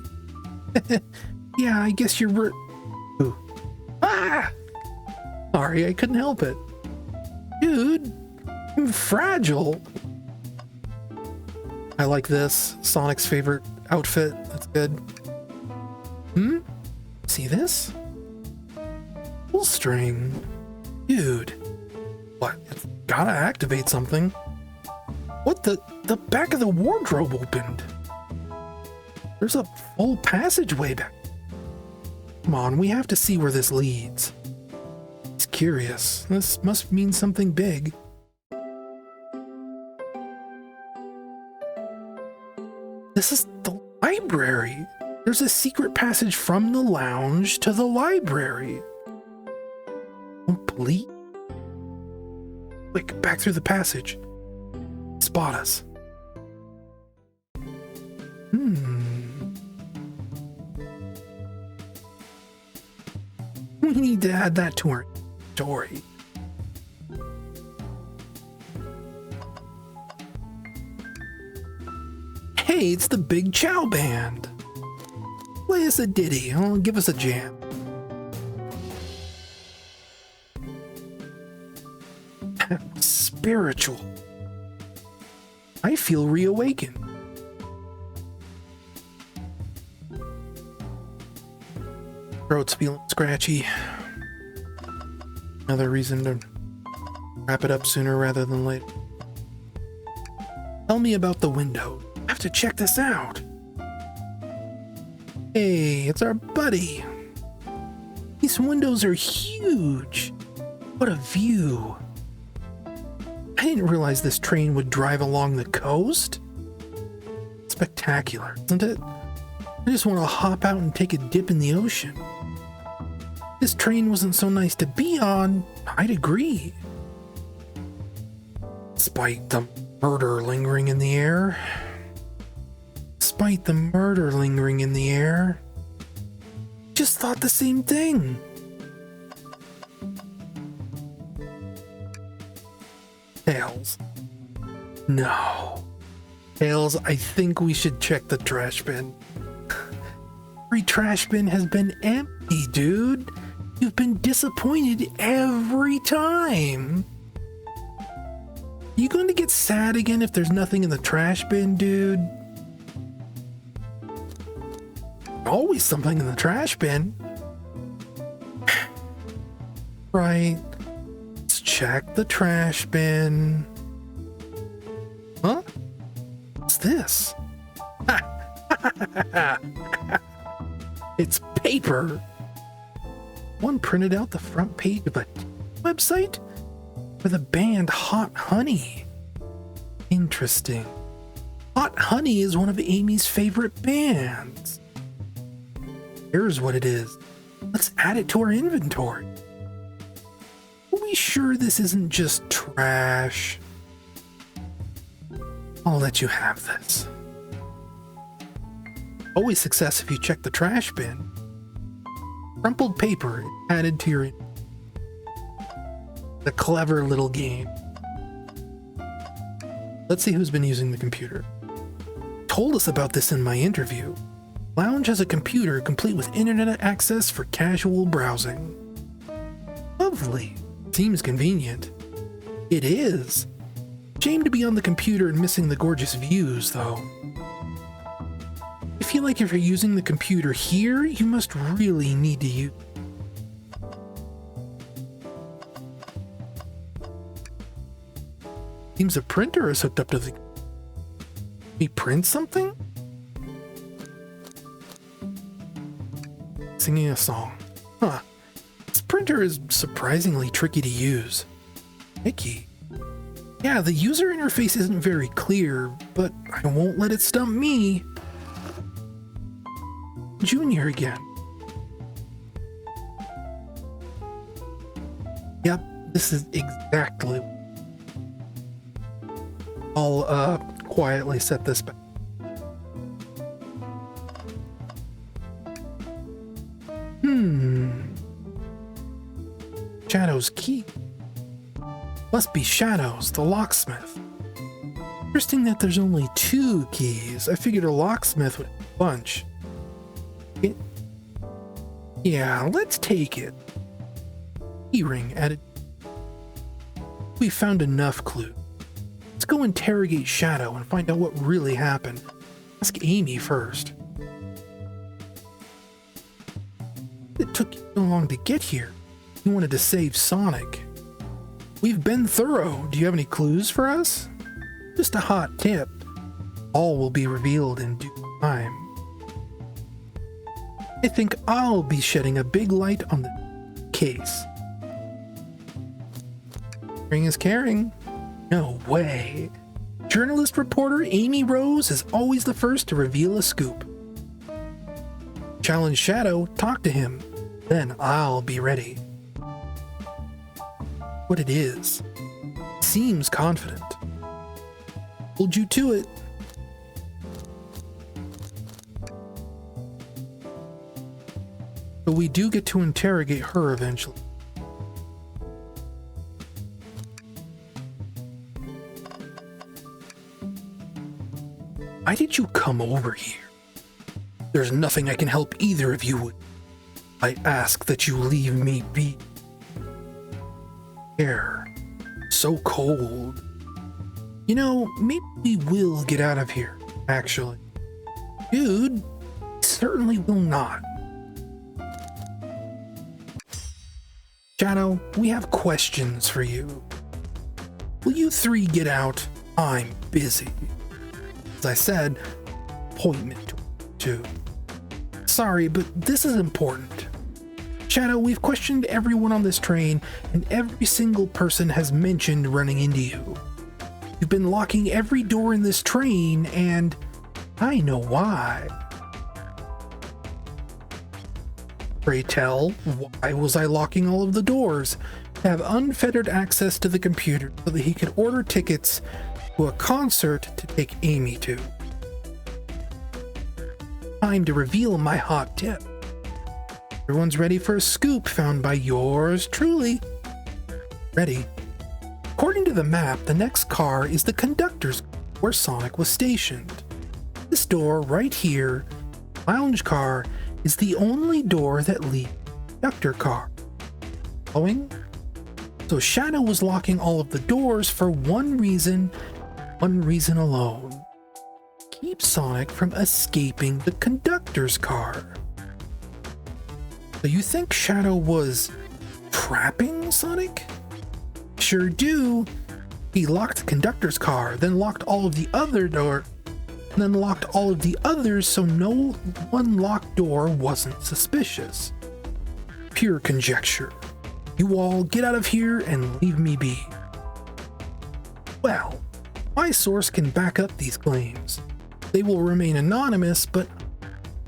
S1: Yeah, I guess you're... Ooh. Ah! Sorry, I couldn't help it. Dude, I'm fragile. I like this. Sonic's favorite outfit. That's good. See this? Pull string. Dude. What? It's gotta activate something. What the back of the wardrobe opened. There's a full passageway back. Come on, we have to see where this leads. It's curious. This must mean something big. This is the library. There's a secret passage from the lounge to the library. Complete. Quick, back through the passage. Spot us. We need to add that to our story. Hey, it's the Big Chow Band. Play us a ditty. Oh, give us a jam. Spiritual. I feel reawakened. Throat's feeling scratchy. Another reason to wrap it up sooner rather than later. Tell me about the window. I have to check this out. Hey, it's our buddy. These windows are huge. What a view. I didn't realize this train would drive along the coast. Spectacular, isn't it? I just want to hop out and take a dip in the ocean. If this train wasn't so nice to be on, I'd agree. Despite the murder lingering in the air. Just thought the same thing. Tails. No. Tails, I think we should check the trash bin. Every trash bin has been empty, dude. You've been disappointed every time. You going to get sad again if there's nothing in the trash bin, dude? Always something in the trash bin. Right. Let's check the trash bin. Huh? What's this? It's paper. One printed out the front page of a website for the band Hot Honey. Interesting. Hot Honey is one of Amy's favorite bands. Here's what it is. Let's add it to our inventory. Are we sure this isn't just trash? I'll let you have this. Always success if you check the trash bin. Crumpled paper added to your... The clever little game. Let's see who's been using the computer. Told us about this in my interview. Lounge has a computer complete with internet access for casual browsing. Lovely. Seems convenient. It is. Shame to be on the computer and missing the gorgeous views, though. I feel like if you're using the computer here, you must really need to use... Seems a printer is hooked up to the... We print something? Singing a song. Huh. This printer is surprisingly tricky to use. Tricky. Yeah, the user interface isn't very clear, but I won't let it stump me. Junior again. Yep, this is exactly. I'll quietly set this back. Shadow's key. Must be Shadows, the locksmith. Interesting that there's only 2 keys. I figured a locksmith would have a bunch. Yeah, let's take it. Keyring added. We found enough clues. Let's go interrogate Shadow and find out what really happened. Ask Amy first. It took you so long to get here. You wanted to save Sonic. We've been thorough. Do you have any clues for us? Just a hot tip. All will be revealed in due time. I think I'll be shedding a big light on the case. Caring is caring. No way. Journalist reporter Amy Rose is always the first to reveal a scoop. Challenge Shadow, talk to him. Then I'll be ready. What it is. Seems confident. Hold you to it. But we do get to interrogate her eventually. Why did you come over here? There's nothing I can help either of you with. I ask that you leave me be. Air. So cold. You know, maybe we will get out of here, actually. Dude, certainly will not. Shadow, we have questions for you. Will you 3 get out? I'm busy. As I said, appointment too. Sorry, but this is important. Shadow, we've questioned everyone on this train, and every single person has mentioned running into you. You've been locking every door in this train, and I know why. Pray tell, why was I locking all of the doors? To have unfettered access to the computer so that he could order tickets to a concert to take Amy to. Time to reveal my hot tip. Everyone's ready for a scoop found by yours truly. Ready. According to the map, the next car is the conductor's where Sonic was stationed. This door right here, lounge car, is the only door that leads to the conductor car. Following? So Shadow was locking all of the doors for one reason alone. Keep Sonic from escaping the conductor's car. So you think Shadow was trapping Sonic? Sure do. He locked the conductor's car, then locked all of the other doors, and then locked all of the others so no one locked door wasn't suspicious. Pure conjecture. You all get out of here and leave me be. Well, my source can back up these claims. They will remain anonymous, but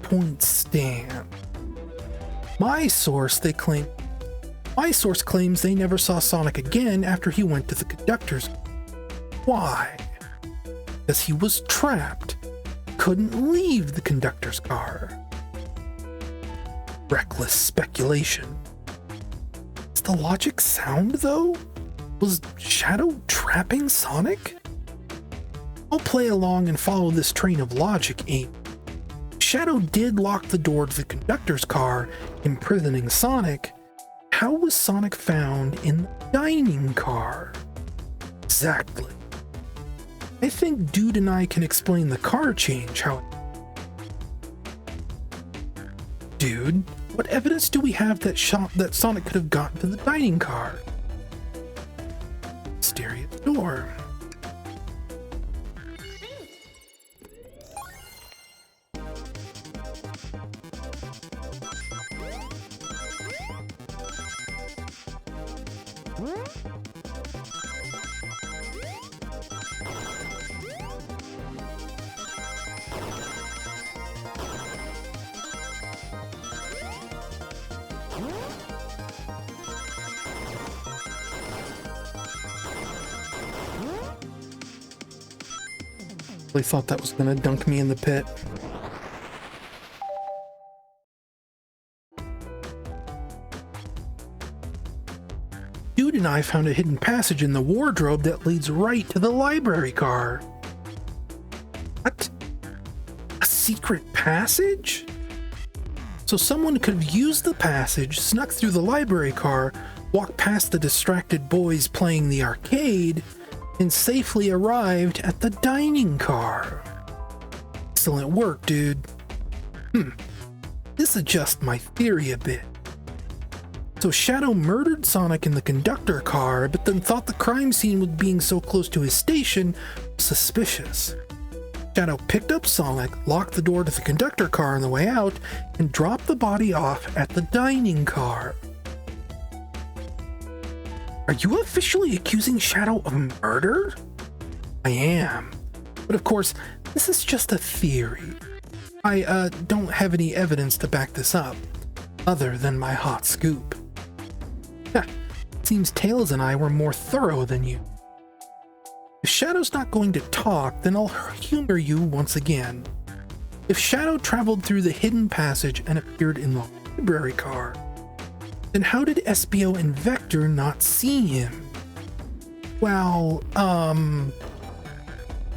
S1: points stand. My source claims they never saw Sonic again after he went to the conductor's. Why? Because he was trapped. Couldn't leave the conductor's car. Reckless speculation. Does the logic sound, though? Was Shadow trapping Sonic? I'll play along and follow this train of logic, Amy. Shadow did lock the door to the conductor's car, imprisoning Sonic. How was Sonic found in the dining car? Exactly. I think Dude and I can explain the car change, how Dude, what evidence do we have that Sonic could have gotten to the dining car? Mysterious door. Really thought that was gonna dunk me in the pit. Dude and I found a hidden passage in the wardrobe that leads right to the library car. What? A secret passage? So someone could have used the passage, snuck through the library car, walked past the distracted boys playing the arcade, and safely arrived at the dining car. Excellent work, dude. This adjusts my theory a bit. So Shadow murdered Sonic in the conductor car, but then thought the crime scene with being so close to his station was suspicious. Shadow picked up Sonic, locked the door to the conductor car on the way out, and dropped the body off at the dining car. Are you officially accusing Shadow of murder? I am. But of course, this is just a theory. I don't have any evidence to back this up, other than my hot scoop. Seems Tails and I were more thorough than you. If Shadow's not going to talk, then I'll humor you once again. If Shadow traveled through the hidden passage and appeared in the library car, then how did Espio and Vector not see him? Well,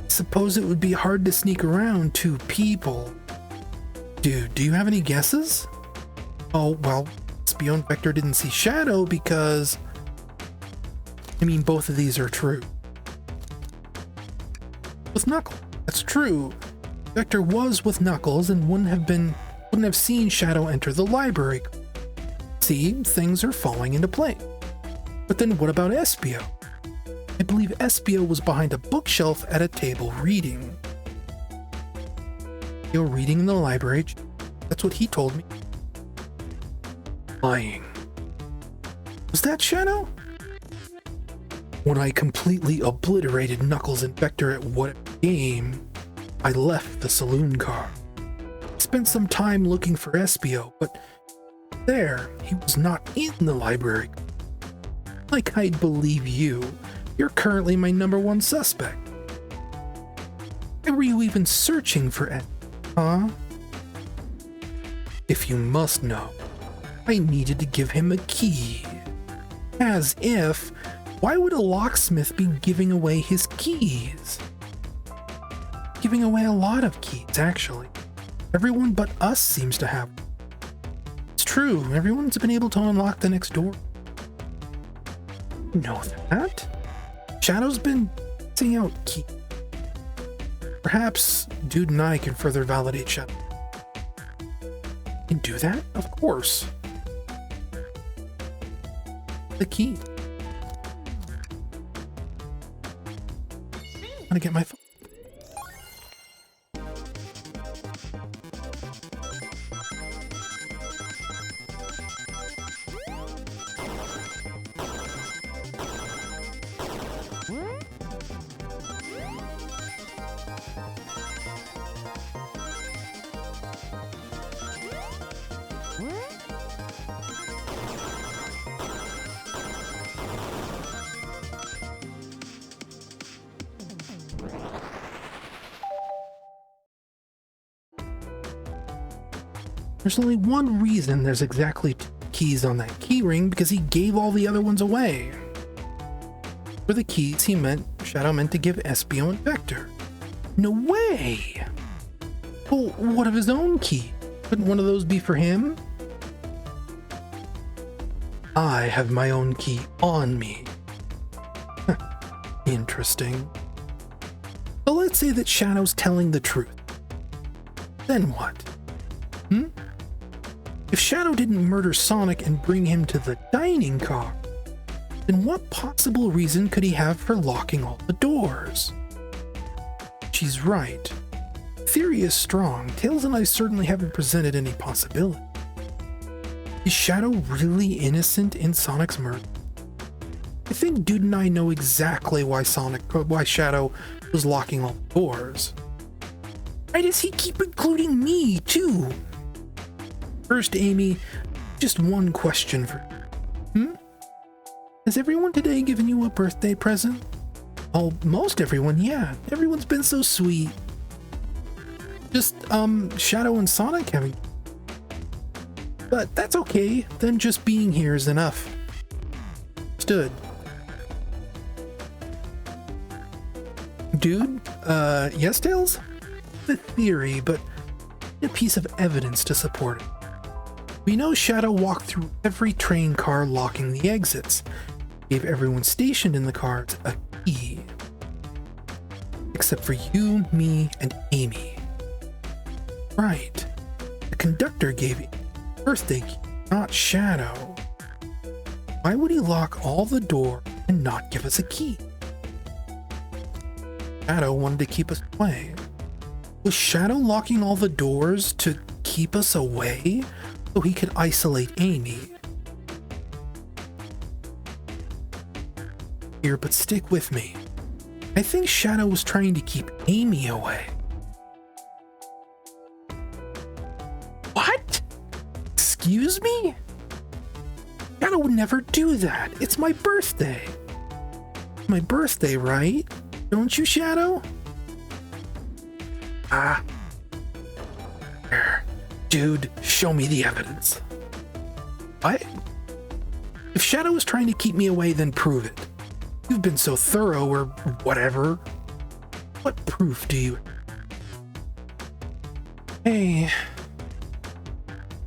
S1: suppose it would be hard to sneak around two people. Dude, do you have any guesses? Oh, well, Espio and Vector didn't see Shadow because... I mean, both of these are true. With Knuckles, that's true. Vector was with Knuckles and wouldn't have seen Shadow enter the library. See, things are falling into place. But then what about Espio? I believe Espio was behind a bookshelf at a table reading. Espio reading in the library. That's what he told me. Lying. Was that Shadow? When I completely obliterated Knuckles and Vector at what game, I left the saloon car. Spent some time looking for Espio, but there, he was not in the library. Like I'd believe you, you're currently my #1 suspect. Why were you even searching for Espio, huh? If you must know, I needed to give him a key. As if, why would a locksmith be giving away his keys? Giving away a lot of keys, actually. Everyone but us seems to have. It's true, everyone's been able to unlock the next door. You know that? Shadow's been passing out keys. Perhaps Dude and I can further validate Shadow. Can do that? Of course. The key. I'm gonna get my phone. There's only one reason there's exactly 2 keys on that keyring, because he gave all the other ones away. For the keys Shadow meant to give Espio and Vector. No way! Well, what of his own key? Couldn't one of those be for him? I have my own key on me. Interesting. But let's say that Shadow's telling the truth. Then what? If Shadow didn't murder Sonic and bring him to the dining car, then what possible reason could he have for locking all the doors? She's right. Theory is strong. Tails and I certainly haven't presented any possibility. Is Shadow really innocent in Sonic's murder? I think Dude and I know exactly why Shadow was locking all the doors. Why does he keep including me, too? First, Amy, just one question for you. Has everyone today given you a birthday present? Oh, most everyone, yeah. Everyone's been so sweet. Just, Shadow and Sonic having... But that's okay, then just being here is enough. Stood. Dude, yes, Tails? The theory, but a piece of evidence to support it. We know Shadow walked through every train car locking the exits, gave everyone stationed in the cars a key. Except for you, me, and Amy. Right. The conductor gave you a birthday key, not Shadow. Why would he lock all the doors and not give us a key? Shadow wanted to keep us away. Was Shadow locking all the doors to keep us away so he could isolate Amy? Here, but stick with me. I think Shadow was trying to keep Amy away. What? Excuse me? Shadow would never do that. It's my birthday. My birthday, right? Don't you, Shadow? Ah. Here. Dude, show me the evidence. What? If Shadow was trying to keep me away, then prove it. You've been so thorough or whatever. What proof do you... Hey.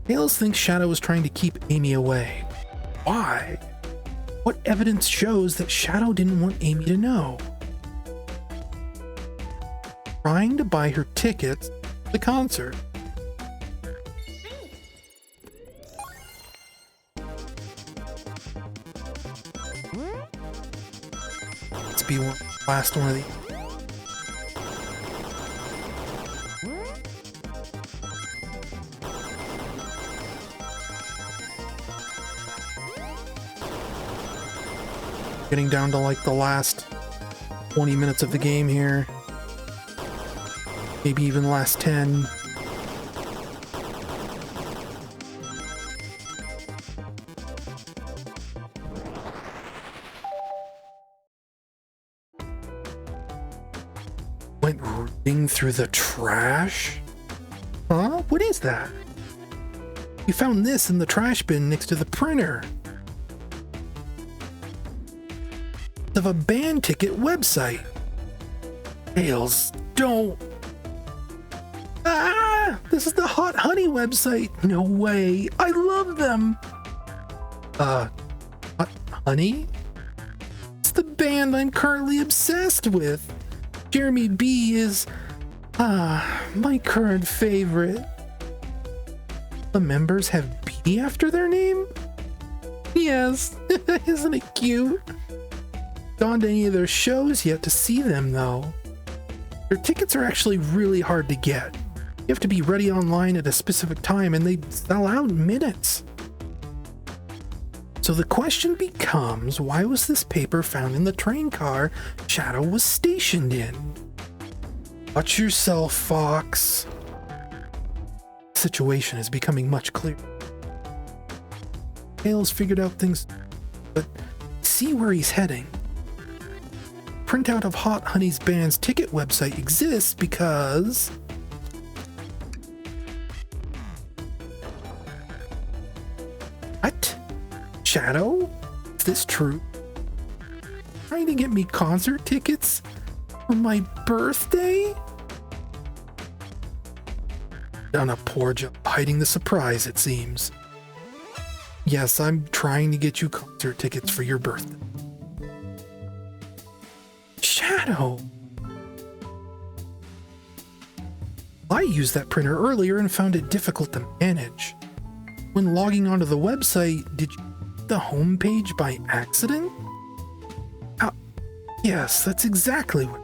S1: Tails thinks Shadow was trying to keep Amy away. Why? What evidence shows that Shadow didn't want Amy to know? Trying to buy her tickets to the concert. Let's be one last one of these. Getting down to like the last 20 minutes of the game here. Maybe even the last 10. Went rooting through the trash? Huh? What is that? You found this in the trash bin next to the printer. Of a band ticket website. Tails, don't. Ah! This is the Hot Honey website. No way. I love them. Hot Honey? It's the band I'm currently obsessed with. Jeremy B is, my current favorite. The members have B after their name? Yes. Isn't it cute? Gone to any of their shows yet to see them though. Their tickets are actually really hard to get. You have to be ready online at a specific time and they sell out in minutes. So the question becomes, why was this paper found in the train car Shadow was stationed in? Watch yourself, Fox. The situation is becoming much clearer. Tails figured out things, but see where he's heading. Printout of Hot Honey's band's ticket website exists because what? Shadow? Is this true? Trying to get me concert tickets for my birthday? Done a poor job hiding the surprise, it seems. Yes, I'm trying to get you concert tickets for your birthday. Shadow! I used that printer earlier and found it difficult to manage. When logging onto the website, did you hit the homepage by accident? Yes, that's exactly what.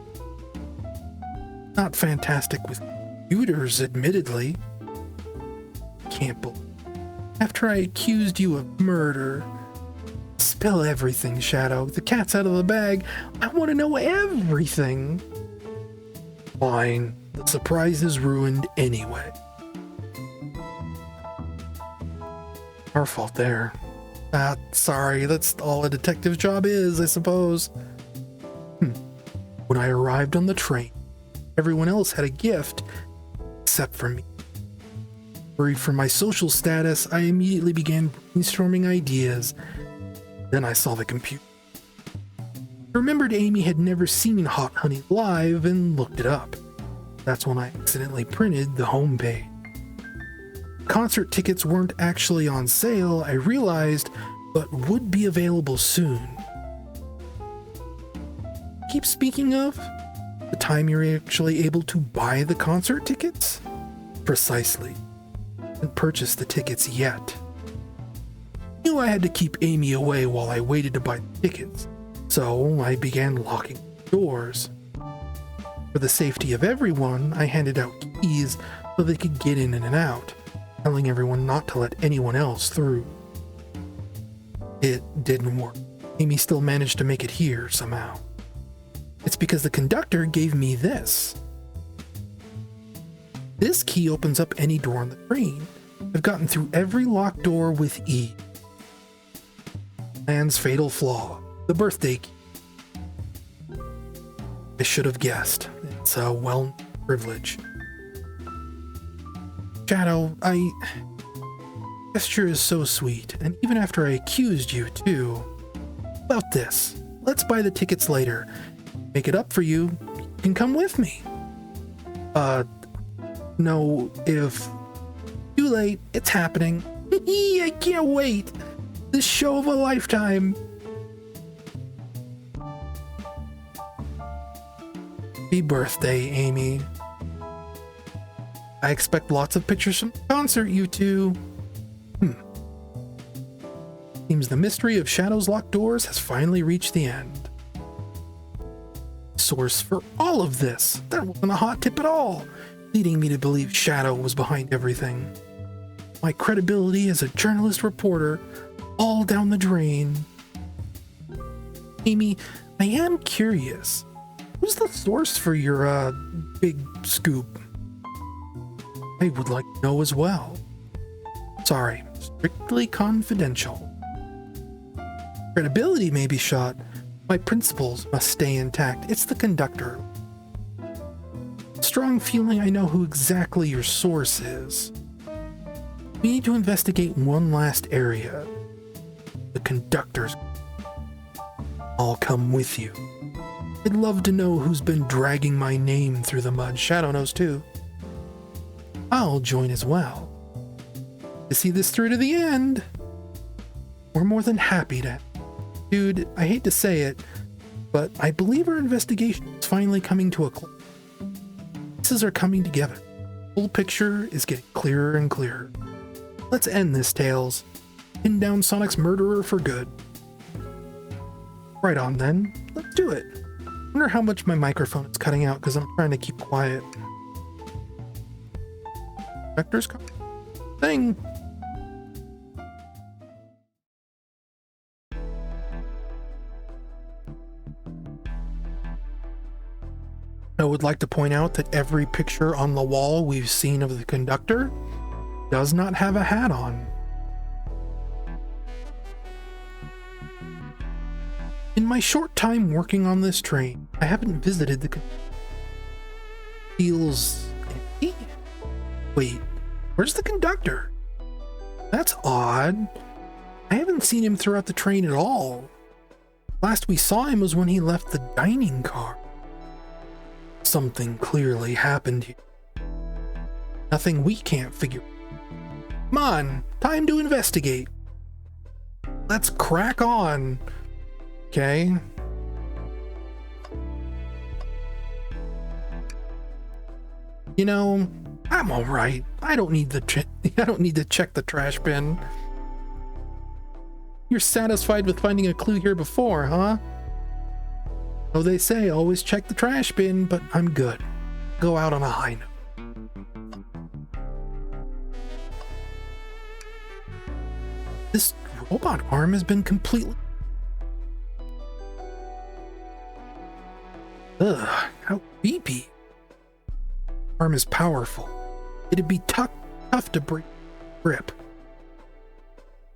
S1: Not fantastic with computers, admittedly. Can't believe. After I accused you of murder. Spill everything, Shadow. The cat's out of the bag. I want to know everything. Fine. The surprise is ruined anyway. Our fault there. Sorry. That's all a detective's job is, I suppose. When I arrived on the train, everyone else had a gift except for me. Worried for my social status, I immediately began brainstorming ideas. Then I saw the computer. I remembered Amy had never seen Hot Honey live and looked it up. That's when I accidentally printed the homepage. Concert tickets weren't actually on sale, I realized, but would be available soon. Keep speaking of the time you're actually able to buy the concert tickets? Precisely. Haven't purchased the tickets yet. Knew I had to keep Amy away while I waited to buy the tickets, so I began locking the doors. For the safety of everyone, I handed out keys so they could get in and out, telling everyone not to let anyone else through. It didn't work. Amy still managed to make it here somehow. It's because the conductor gave me this. This key opens up any door on the train. I've gotten through every locked door with ease. Man's fatal flaw, the birthday key. I should have guessed. It's a well privilege. Shadow, gesture is so sweet, and even after I accused you too. About this, let's buy the tickets later. Make it up for you. You can come with me. No, if... Too late, it's happening. I can't wait. This show of a lifetime. Happy birthday, Amy. I expect lots of pictures from the concert, you two. Seems the mystery of Shadow's locked doors has finally reached the end. Source for all of this. That wasn't a hot tip at all, leading me to believe Shadow was behind everything. My credibility as a journalist reporter all down the drain. Amy, I am curious. Who's the source for your, big scoop? I would like to know as well. Sorry, strictly confidential. Credibility may be shot. My principles must stay intact. It's the conductor. Strong feeling I know who exactly your source is. We need to investigate one last area. The conductors. I'll come with you. I'd love to know who's been dragging my name through the mud. Shadow knows too. I'll join as well. To see this through to the end. We're more than happy to. Dude, I hate to say it, but I believe our investigation is finally coming to a close. Pieces are coming together. The full picture is getting clearer and clearer. Let's end this, Tails. Pin down Sonic's murderer for good. Right on then. Let's do it. I wonder how much my microphone is cutting out because I'm trying to keep quiet. Vector's thing. I would like to point out that every picture on the wall we've seen of the conductor does not have a hat on. In my short time working on this train, I haven't visited the feels empty? Wait, where's the conductor? That's odd. I haven't seen him throughout the train at all. Last we saw him was when he left the dining car. Something clearly happened here. Nothing we can't figure. Come on, time to investigate. Let's crack on. Okay. You know, I'm all right. I don't need to check the trash bin. You're satisfied with finding a clue here before, huh? Oh, they say always check the trash bin, but I'm good. Go out on a high note. This robot arm has been completely... Ugh, how creepy. Arm is powerful. It'd be tough to grip.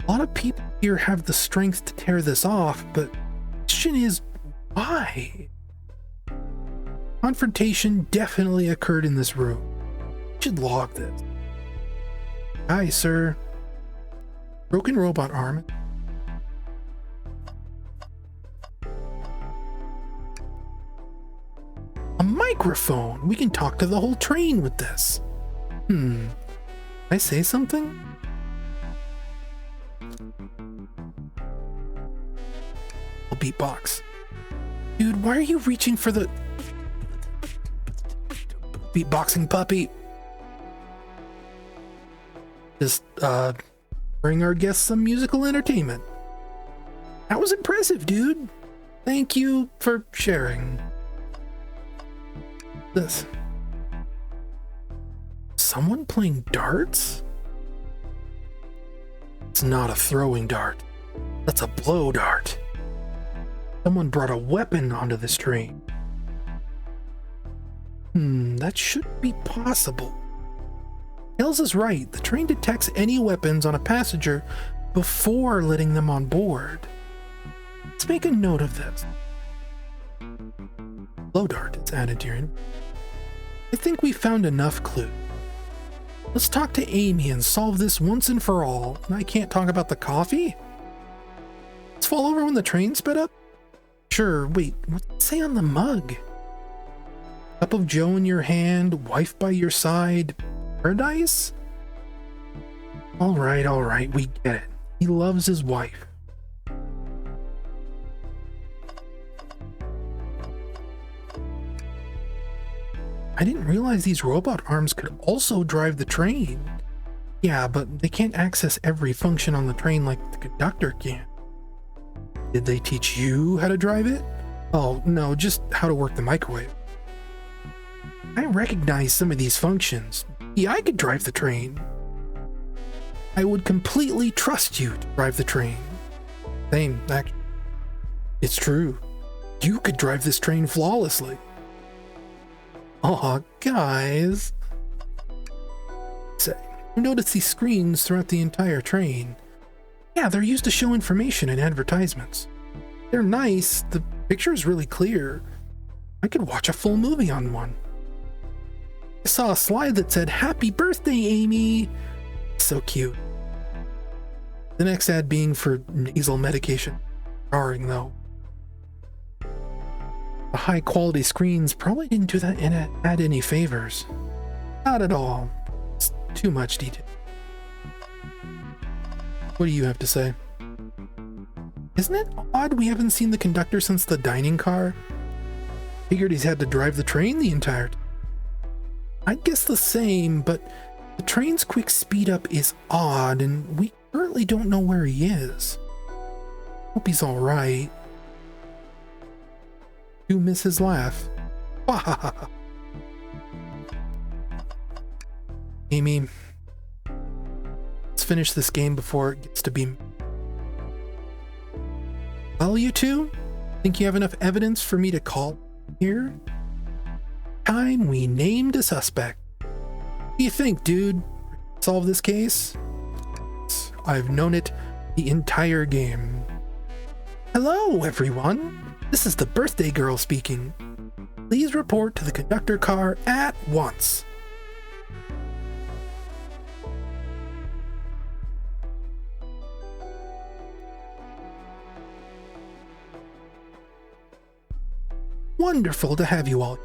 S1: A lot of people here have the strength to tear this off, but the question is, why? Confrontation definitely occurred in this room. Should log this. Hi, sir. Broken robot arm. A microphone. We can talk to the whole train with this. I say something? I'll beatbox. Dude, why are you reaching for the beatboxing puppy? Just, bring our guests some musical entertainment. That was impressive, dude. Thank you for sharing. This. Someone playing darts? It's not a throwing dart. That's a blow dart. Someone brought a weapon onto this train. That shouldn't be possible. Tails is right. The train detects any weapons on a passenger before letting them on board. Let's make a note of this. Blow dart is added here. I think we found enough clues. Let's talk to Amy and solve this once and for all. And I can't talk about the coffee? Let's fall over when the train sped up? Sure, wait, what's it say on the mug? Cup of joe in your hand, wife by your side, paradise? All right, we get it. He loves his wife. I didn't realize these robot arms could also drive the train. Yeah, but they can't access every function on the train like the conductor can. Did they teach you how to drive it? Oh, no, just how to work the microwave. I recognize some of these functions. Yeah, I could drive the train. I would completely trust you to drive the train. Same, actually. It's true. You could drive this train flawlessly. Aw, guys. Say, you notice these screens throughout the entire train. Yeah, they're used to show information in advertisements. They're nice, the picture is really clear. I could watch a full movie on one. I saw a slide that said, "Happy birthday, Amy." So cute. The next ad being for nasal medication. Jarring though. The high quality screens probably didn't do that and add any favors. Not at all. It's too much detail. What do you have to say? Isn't it odd we haven't seen the conductor since the dining car? Figured he's had to drive the train the entire time. I'd guess the same, but the train's quick speed up is odd and we currently don't know where he is. Hope he's alright. You miss his laugh. Amy, let's finish this game before it gets to be... Well, you two, think you have enough evidence for me to call here? Time we named a suspect. What do you think, dude? Solve this case? I've known it the entire game. Hello, everyone. This is the birthday girl speaking. Please report to the conductor car at once. Wonderful to have you all.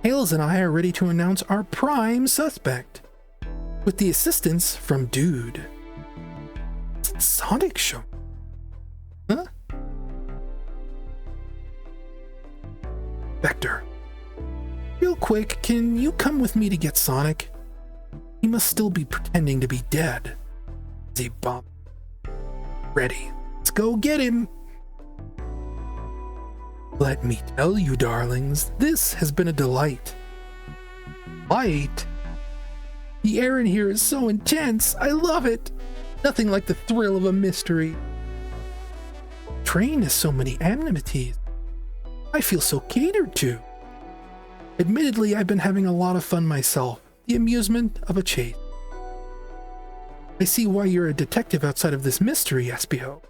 S1: Tails and I are ready to announce our prime suspect. With the assistance from Dude. It's Sonic show. Huh? Vector. Real quick, can you come with me to get Sonic? He must still be pretending to be dead. Is he bomb? Ready. Let's go get him. Let me tell you, darlings, this has been a delight. Light? The air in here is so intense. I love it. Nothing like the thrill of a mystery. Train has so many amenities. I feel so catered to. Admittedly, I've been having a lot of fun myself. The amusement of a chase. I see why you're a detective outside of this mystery, Espio.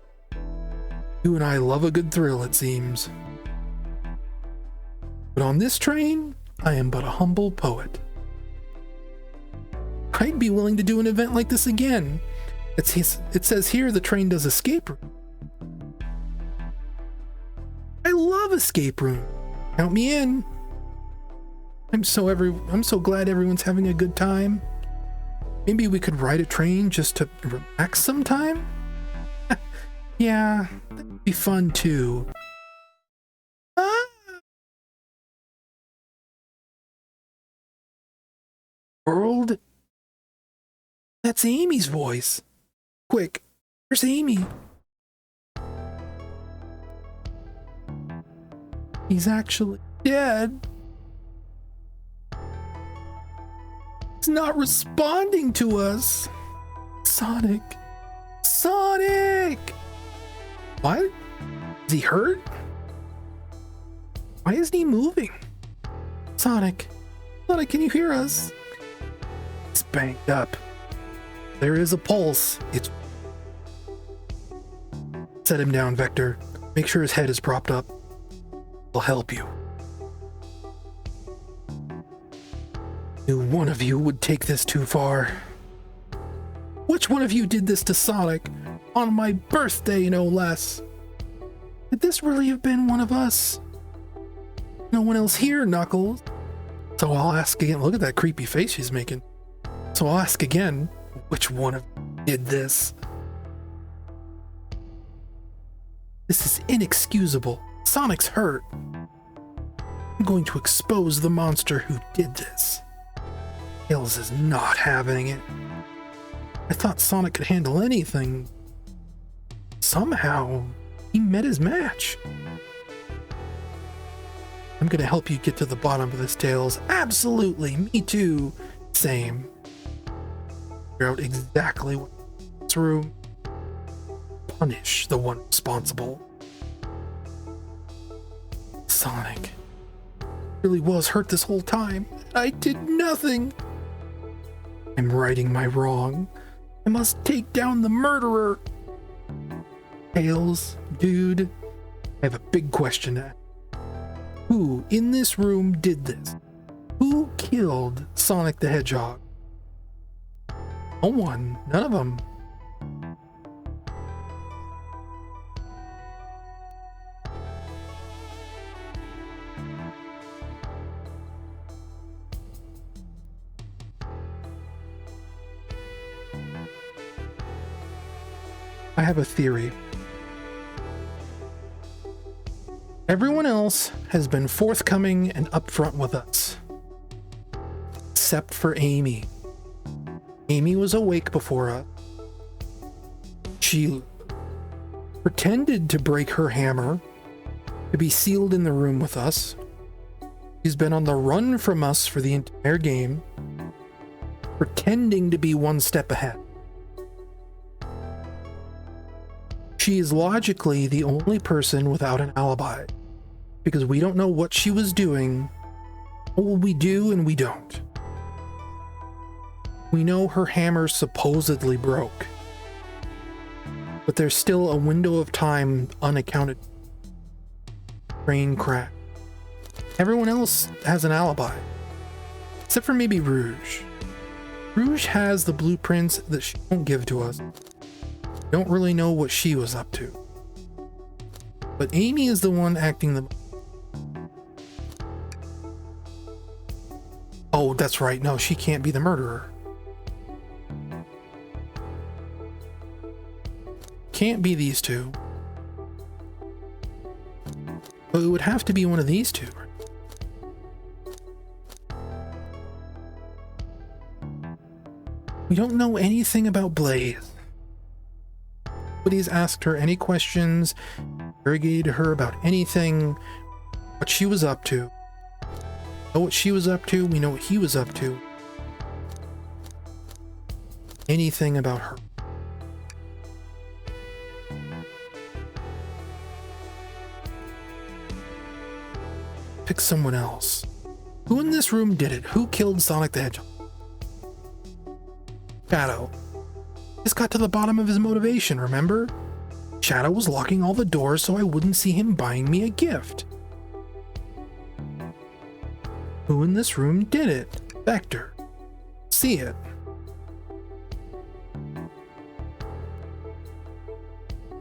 S1: You and I love a good thrill, it seems. But on this train, I am but a humble poet. I'd be willing to do an event like this again. It says here the train does escape room. I love escape room. Count me in. I'm so glad everyone's having a good time. Maybe we could ride a train just to relax sometime? Yeah, that'd be fun too. Ah! World? That's Amy's voice. Quick, where's Amy? He's actually dead. He's not responding to us. Sonic. Sonic! What? Is he hurt? Why isn't he moving? Sonic. Sonic, can you hear us? He's banged up. There is a pulse. Set him down, Vector. Make sure his head is propped up. I'll help you. Knew one of you would take this too far. Which one of you did this to Sonic? On my birthday, no less. Could this really have been one of us? No one else here, Knuckles. So I'll ask again. Look at that creepy face she's making. So I'll ask again, which one of you did this? This is inexcusable. Sonic's hurt. I'm going to expose the monster who did this. Tails is not having it. I thought Sonic could handle anything. Somehow, he met his match. I'm gonna help you get to the bottom of this, Tails. Absolutely, me too. Same. Figure out exactly what's through. Punish the one responsible. Sonic really was hurt this whole time. I did nothing. I'm righting my wrong. I must take down the murderer. Tails, dude, I have a big question to ask. Who in this room did this? Who killed Sonic the Hedgehog? No one. None of them. I have a theory. Everyone else has been forthcoming and upfront with us. Except for Amy. Amy was awake before us. She pretended to break her hammer to be sealed in the room with us. She's been on the run from us for the entire game, pretending to be one step ahead. She is logically the only person without an alibi, because we don't know what she was doing, what we do and we don't. We know her hammer supposedly broke, but there's still a window of time unaccounted. Train crash. Everyone else has an alibi, except for maybe Rouge. Rouge has the blueprints that she won't give to us. Don't really know what she was up to. But Amy is the one acting the... Oh, that's right. No, she can't be the murderer. Can't be these two. But it would have to be one of these two. We don't know anything about Blaze. Nobody's asked her any questions, interrogated her about anything, what she was up to. We know what she was up to, we know what he was up to. Anything about her. Pick someone else. Who in this room did it? Who killed Sonic the Hedgehog? Shadow. Just got to the bottom of his motivation, remember? Shadow was locking all the doors so I wouldn't see him buying me a gift. Who in this room did it? Vector. See it.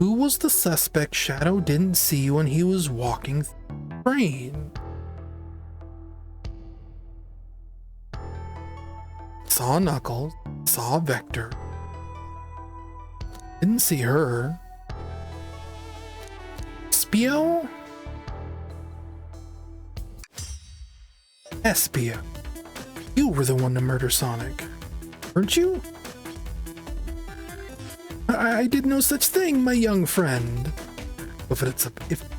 S1: Who was the suspect Shadow didn't see when he was walking through the train? Saw Knuckles, saw Vector. Didn't see her. Espio? Espio. You were the one to murder Sonic, weren't you? I did no such thing, my young friend. If it's a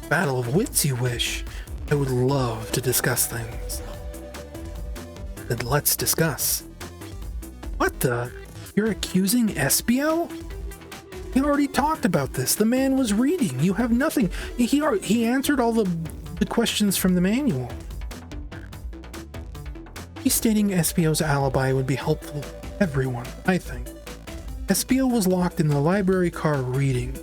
S1: battle of wits you wish, I would love to discuss things. Then let's discuss. What the? You're accusing Espio? He already talked about this. The man was reading. You have nothing. He answered all the questions from the manual. Stating Espio's alibi would be helpful to everyone, I think. Espio was locked in the library car reading.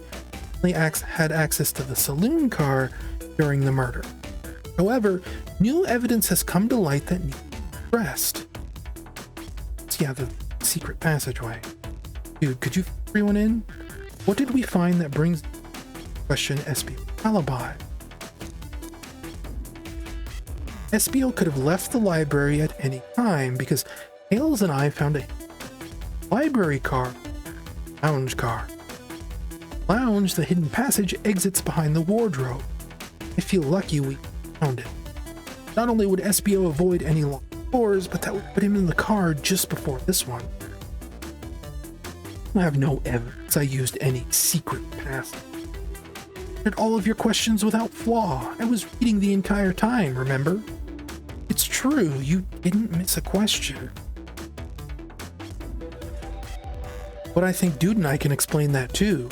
S1: He had access to the saloon car during the murder. However, new evidence has come to light that needs to be addressed. Yeah, the secret passageway. Dude, could you fill everyone in? What did we find that brings into question Espio's alibi? Espio could have left the library at any time because Tails and I found a library car, lounge car. Lounge, the hidden passage, exits behind the wardrobe. I feel lucky we found it. Not only would Espio avoid any long doors, but that would put him in the car just before this one. I have no evidence I used any secret passage. I answered all of your questions without flaw. I was reading the entire time, remember? It's true, you didn't miss a question. But I think Dude and I can explain that too.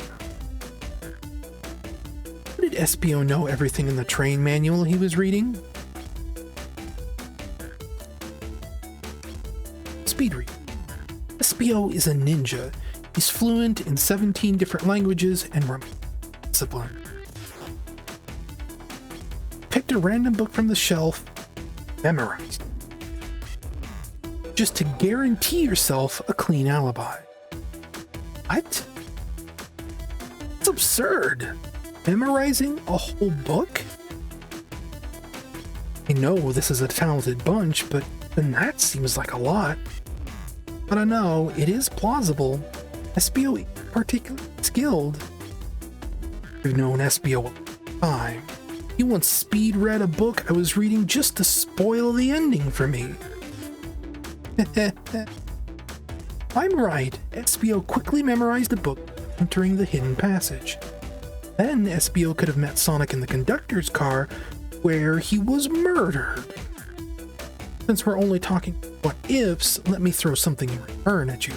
S1: How did Espio know everything in the train manual he was reading? Speed read. Espio is a ninja. He's fluent in 17 different languages and discipline. Picked a random book from the shelf, memorized. Just to guarantee yourself a clean alibi. What? It's absurd. Memorizing a whole book? I know this is a talented bunch, but then that seems like a lot. But I know it is plausible. Espio particularly skilled. I've known Espio a time. He once speed read a book I was reading just to spoil the ending for me. I'm right. Espio quickly memorized the book, entering the hidden passage. Then Espio could have met Sonic in the conductor's car, where he was murdered. Since we're only talking what ifs, let me throw something in return at you.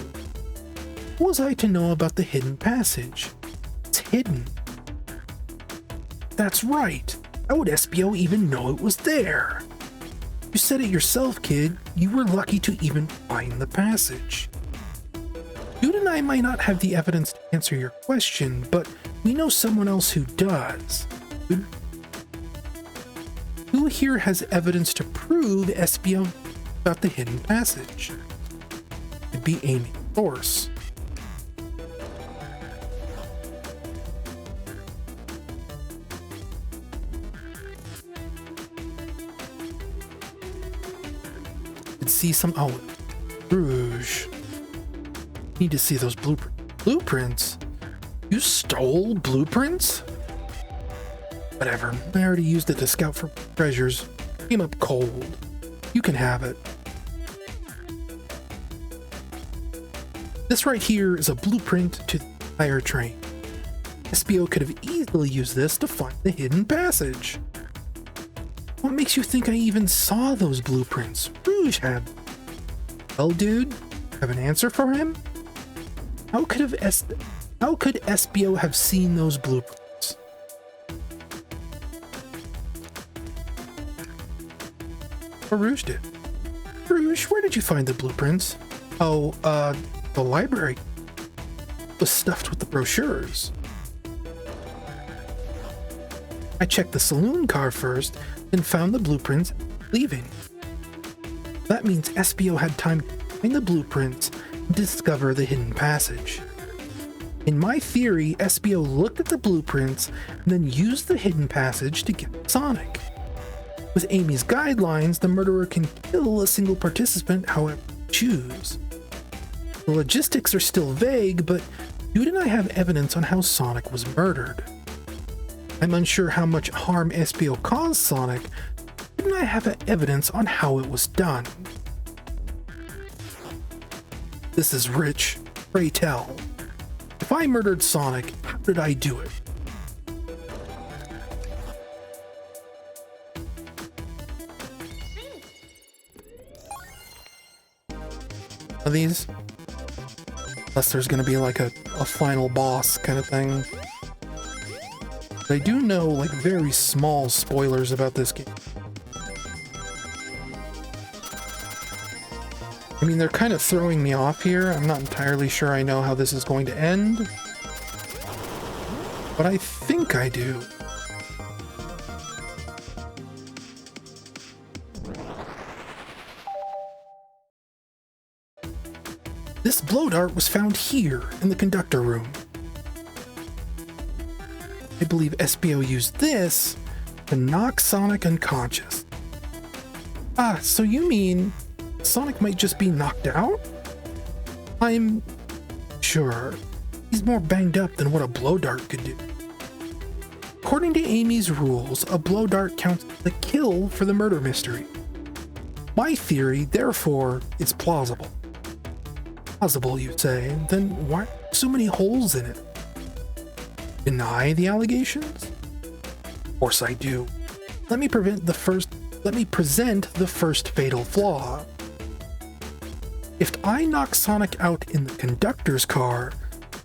S1: What was I to know about the hidden passage? It's hidden. That's right. How would Espio even know it was there? You said it yourself, kid. You were lucky to even find the passage. Dude and I might not have the evidence to answer your question, but we know someone else who does. Who here has evidence to prove Espio got the hidden passage? It'd be Amy Source. See some Rouge. Need to see those blueprints. You stole blueprints? Whatever. I already used it to scout for treasures. Came up cold. You can have it. This right here is a blueprint to the entire train. Espio could have easily used this to find the hidden passage. What makes you think I even saw those blueprints? Rouge had. Well, dude, have an answer for him? How could Espio have seen those blueprints? Or Rouge did. Rouge, where did you find the blueprints? Oh, the library was stuffed with the brochures. I checked the saloon car first, then found the blueprints leaving. That means Espio had time to find the blueprints and discover the hidden passage. In my theory, Espio looked at the blueprints and then used the hidden passage to get Sonic. With Amy's guidelines, the murderer can kill a single participant however they choose. The logistics are still vague, but Dude and I have evidence on how Sonic was murdered. I'm unsure how much harm Espio caused Sonic, but Dude and I have evidence on how it was done. This is Rich. Pray tell. If I murdered Sonic, how did I do it? Are these? Unless there's gonna be like a final boss kind of thing. But I do know like very small spoilers about this game. I mean, they're kind of throwing me off here. I'm not entirely sure I know how this is going to end. But I think I do. This blow dart was found here in the conductor room. I believe Espio used this to knock Sonic unconscious. Ah, so you mean Sonic might just be knocked out? I'm sure. He's more banged up than what a blow dart could do. According to Amy's rules, a blow dart counts as a kill for the murder mystery. My theory, therefore, is plausible. Plausible, you say? Then why so many holes in it? Deny the allegations? Of course I do. Let me present the first fatal flaw. If I knock Sonic out in the conductor's car,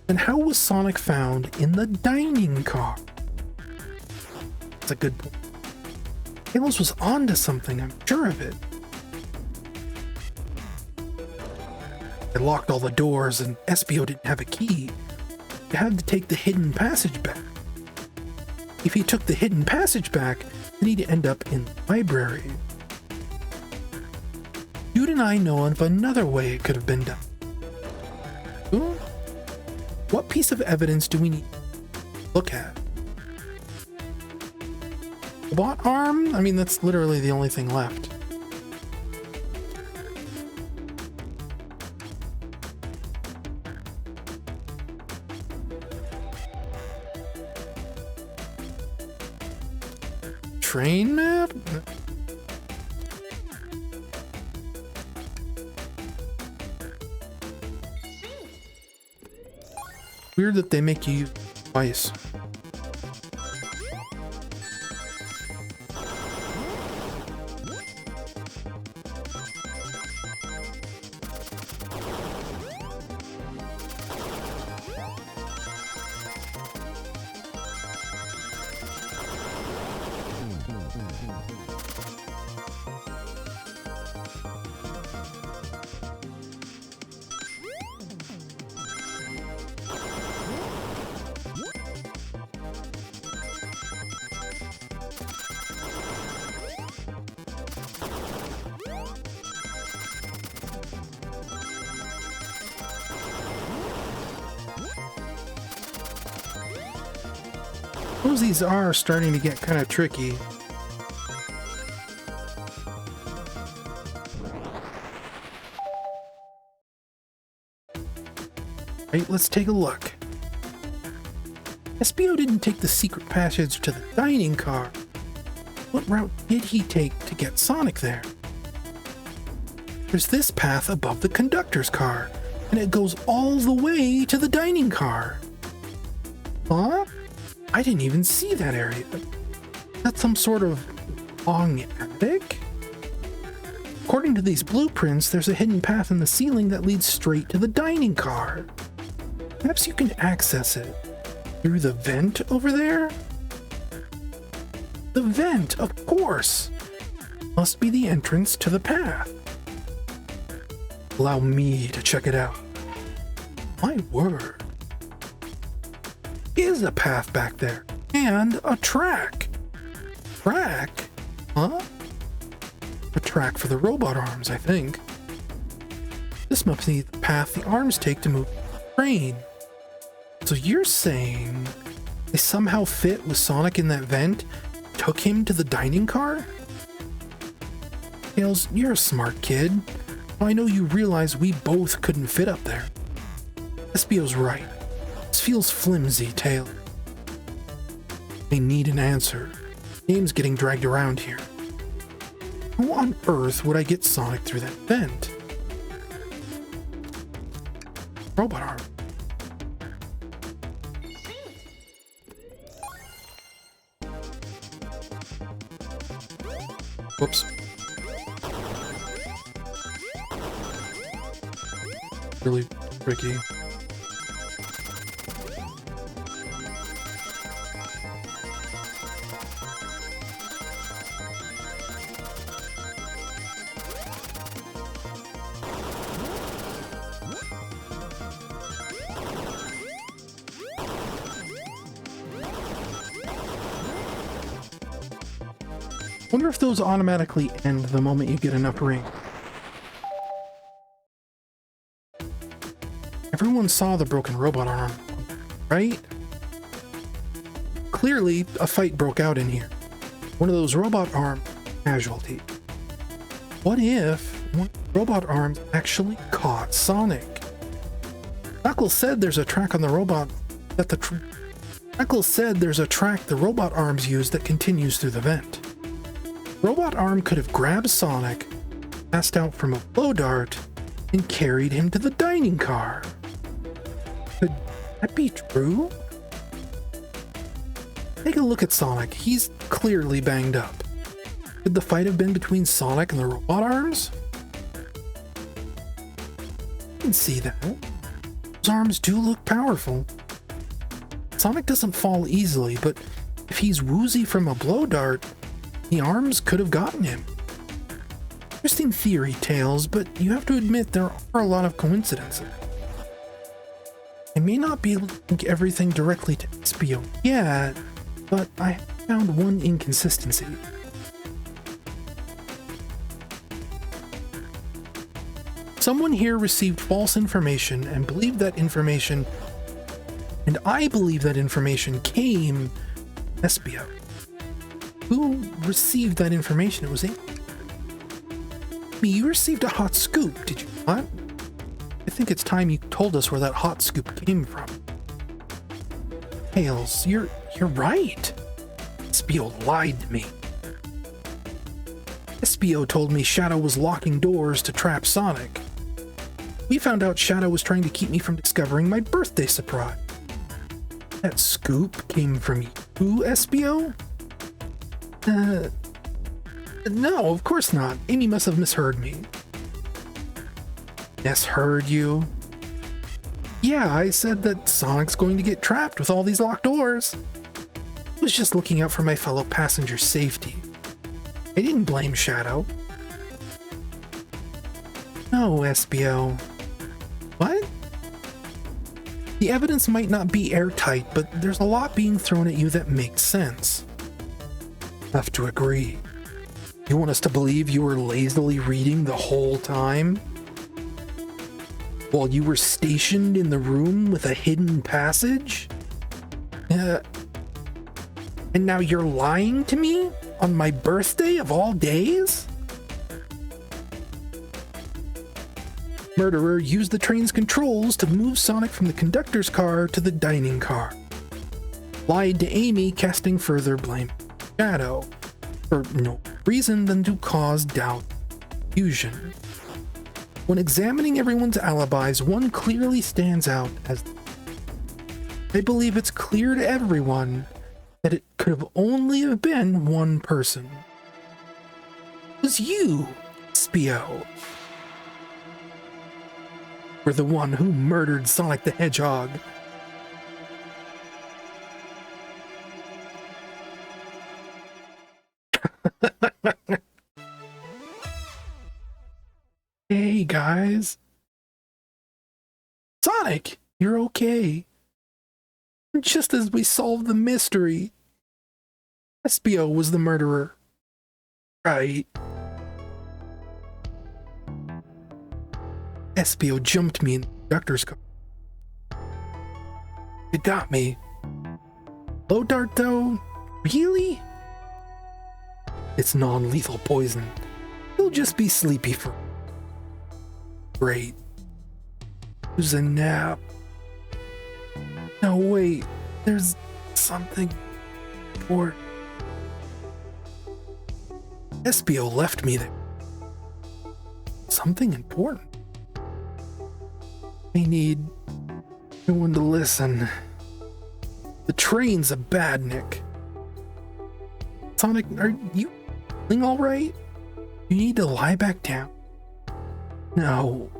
S1: then how was Sonic found in the dining car? That's a good point. Tails was onto something, I'm sure of it. I locked all the doors and Espio didn't have a key. He had to take the hidden passage back. If he took the hidden passage back, then he'd end up in the library. Dude and I know of another way it could have been done. Ooh. What piece of evidence do we need to look at? Robot arm? I mean, that's literally the only thing left. Train map? Weird that they make you use twice. Suppose these are starting to get kind of tricky. Right, let's take a look. Espio didn't take the secret passage to the dining car. What route did he take to get Sonic there? There's this path above the conductor's car, and it goes all the way to the dining car. Huh? I didn't even see that area. That's some sort of long attic? According to these blueprints, there's a hidden path in the ceiling that leads straight to the dining car. Perhaps you can access it through the vent over there? The vent, of course! Must be the entrance to the path. Allow me to check it out. My word. Is a path back there, and a track. Track? Huh? A track for the robot arms, I think. This must be the path the arms take to move the train. So you're saying they somehow fit with Sonic in that vent, took him to the dining car? Tails, you're a smart kid. I know you realize we both couldn't fit up there. Espio's right. This feels flimsy, Taylor. I need an answer. Name's getting dragged around here. How on earth would I get Sonic through that vent? Robot arm. Whoops. Really tricky. Wonder if those automatically end the moment you get enough ring. Everyone saw the broken robot arm, right? Clearly, a fight broke out in here. One of those robot arm casualties. What if one of the robot arms actually caught Sonic? Knuckles said there's a track on the robot that Knuckles said there's a track the robot arms use that continues through the vent. Robot arm could have grabbed Sonic, passed out from a blow dart, and carried him to the dining car. Could that be true? Take a look at Sonic. He's clearly banged up. Could the fight have been between Sonic and the robot arms? I can see that. Those arms do look powerful. Sonic doesn't fall easily, but if he's woozy from a blow dart, the arms could have gotten him. Interesting theory, Tails, but you have to admit there are a lot of coincidences. I may not be able to link everything directly to Espio yet, but I found one inconsistency. Someone here received false information and believed that information, and I believe that information came from Espio. Who received that information? It was Amy. You received a hot scoop, did you not? I think it's time you told us where that hot scoop came from. Tails, you're right. Espio lied to me. Espio told me Shadow was locking doors to trap Sonic. We found out Shadow was trying to keep me from discovering my birthday surprise. That scoop came from you, Espio? No, of course not. Amy must have misheard me. Misheard you? Yeah, I said that Sonic's going to get trapped with all these locked doors. I was just looking out for my fellow passenger's safety. I didn't blame Shadow. No, Espio. What? The evidence might not be airtight, but there's a lot being thrown at you that makes sense. Have to agree. You want us to believe you were lazily reading the whole time? While you were stationed in the room with a hidden passage? And now you're lying to me? On my birthday of all days? Murderer used the train's controls to move Sonic from the conductor's car to the dining car. Lied to Amy, casting further blame. Shadow, for no reason than to cause doubt and confusion. When examining everyone's alibis, one clearly stands out as I believe it's clear to everyone that it could have only have been one person. It was you, Espio. You're the one who murdered Sonic the Hedgehog. Hey guys. Sonic, you're okay. Just as we solved the mystery, Espio was the murderer. Right. Espio jumped me in the conductor's car. It got me. Blow dart, though? Really? It's non-lethal poison. He'll just be sleepy for... Great. Use a nap. No, wait. There's something important. Espio left me there. Something important. I need no one to listen. The train's a badnik. Sonic, are you feeling all right? You need to lie back down. No.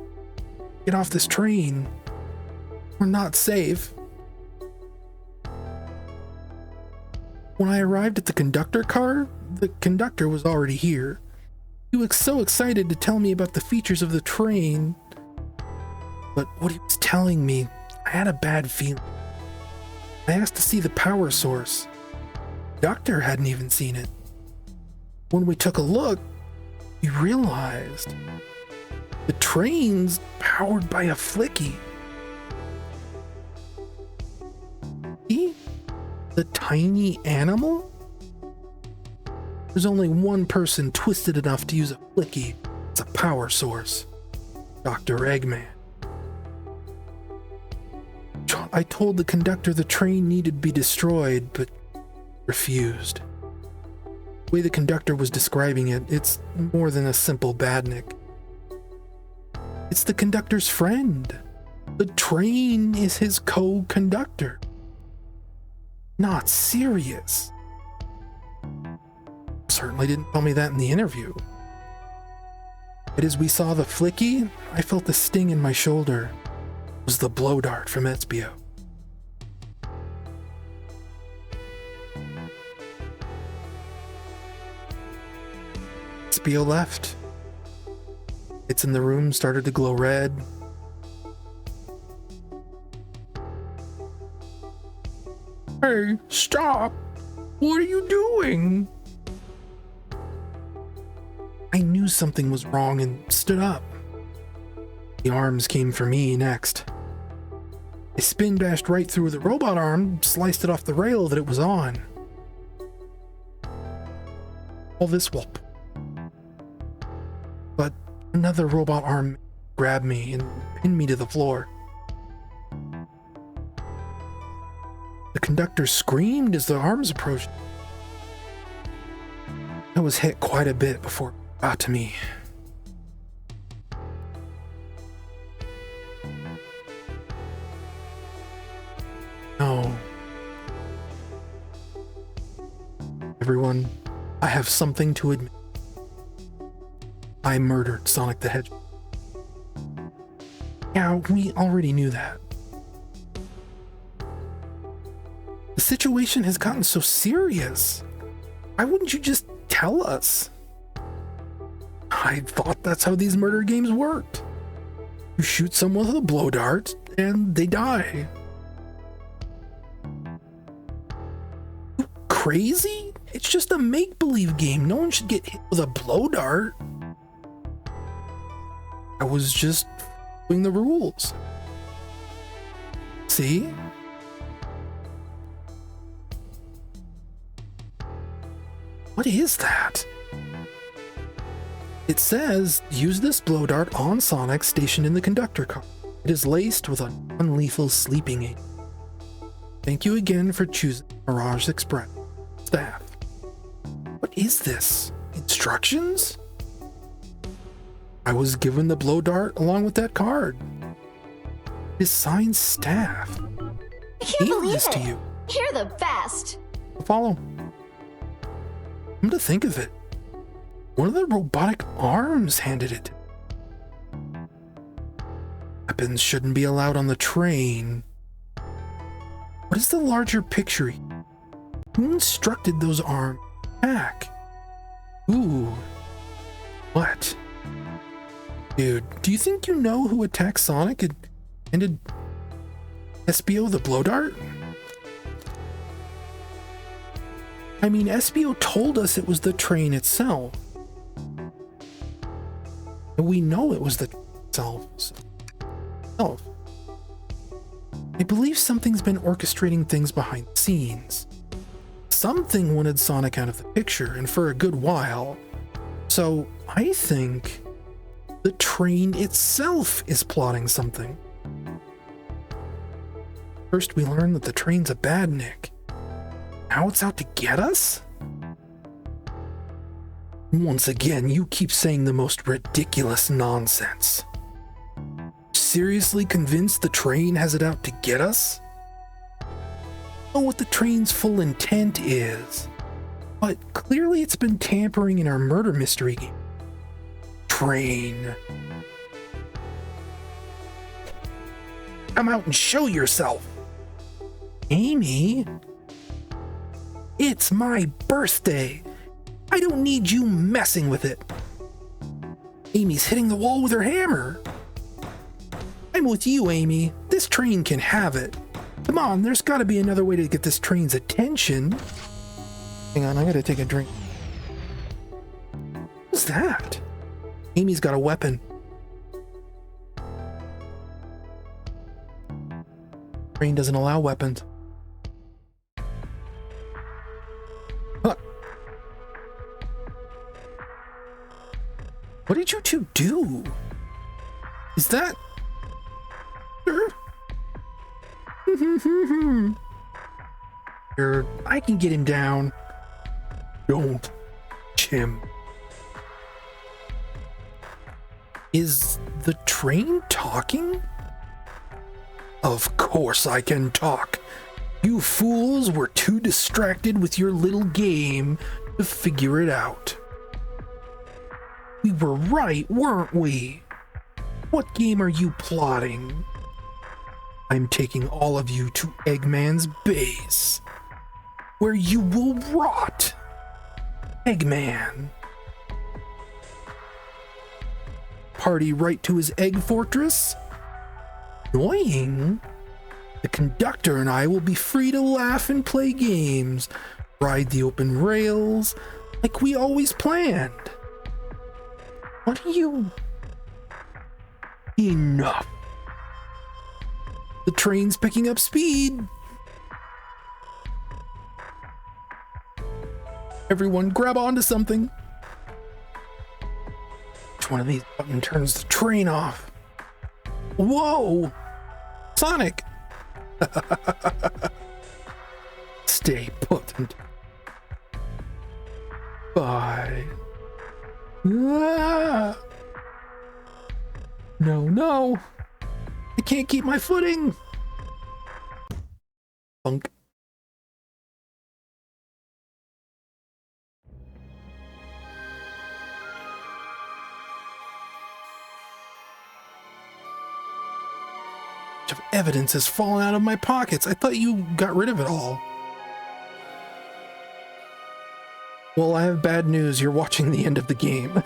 S1: Get off this train. We're not safe. When I arrived at the conductor car, the conductor was already here. He was so excited to tell me about the features of the train. But what he was telling me, I had a bad feeling. I asked to see the power source. The doctor hadn't even seen it. When we took a look, we realized the train's powered by a flicky. See? The tiny animal? There's only one person twisted enough to use a flicky as a power source. Dr. Eggman. I told the conductor the train needed to be destroyed, but refused. The way the conductor was describing it, it's more than a simple badnik. It's the conductor's friend. The train is his co-conductor. Not serious. Certainly didn't tell me that in the interview. But as we saw the flicky, I felt the sting in my shoulder. It was the blow dart from Espio. Espio left. Lights in the room started to glow red. Hey, stop! What are you doing? I knew something was wrong and stood up. The arms came for me next. I spin dashed right through the robot arm, sliced it off the rail that it was on. All this while... But another robot arm grabbed me and pinned me to the floor. The conductor screamed as the arms approached. I was hit quite a bit before it got to me. No. Everyone, I have something to admit. I murdered Sonic the Hedgehog. Yeah, we already knew that. The situation has gotten so serious. Why wouldn't you just tell us? I thought that's how these murder games worked. You shoot someone with a blow dart, and they die. You crazy? It's just a make-believe game. No one should get hit with a blow dart. I was just following the rules. See? What is that? It says, use this blow dart on Sonic stationed in the conductor car. It is laced with a non-lethal sleeping aid. Thank you again for choosing Mirage Express. Staff. What is this? Instructions? I was given the blow dart along with that card. It is signed Staff.
S8: I can't believe
S1: this
S8: it.
S1: to you.
S8: You're the best.
S1: Follow. Come to think of it, one of the robotic arms handed it. Weapons shouldn't be allowed on the train. What is the larger picture? Who instructed those arms back? Ooh. What? Dude, do you think you know who attacked Sonic and handed Espio the blow dart? I mean, Espio told us it was the train itself. And we know it was the itself. I believe something's been orchestrating things behind the scenes. Something wanted Sonic out of the picture, and for a good while. So I think the train itself is plotting something. First we learn that the train's a badnik. Now it's out to get us? Once again, you keep saying the most ridiculous nonsense. Seriously convinced the train has it out to get us? Know what the train's full intent is, but clearly it's been tampering in our murder mystery game. Train. Come out and show yourself. Amy? It's my birthday. I don't need you messing with it. Amy's hitting the wall with her hammer. I'm with you, Amy. This train can have it. Come on, there's gotta be another way to get this train's attention. Hang on, I gotta take a drink. What's that? Amy's got a weapon. Train doesn't allow weapons. Huh. What did you two do? Is that... I can get him down. Don't, Jim. Is the train talking? Of course I can talk. You fools were too distracted with your little game to figure it out. We were right, weren't we? What game are you plotting? I'm taking all of you to Eggman's base, where you will rot. Eggman. Party right to his egg fortress? Annoying. The conductor and I will be free to laugh and play games, ride the open rails, like we always planned. What are you... Enough. The train's picking up speed. Everyone grab onto something. Which one of these buttons turns the train off? Whoa! Sonic! Stay put. Bye. Ah! No, no! I can't keep my footing! Funk. Of evidence has fallen out of my pockets. I thought you got rid of it all. Well, I have bad news. You're watching the end of the game.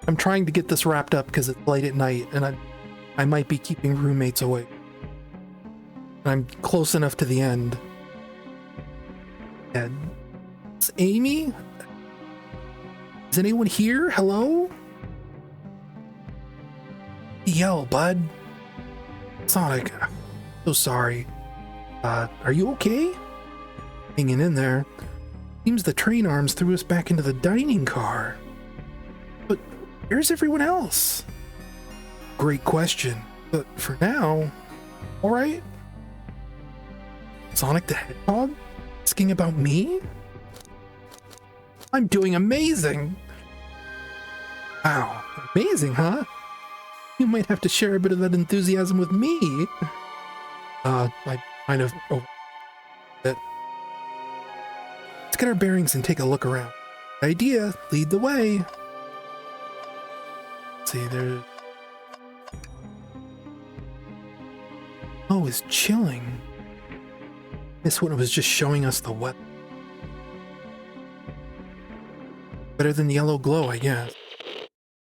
S1: I'm trying to get this wrapped up because it's late at night and I might be keeping roommates awake. I'm close enough to the end. Ed. It's Amy? Is anyone here? Hello? Yo, bud. Sonic, so sorry. Are you okay? Hanging in there. Seems the train arms threw us back into the dining car. But where's everyone else? Great question. But for now, alright. Sonic the Hedgehog? Asking about me? I'm doing amazing! Wow, amazing, huh? You might have to share a bit of that enthusiasm with me. I kind of... Oh. Let's get our bearings and take a look around. Idea, lead the way. Let's see, there's... Oh, it's chilling. This one was just showing us the weapon. Better than yellow glow, I guess.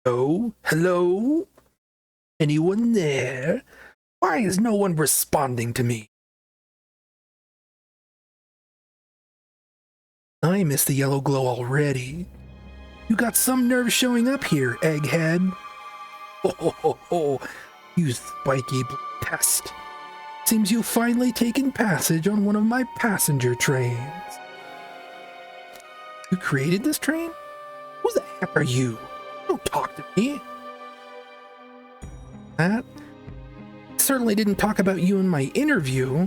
S1: Oh, hello? Anyone there? Why is no one responding to me? I miss the yellow glow already. You got some nerve showing up here, egghead. Oh, You spiky test. Seems you've finally taken passage on one of my passenger trains. You created this train? Who the heck are you? Don't talk to me. That certainly didn't talk about you in my interview.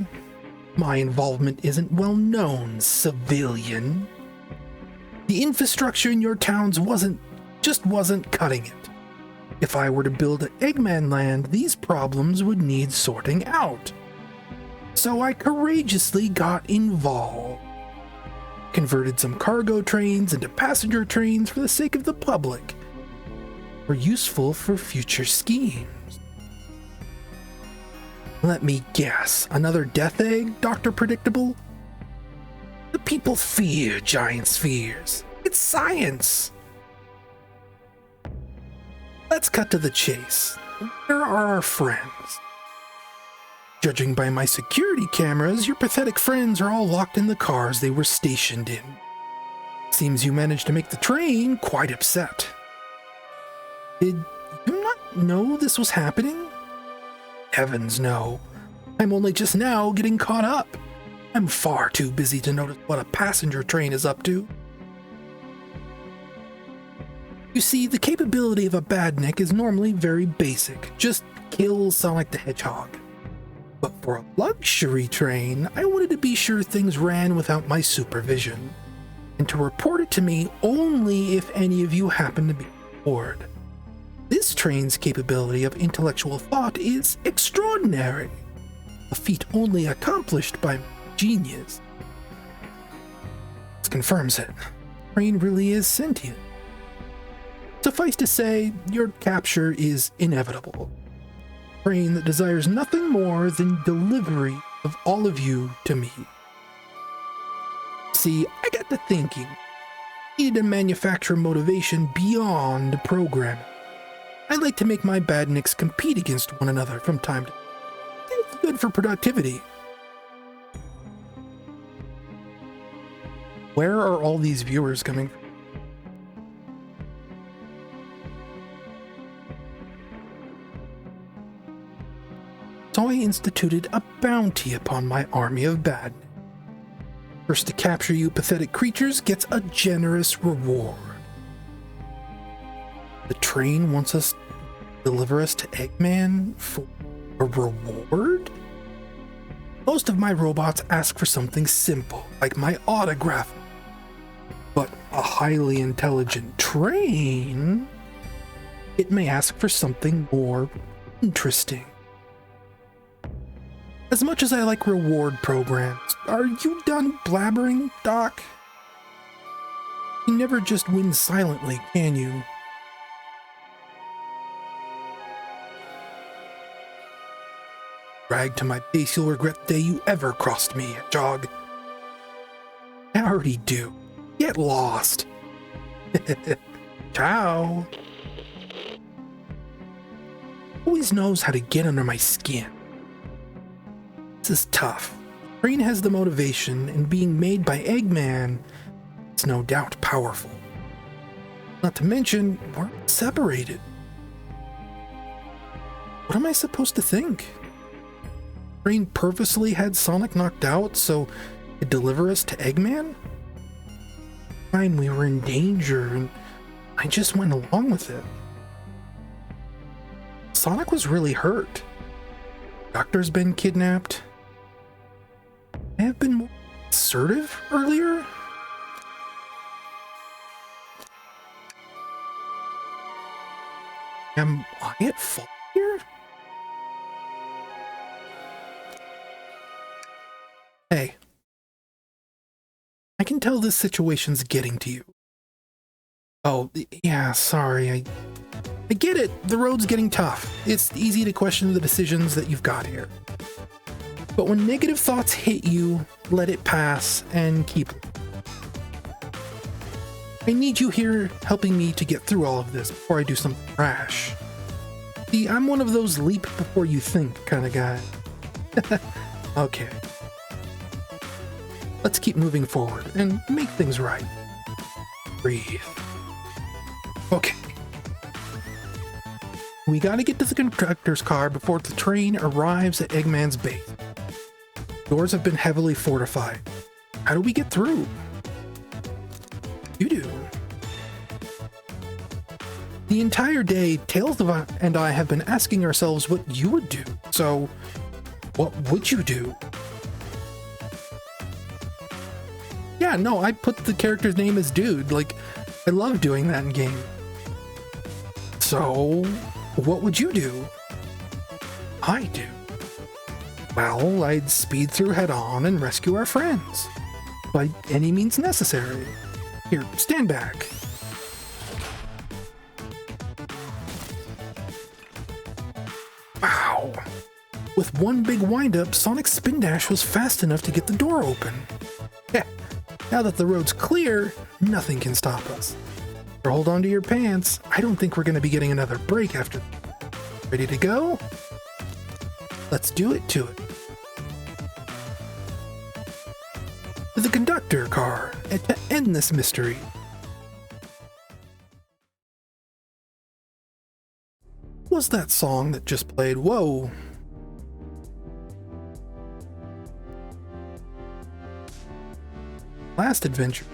S1: My involvement isn't well known, civilian. The infrastructure in your towns wasn't cutting it. If I were to build an Eggman land, these problems would need sorting out. So I courageously got involved. Converted some cargo trains into passenger trains for the sake of the public. Were useful for future schemes. Let me guess, another death egg, Dr. Predictable? The people fear giant spheres. It's science. Let's cut to the chase. Where are our friends? Judging by my security cameras, your pathetic friends are all locked in the cars they were stationed in. Seems you managed to make the train quite upset. Did you not know this was happening? Heavens no. I'm only just now getting caught up. I'm far too busy to notice what a passenger train is up to. You see, the capability of a badnik is normally very basic. Just kill Sonic the Hedgehog. But for a luxury train, I wanted to be sure things ran without my supervision, and to report it to me only if any of you happen to be aboard. This train's capability of intellectual thought is extraordinary, a feat only accomplished by genius. This confirms it. The train really is sentient. Suffice to say, your capture is inevitable. A train that desires nothing more than delivery of all of you to me. See, I got to thinking. I needed to manufacture motivation beyond programming. I like to make my badniks compete against one another from time to time. It's good for productivity. Where are all these viewers coming from? So I instituted a bounty upon my army of badniks. First to capture you pathetic creatures gets a generous reward. The train wants us to deliver us to Eggman for a reward? Most of my robots ask for something simple, like my autograph. But a highly intelligent train, it may ask for something more interesting. As much as I like reward programs, are you done blabbering, Doc? You never just win silently, can you? Brag to my face, you'll regret the day you ever crossed me, Jog. I already do. Get lost. Ciao. Always knows how to get under my skin. This is tough. Brain has the motivation, and being made by Eggman is no doubt powerful. Not to mention, we're separated. What am I supposed to think? Brain purposely had Sonic knocked out so it'd deliver us to Eggman? Fine, we were in danger, and I just went along with it. Sonic was really hurt. Doctor's been kidnapped. I have been more assertive earlier? Am I at fault here? Hey. I can tell this situation's getting to you. Oh, yeah, sorry. I get it. The road's getting tough. It's easy to question the decisions that you've got here. But when negative thoughts hit you, let it pass and keep it. I need you here helping me to get through all of this before I do something rash. See, I'm one of those leap before you think kind of guy. Okay. Let's keep moving forward and make things right. Breathe. Okay. We gotta get to the conductor's car before the train arrives at Eggman's base. Doors have been heavily fortified. How do we get through? You do. The entire day, Tails and I have been asking ourselves what you would do. So, what would you do? Yeah, no, I put the character's name as Dude. Like, I love doing that in game. So, what would you do? I do. Well, I'd speed through head on and rescue our friends. By any means necessary. Here, stand back. Wow. With one big wind-up, Sonic's spin dash was fast enough to get the door open. Heh. Now that the road's clear, nothing can stop us. Or hold on to your pants. I don't think we're going to be getting another break after. Ready to go? Let's do it to it. To the conductor car, and to end this mystery. What was that song that just played? Whoa. Last adventure.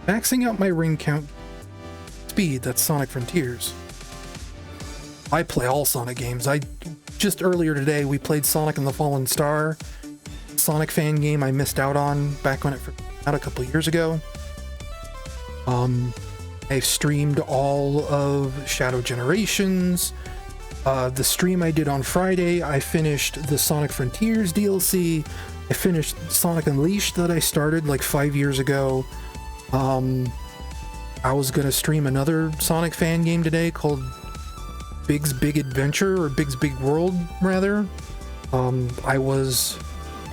S1: Maxing out my ring count speed, that's Sonic Frontiers. I play all Sonic games. Just earlier today we played Sonic and the Fallen Star, Sonic fan game I missed out on back when it came out a couple years ago. I've streamed all of Shadow Generations. The stream I did on Friday, I finished the Sonic Frontiers DLC. I finished Sonic Unleashed that I started like 5 years ago. I was gonna stream another Sonic fan game today called Big's Big Adventure, or Big's Big World, rather. I was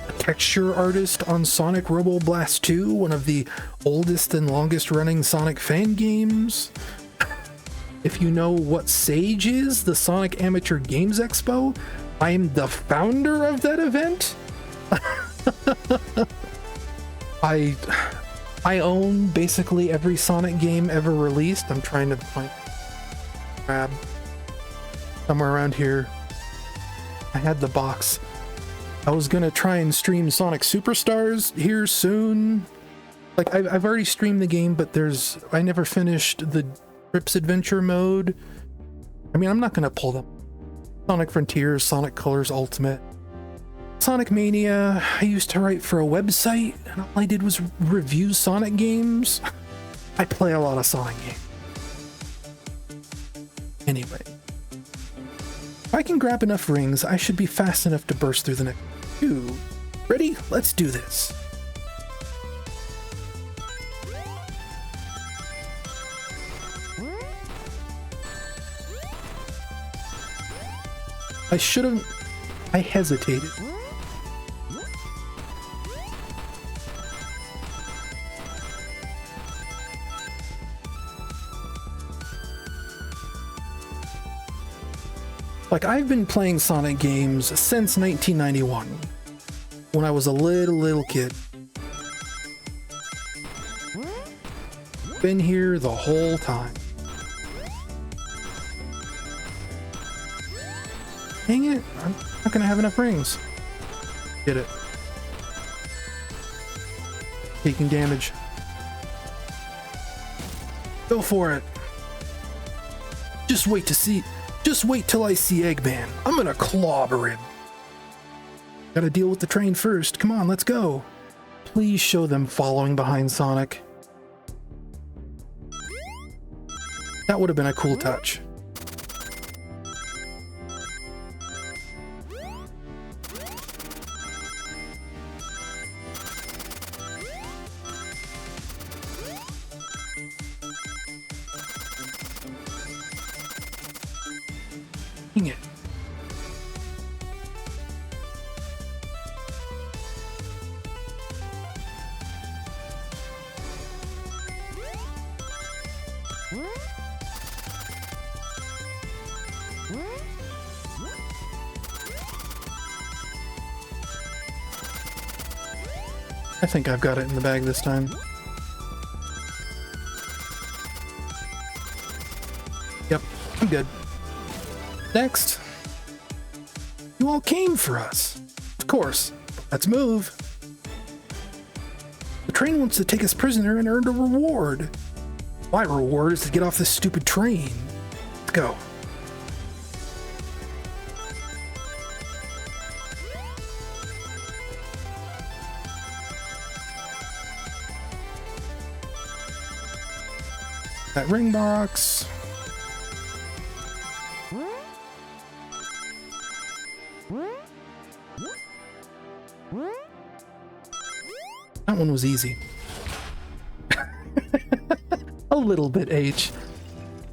S1: a texture artist on Sonic Robo Blast 2, one of the oldest and longest running Sonic fan games. If you know what SAGE is, the Sonic Amateur Games Expo, I'm the founder of that event. I own basically every Sonic game ever released. I'm trying to grab somewhere around here. I had the box. I was gonna try and stream Sonic Superstars here soon. Like I've already streamed the game, but I never finished the Trips Adventure mode. I mean, I'm not gonna pull them. Sonic Frontiers, Sonic Colors Ultimate, Sonic Mania. I used to write for a website, and all I did was review Sonic games. I play a lot of Sonic games. Anyway, if I can grab enough rings, I should be fast enough to burst through the next two. Ready? Let's do this. I hesitated. Like, I've been playing Sonic games since 1991, when I was a little kid. Been here the whole time. Dang it, I'm not gonna have enough rings. Get it. Taking damage. Go for it. Just wait till I see Eggman. I'm gonna clobber him. Gotta deal with the train first. Come on, let's go. Please show them following behind Sonic. That would have been a cool touch. Dang it. I think I've got it in the bag this time. Yep, I'm good. Next, you all came for us. Of course. Let's move. The train wants to take us prisoner and earned a reward. My reward is to get off this stupid train. Let's go. That ring box. That one was easy. A little bit H,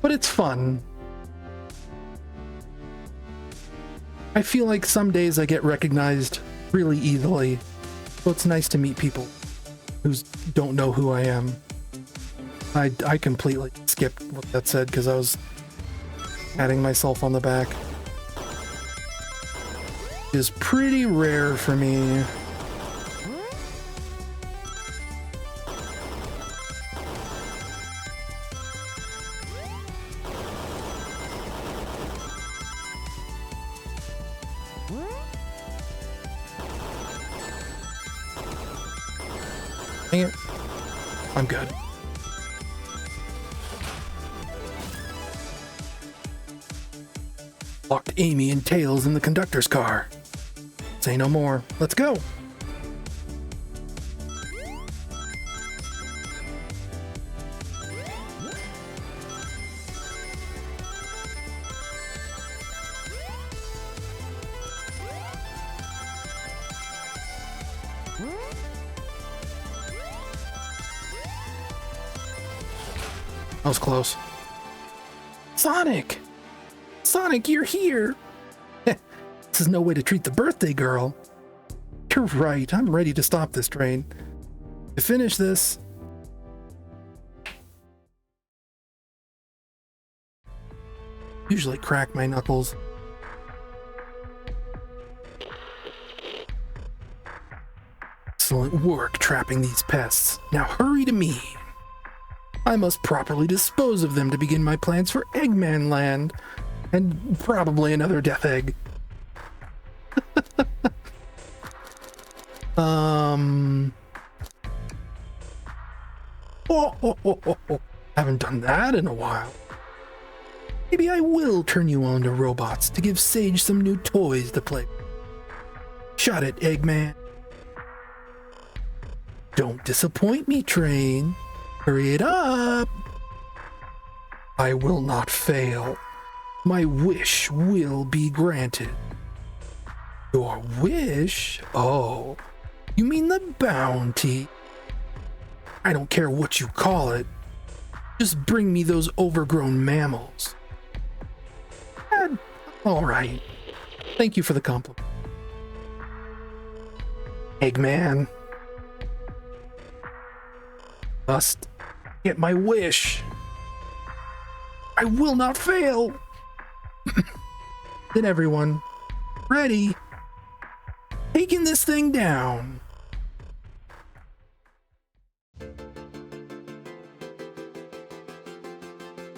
S1: but it's fun. I feel like some days I get recognized really easily, so it's nice to meet people who don't know who I am. I completely skipped what that said because I was patting myself on the back. It is pretty rare for me. Dang it. I'm good. Locked Amy and Tails in the conductor's car. Say no more. Let's go. That was close. Sonic! Sonic, you're here! This is no way to treat the birthday girl. You're right, I'm ready to stop this train. To finish this... Usually crack my knuckles. Excellent work trapping these pests. Now hurry to me. I must properly dispose of them to begin my plans for Eggman Land. And probably another Death Egg. Haven't done that in a while. Maybe I will turn you on to robots to give Sage some new toys to play. Shut it, Eggman. Don't disappoint me, train. Hurry it up! I will not fail. My wish will be granted. Your wish? Oh, you mean the bounty? I don't care what you call it. Just bring me those overgrown mammals. All right. Thank you for the compliment. Eggman. Must get my wish. I will not fail. Then everyone, ready? Taking this thing down.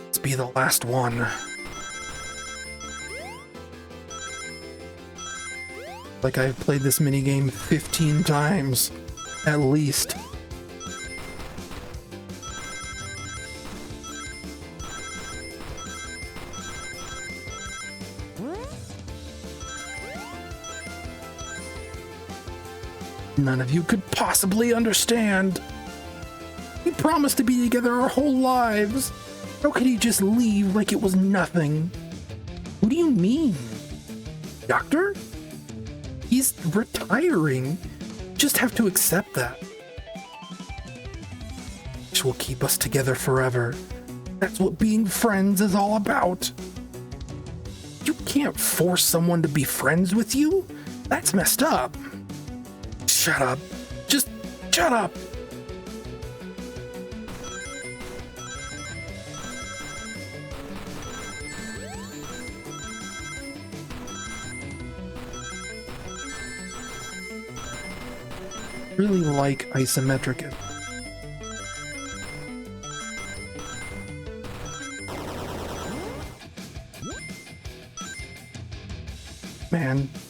S1: Let's be the last one. Like I've played this minigame 15 times, at least. None of you could possibly understand. We promised to be together our whole lives. How could he just leave like it was nothing? What do you mean? Doctor? He's retiring. Just have to accept that. This will keep us together forever. That's what being friends is all about. You can't force someone to be friends with you. That's messed up. Shut up. Just shut up. Really like isometric.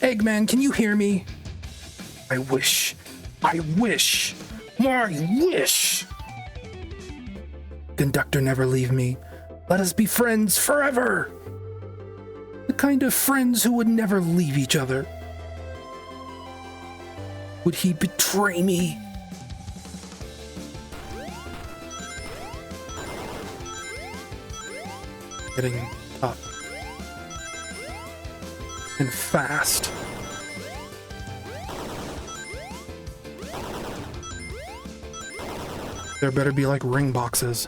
S1: Eggman, can you hear me? I wish. I wish. Conductor, never leave me. Let us be friends forever. The kind of friends who would never leave each other. Would he betray me? Getting tough. And fast. There better be like ring boxes.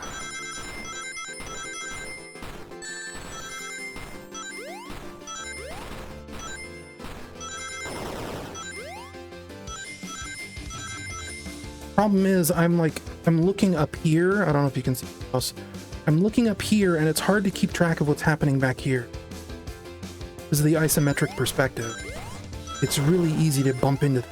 S1: Problem is, I'm looking up here. I don't know if you can see this. I'm looking up here and it's hard to keep track of what's happening back here. This is the isometric perspective. It's really easy to bump into.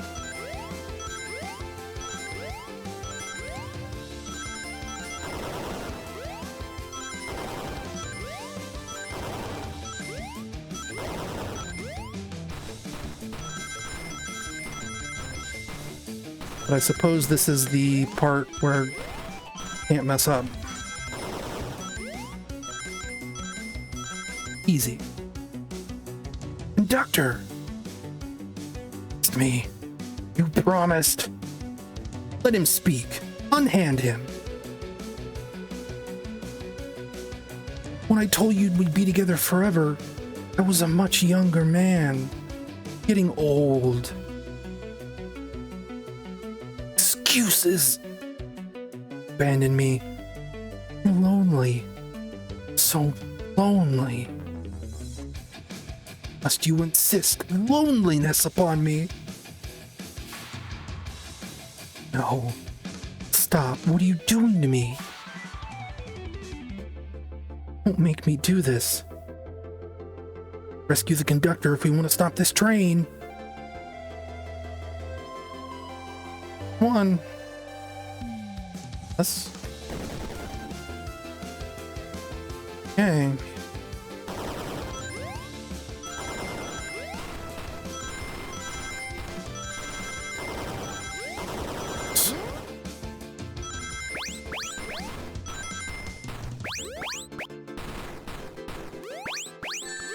S1: But I suppose this is the part where I can't mess up. Easy. Conductor! It's me. You promised. Let him speak. Unhand him. When I told you we'd be together forever, I was a much younger man. Getting old. Excuses. Abandon me. I'm lonely. So lonely. Must you insist loneliness upon me? No. Stop. What are you doing to me? Don't make me do this. Rescue the conductor if we want to stop this train. Come on. Yes. Okay.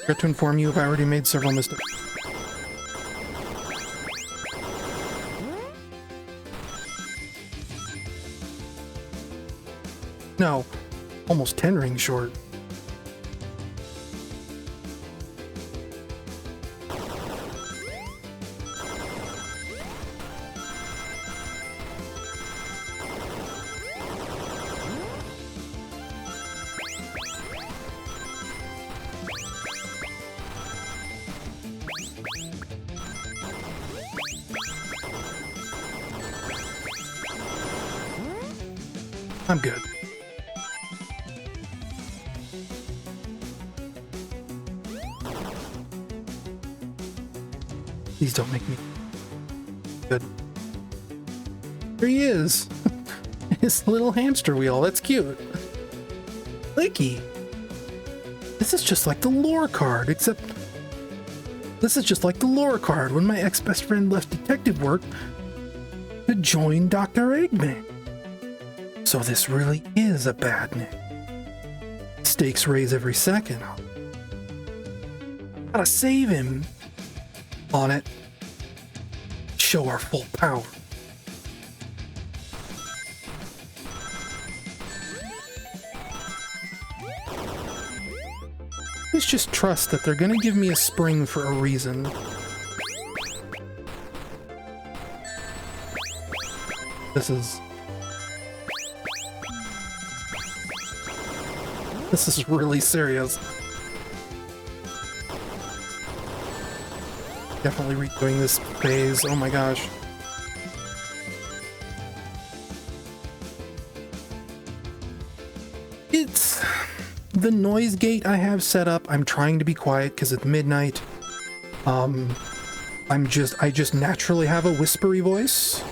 S1: Got to inform you, I've already made several mistakes. No, almost 10 rings short. I'm good. Please don't make me good. There he is. His little hamster wheel. That's cute. Licky. This is just like the lore card, except this is just like the lore card when my ex-best friend left detective work to join Dr. Eggman. So this really is a bad name. Stakes raise every second. Gotta save him. On it. Show our full power. Let's just trust that they're gonna give me a spring for a reason. This is really serious. Definitely redoing this phase. Oh my gosh. It's the noise gate I have set up. I'm trying to be quiet because it's midnight. I just naturally have a whispery voice.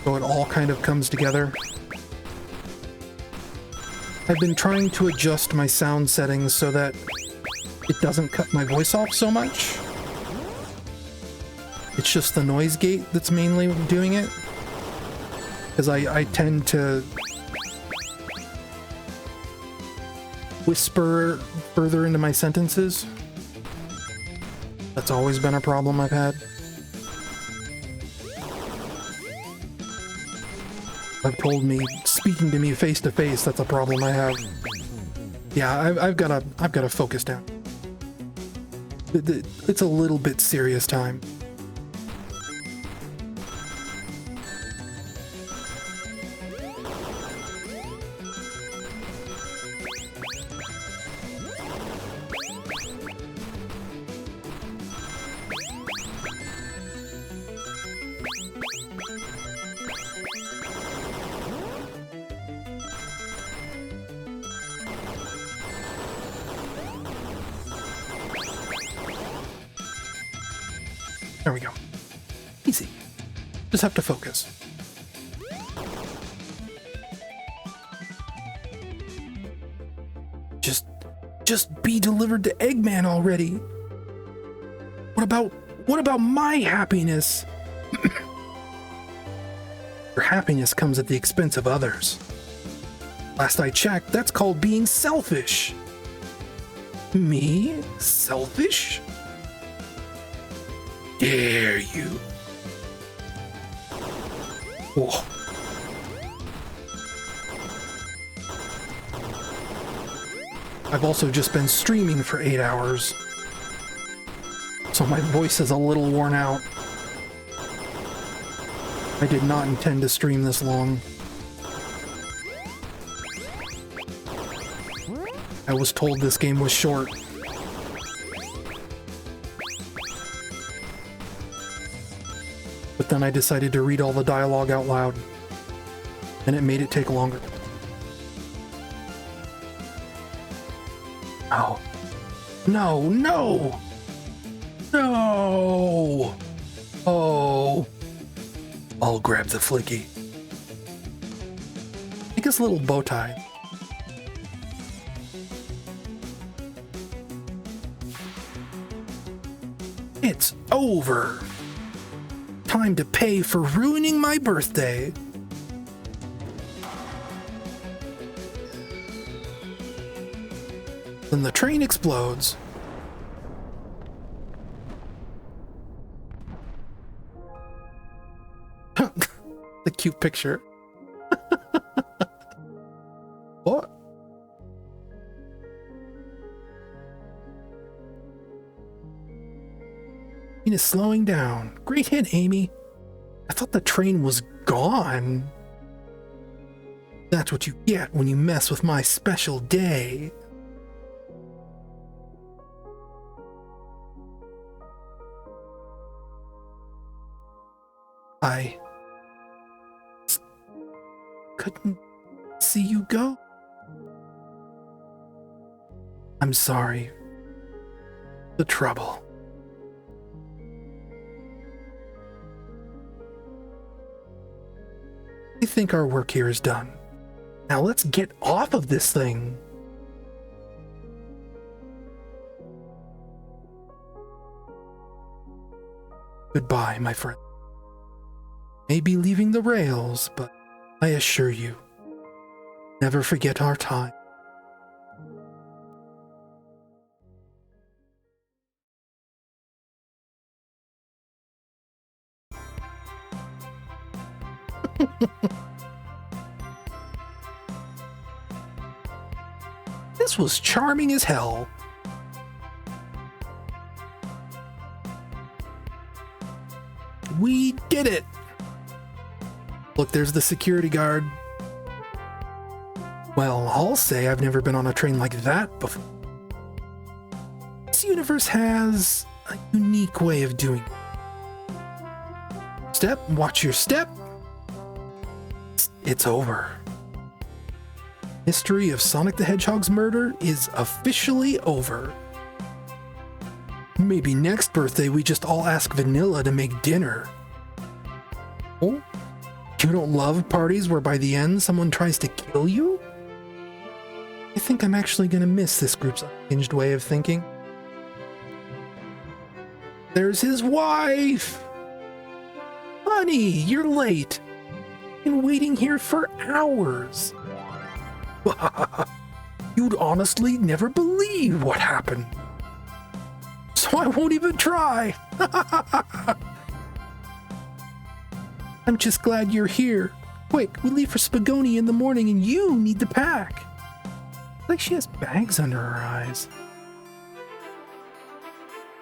S1: So it all kind of comes together. I've been trying to adjust my sound settings so that it doesn't cut my voice off so much. It's just the noise gate that's mainly doing it. Because I tend to whisper further into my sentences. That's always been a problem I've had. I've told me, speaking to me face to face, that's a problem I have. Yeah, I've got to focus down. It's a little bit serious time. There we go. Easy. Just have to focus. Just be delivered to Eggman already. What about my happiness? Your happiness comes at the expense of others. Last I checked, that's called being selfish. Me? Selfish? Dare you? Whoa. I've also just been streaming for 8 hours, so my voice is a little worn out. I did not intend to stream this long. I was told this game was short. But then I decided to read all the dialogue out loud, and it made it take longer. Oh. No, no! No! Oh. I'll grab the flicky. Make his little bow tie. It's over. Time to pay for ruining my birthday. Then the train explodes. The cute picture. What? Train is slowing down. Great hit, Amy. I thought the train was gone. That's what you get when you mess with my special day. I couldn't see you go. I'm sorry. The trouble. I think our work here is done. Now let's get off of this thing. Goodbye, my friend. May be leaving the rails, but I assure you, never forget our time. This was charming as hell. We did it! Look, there's the security guard. Well, I'll say I've never been on a train like that before. This universe has a unique way of doing it. Step, watch your step. It's over. History of Sonic the Hedgehog's murder is officially over. Maybe next birthday we just all ask Vanilla to make dinner. Oh? You don't love parties where by the end someone tries to kill you? I think I'm actually gonna miss this group's unhinged way of thinking. There's his wife. Honey, you're late. Been waiting here for hours. You'd honestly never believe what happened. So I won't even try. I'm just glad you're here. Quick, we leave for Spagoni in the morning and you need to pack. Like she has bags under her eyes.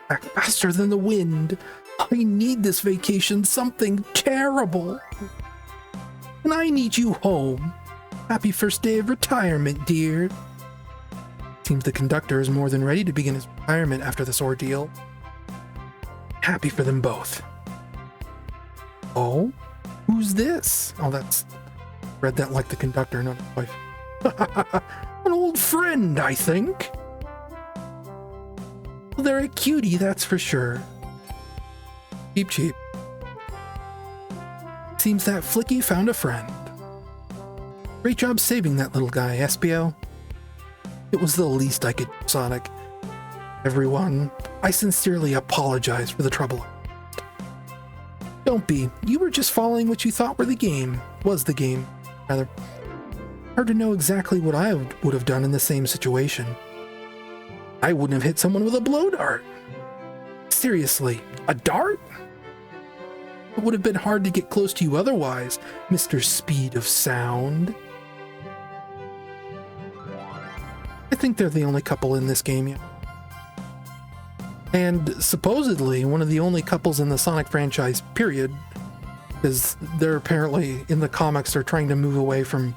S1: Back faster than the wind. I need this vacation, something terrible. And I need you home. Happy first day of retirement, dear. Seems the conductor is more than ready to begin his retirement after this ordeal. Happy for them both. Oh? Who's this? Oh, that's... Read that like the conductor, not his wife. An old friend, I think. Well, they're a cutie, that's for sure. Cheap, cheap. Seems that Flicky found a friend. Great job saving that little guy, Espio. It was the least I could do, Sonic. Everyone, I sincerely apologize for the trouble. Don't be. You were just following what you thought was the game. Rather. Hard to know exactly what I would have done in the same situation. I wouldn't have hit someone with a blow dart. Seriously, a dart? It would have been hard to get close to you otherwise, Mr. Speed of Sound. I think they're the only couple in this game yet. And supposedly one of the only couples in the Sonic franchise, period, because they're apparently, in the comics, they're trying to move away from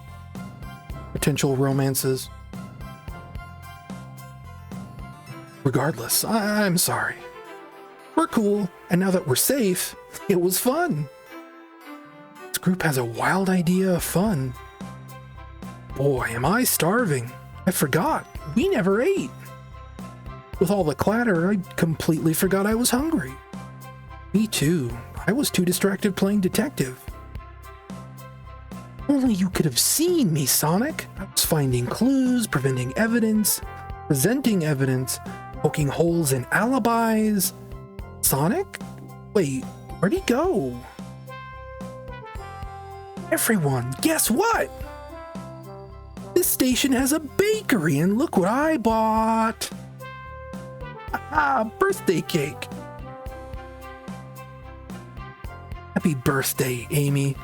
S1: potential romances. Regardless, I'm sorry. We're cool, and now that we're safe, it was fun. This group has a wild idea of fun. Boy, am I starving. I forgot. We never ate. With all the clatter, I completely forgot I was hungry. Me too. I was too distracted playing detective. Only you could have seen me, Sonic. I was finding clues, presenting evidence, poking holes in alibis. Sonic? Wait, where'd he go? Everyone, guess what? This station has a bakery, and look what I bought. Birthday cake. Happy birthday, Amy.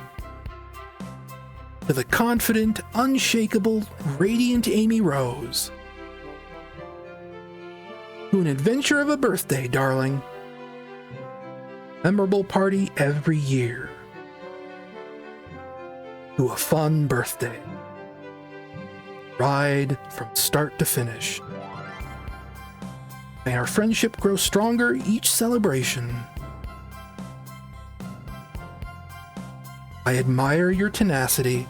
S1: To the confident, unshakable, radiant Amy Rose. To an adventure of a birthday, darling. Memorable party every year. To a fun birthday. Ride from start to finish. May our friendship grow stronger each celebration. I admire your tenacity.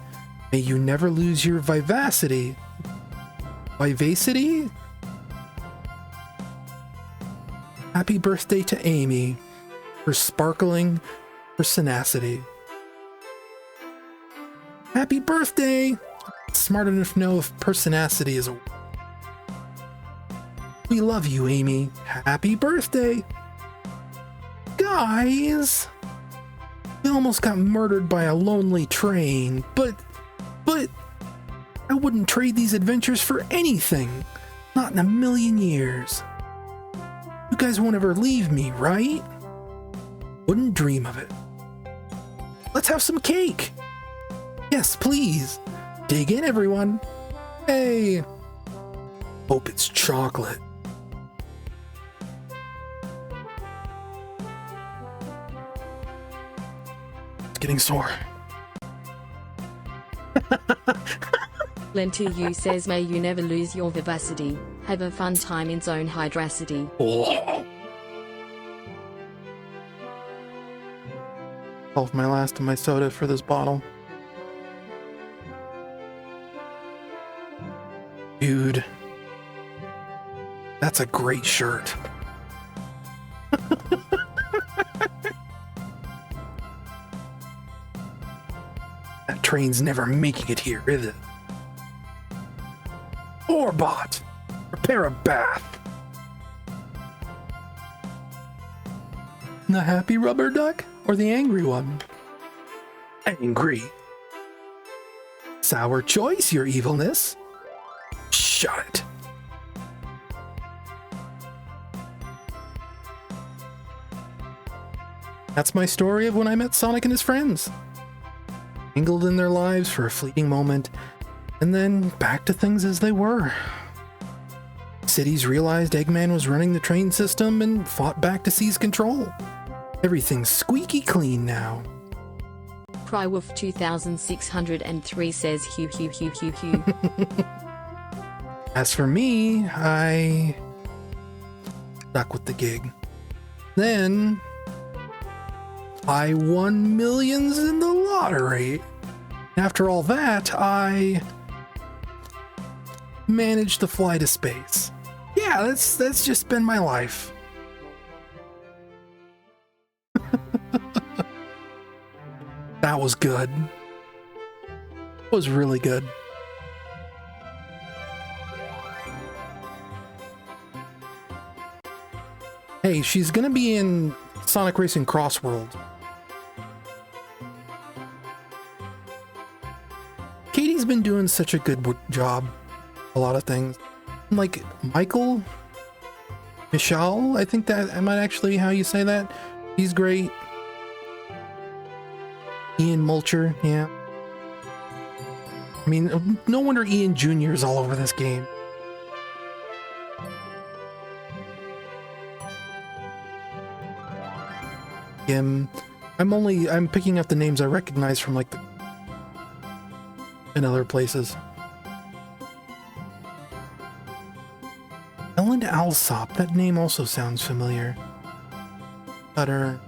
S1: May you never lose your vivacity. Vivacity? Happy birthday to Amy, her sparkling pertinacity. Happy birthday! Smart enough to know if pertinacity is a... We love you, Amy. Happy birthday! Guys! We almost got murdered by a lonely train, but I wouldn't trade these adventures for anything. Not in a million years. You guys won't ever leave me, right? Wouldn't dream of it. Let's have some cake. Yes, please. Dig in, everyone. Hey. Hope it's chocolate. It's getting sore.
S9: Lentu says, may you never lose your vivacity. Have a fun time in zone hydracity.
S1: Oh. All of my last of my soda for this bottle. Dude. That's a great shirt. That train's never making it here, is it? Orbot! Prepare a bath. The happy rubber duck or the angry one? Angry. Sour choice, your evilness. Shut it. That's my story of when I met Sonic and his friends. Mingled in their lives for a fleeting moment, and then back to things as they were. Cities realized Eggman was running the train system and fought back to seize control. Everything's squeaky clean now.
S9: Crywolf 2603 says hue hue hue hue hue.
S1: As for me, I stuck with the gig. Then I won millions in the lottery. After all that, I managed to fly to space. Yeah, that's just been my life. That was good. It was really good. Hey, she's gonna be in Sonic Racing Cross World. Katie's been doing such a good job. A lot of things. Like Michael? Michelle? I think that might actually how you say that. He's great. Ian Mulcher, yeah. I mean, no wonder Ian Jr. is all over this game. I'm picking up the names I recognize from like in other places. Ellen Alsop, that name also sounds familiar. Cutter.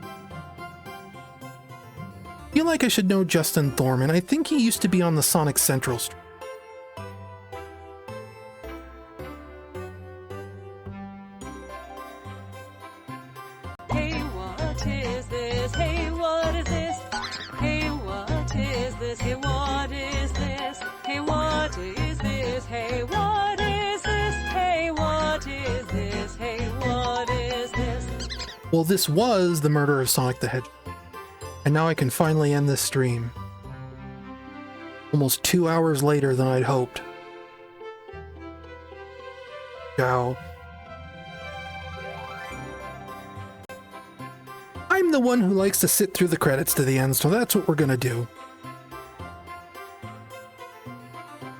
S1: I feel like I should know Justin Thorman. I think he used to be on the Sonic Central stream.
S10: Hey, what is this? Hey, what is this? Hey, what is this? Hey, what is this? Hey, what is this? Hey, what is this? Hey, what is this? Hey, what is this?
S1: Well, this was the murder of Sonic the Hedgehog. And now I can finally end this stream. Almost 2 hours later than I'd hoped. Ciao. I'm the one who likes to sit through the credits to the end, so that's what we're gonna do.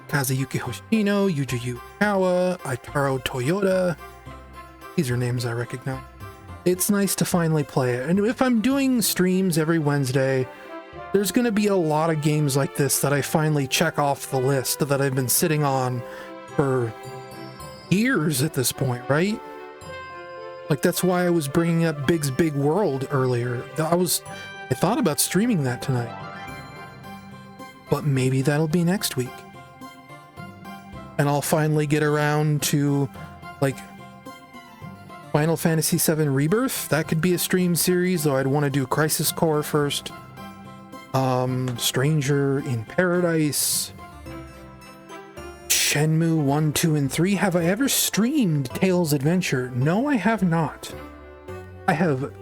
S1: Kazuyuki Hoshino, Yuji Yukawa, Itaro Toyota. These are names I recognize. It's nice to finally play it. And if I'm doing streams every Wednesday, there's going to be a lot of games like this that I finally check off the list that I've been sitting on for years at this point, right? Like, that's why I was bringing up Big's Big World earlier. I thought about streaming that tonight. But maybe that'll be next week. And I'll finally get around to, like, Final Fantasy VII Rebirth. That could be a stream series, though I'd want to do Crisis Core first. Stranger in Paradise. Shenmue 1, 2, and 3. Have I ever streamed Tails Adventure? No, I have not. I have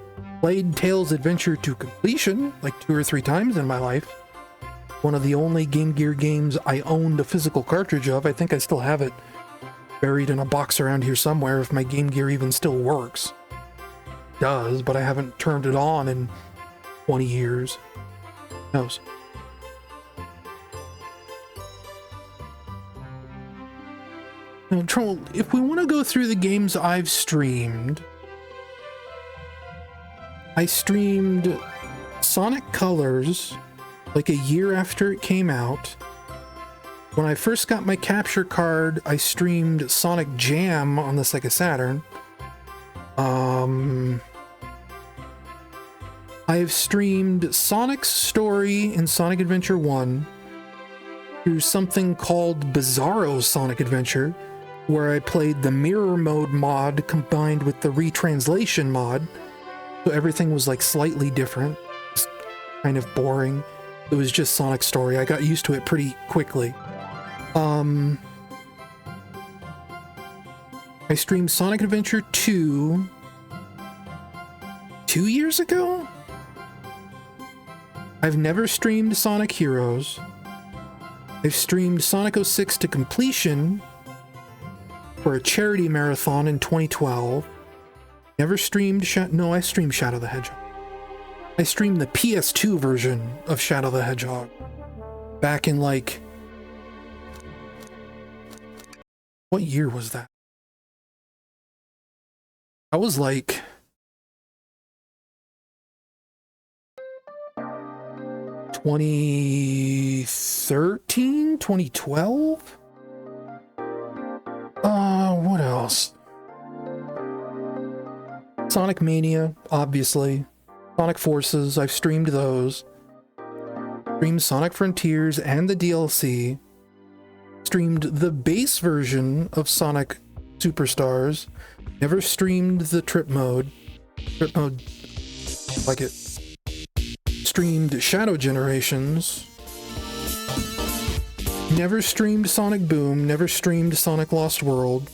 S1: played Tails Adventure to completion like 2 or 3 times in my life. One of the only Game Gear games I owned a physical cartridge of. I think I still have it buried in a box around here somewhere, if my Game Gear even still works. It does, but I haven't turned it on in 20 years. Who knows? Now, Troll, if we want to go through the games I've streamed, I streamed Sonic Colors like a year after it came out. When I first got my capture card, I streamed Sonic Jam on the Sega Saturn. I've streamed Sonic's story in Sonic Adventure 1 through something called Bizarro Sonic Adventure, where I played the Mirror Mode mod combined with the retranslation mod. So everything was like slightly different. Just kind of boring. It was just Sonic's story. I got used to it pretty quickly. I streamed Sonic Adventure 2 2 years ago? I've never streamed Sonic Heroes. I've streamed Sonic 06 to completion for a charity marathon in 2012. Never streamed I streamed Shadow the Hedgehog. I streamed the PS2 version of Shadow the Hedgehog back in like... What year was that? I was like... 2013? 2012? What else? Sonic Mania, obviously. Sonic Forces, I've streamed those. Streamed Sonic Frontiers and the DLC. Streamed the base version of Sonic Superstars. Never streamed the trip mode. Trip mode, like it. Streamed Shadow Generations. Never streamed Sonic Boom. Never streamed Sonic Lost World.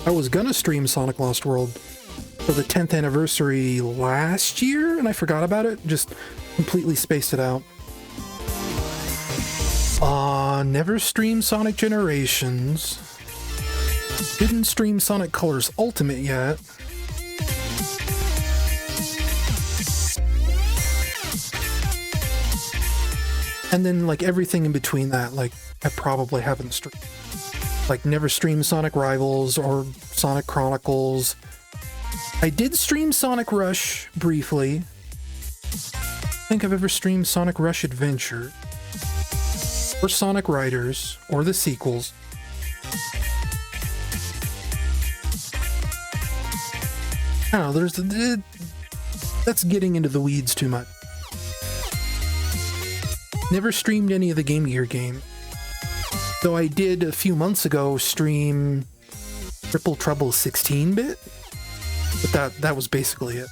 S1: I was gonna stream Sonic Lost World for the 10th anniversary last year, and I forgot about it. Just completely spaced it out. Never streamed Sonic Generations. Didn't stream Sonic Colors Ultimate yet. And then, like, everything in between that, like, I probably haven't streamed. Like, never streamed Sonic Rivals or Sonic Chronicles. I did stream Sonic Rush briefly. I think I've ever streamed Sonic Rush Adventure. Or Sonic Riders, or the sequels. I don't know, that's getting into the weeds too much. Never streamed any of the Game Gear game. Though I did a few months ago stream Triple Trouble 16-bit. But that was basically it.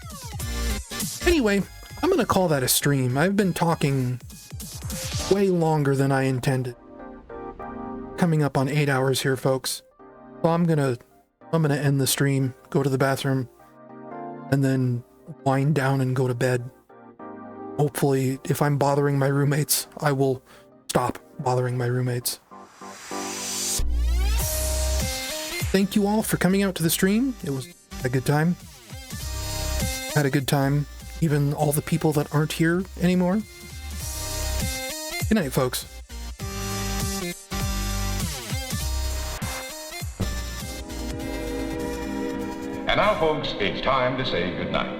S1: Anyway, I'm gonna call that a stream. I've been talking way longer than I intended. Coming up on 8 hours here, folks. So I'm gonna end the stream, go to the bathroom, and then wind down and go to bed. Hopefully, if I'm bothering my roommates, I will stop bothering my roommates. Thank you all for coming out to the stream. It was a good time. Had a good time, even all the people that aren't here anymore. Good night, folks.
S11: And now, folks, it's time to say goodnight.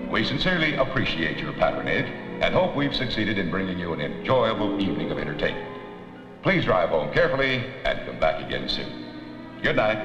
S11: We sincerely appreciate your patronage and hope we've succeeded in bringing you an enjoyable evening of entertainment. Please drive home carefully and come back again soon. Good night.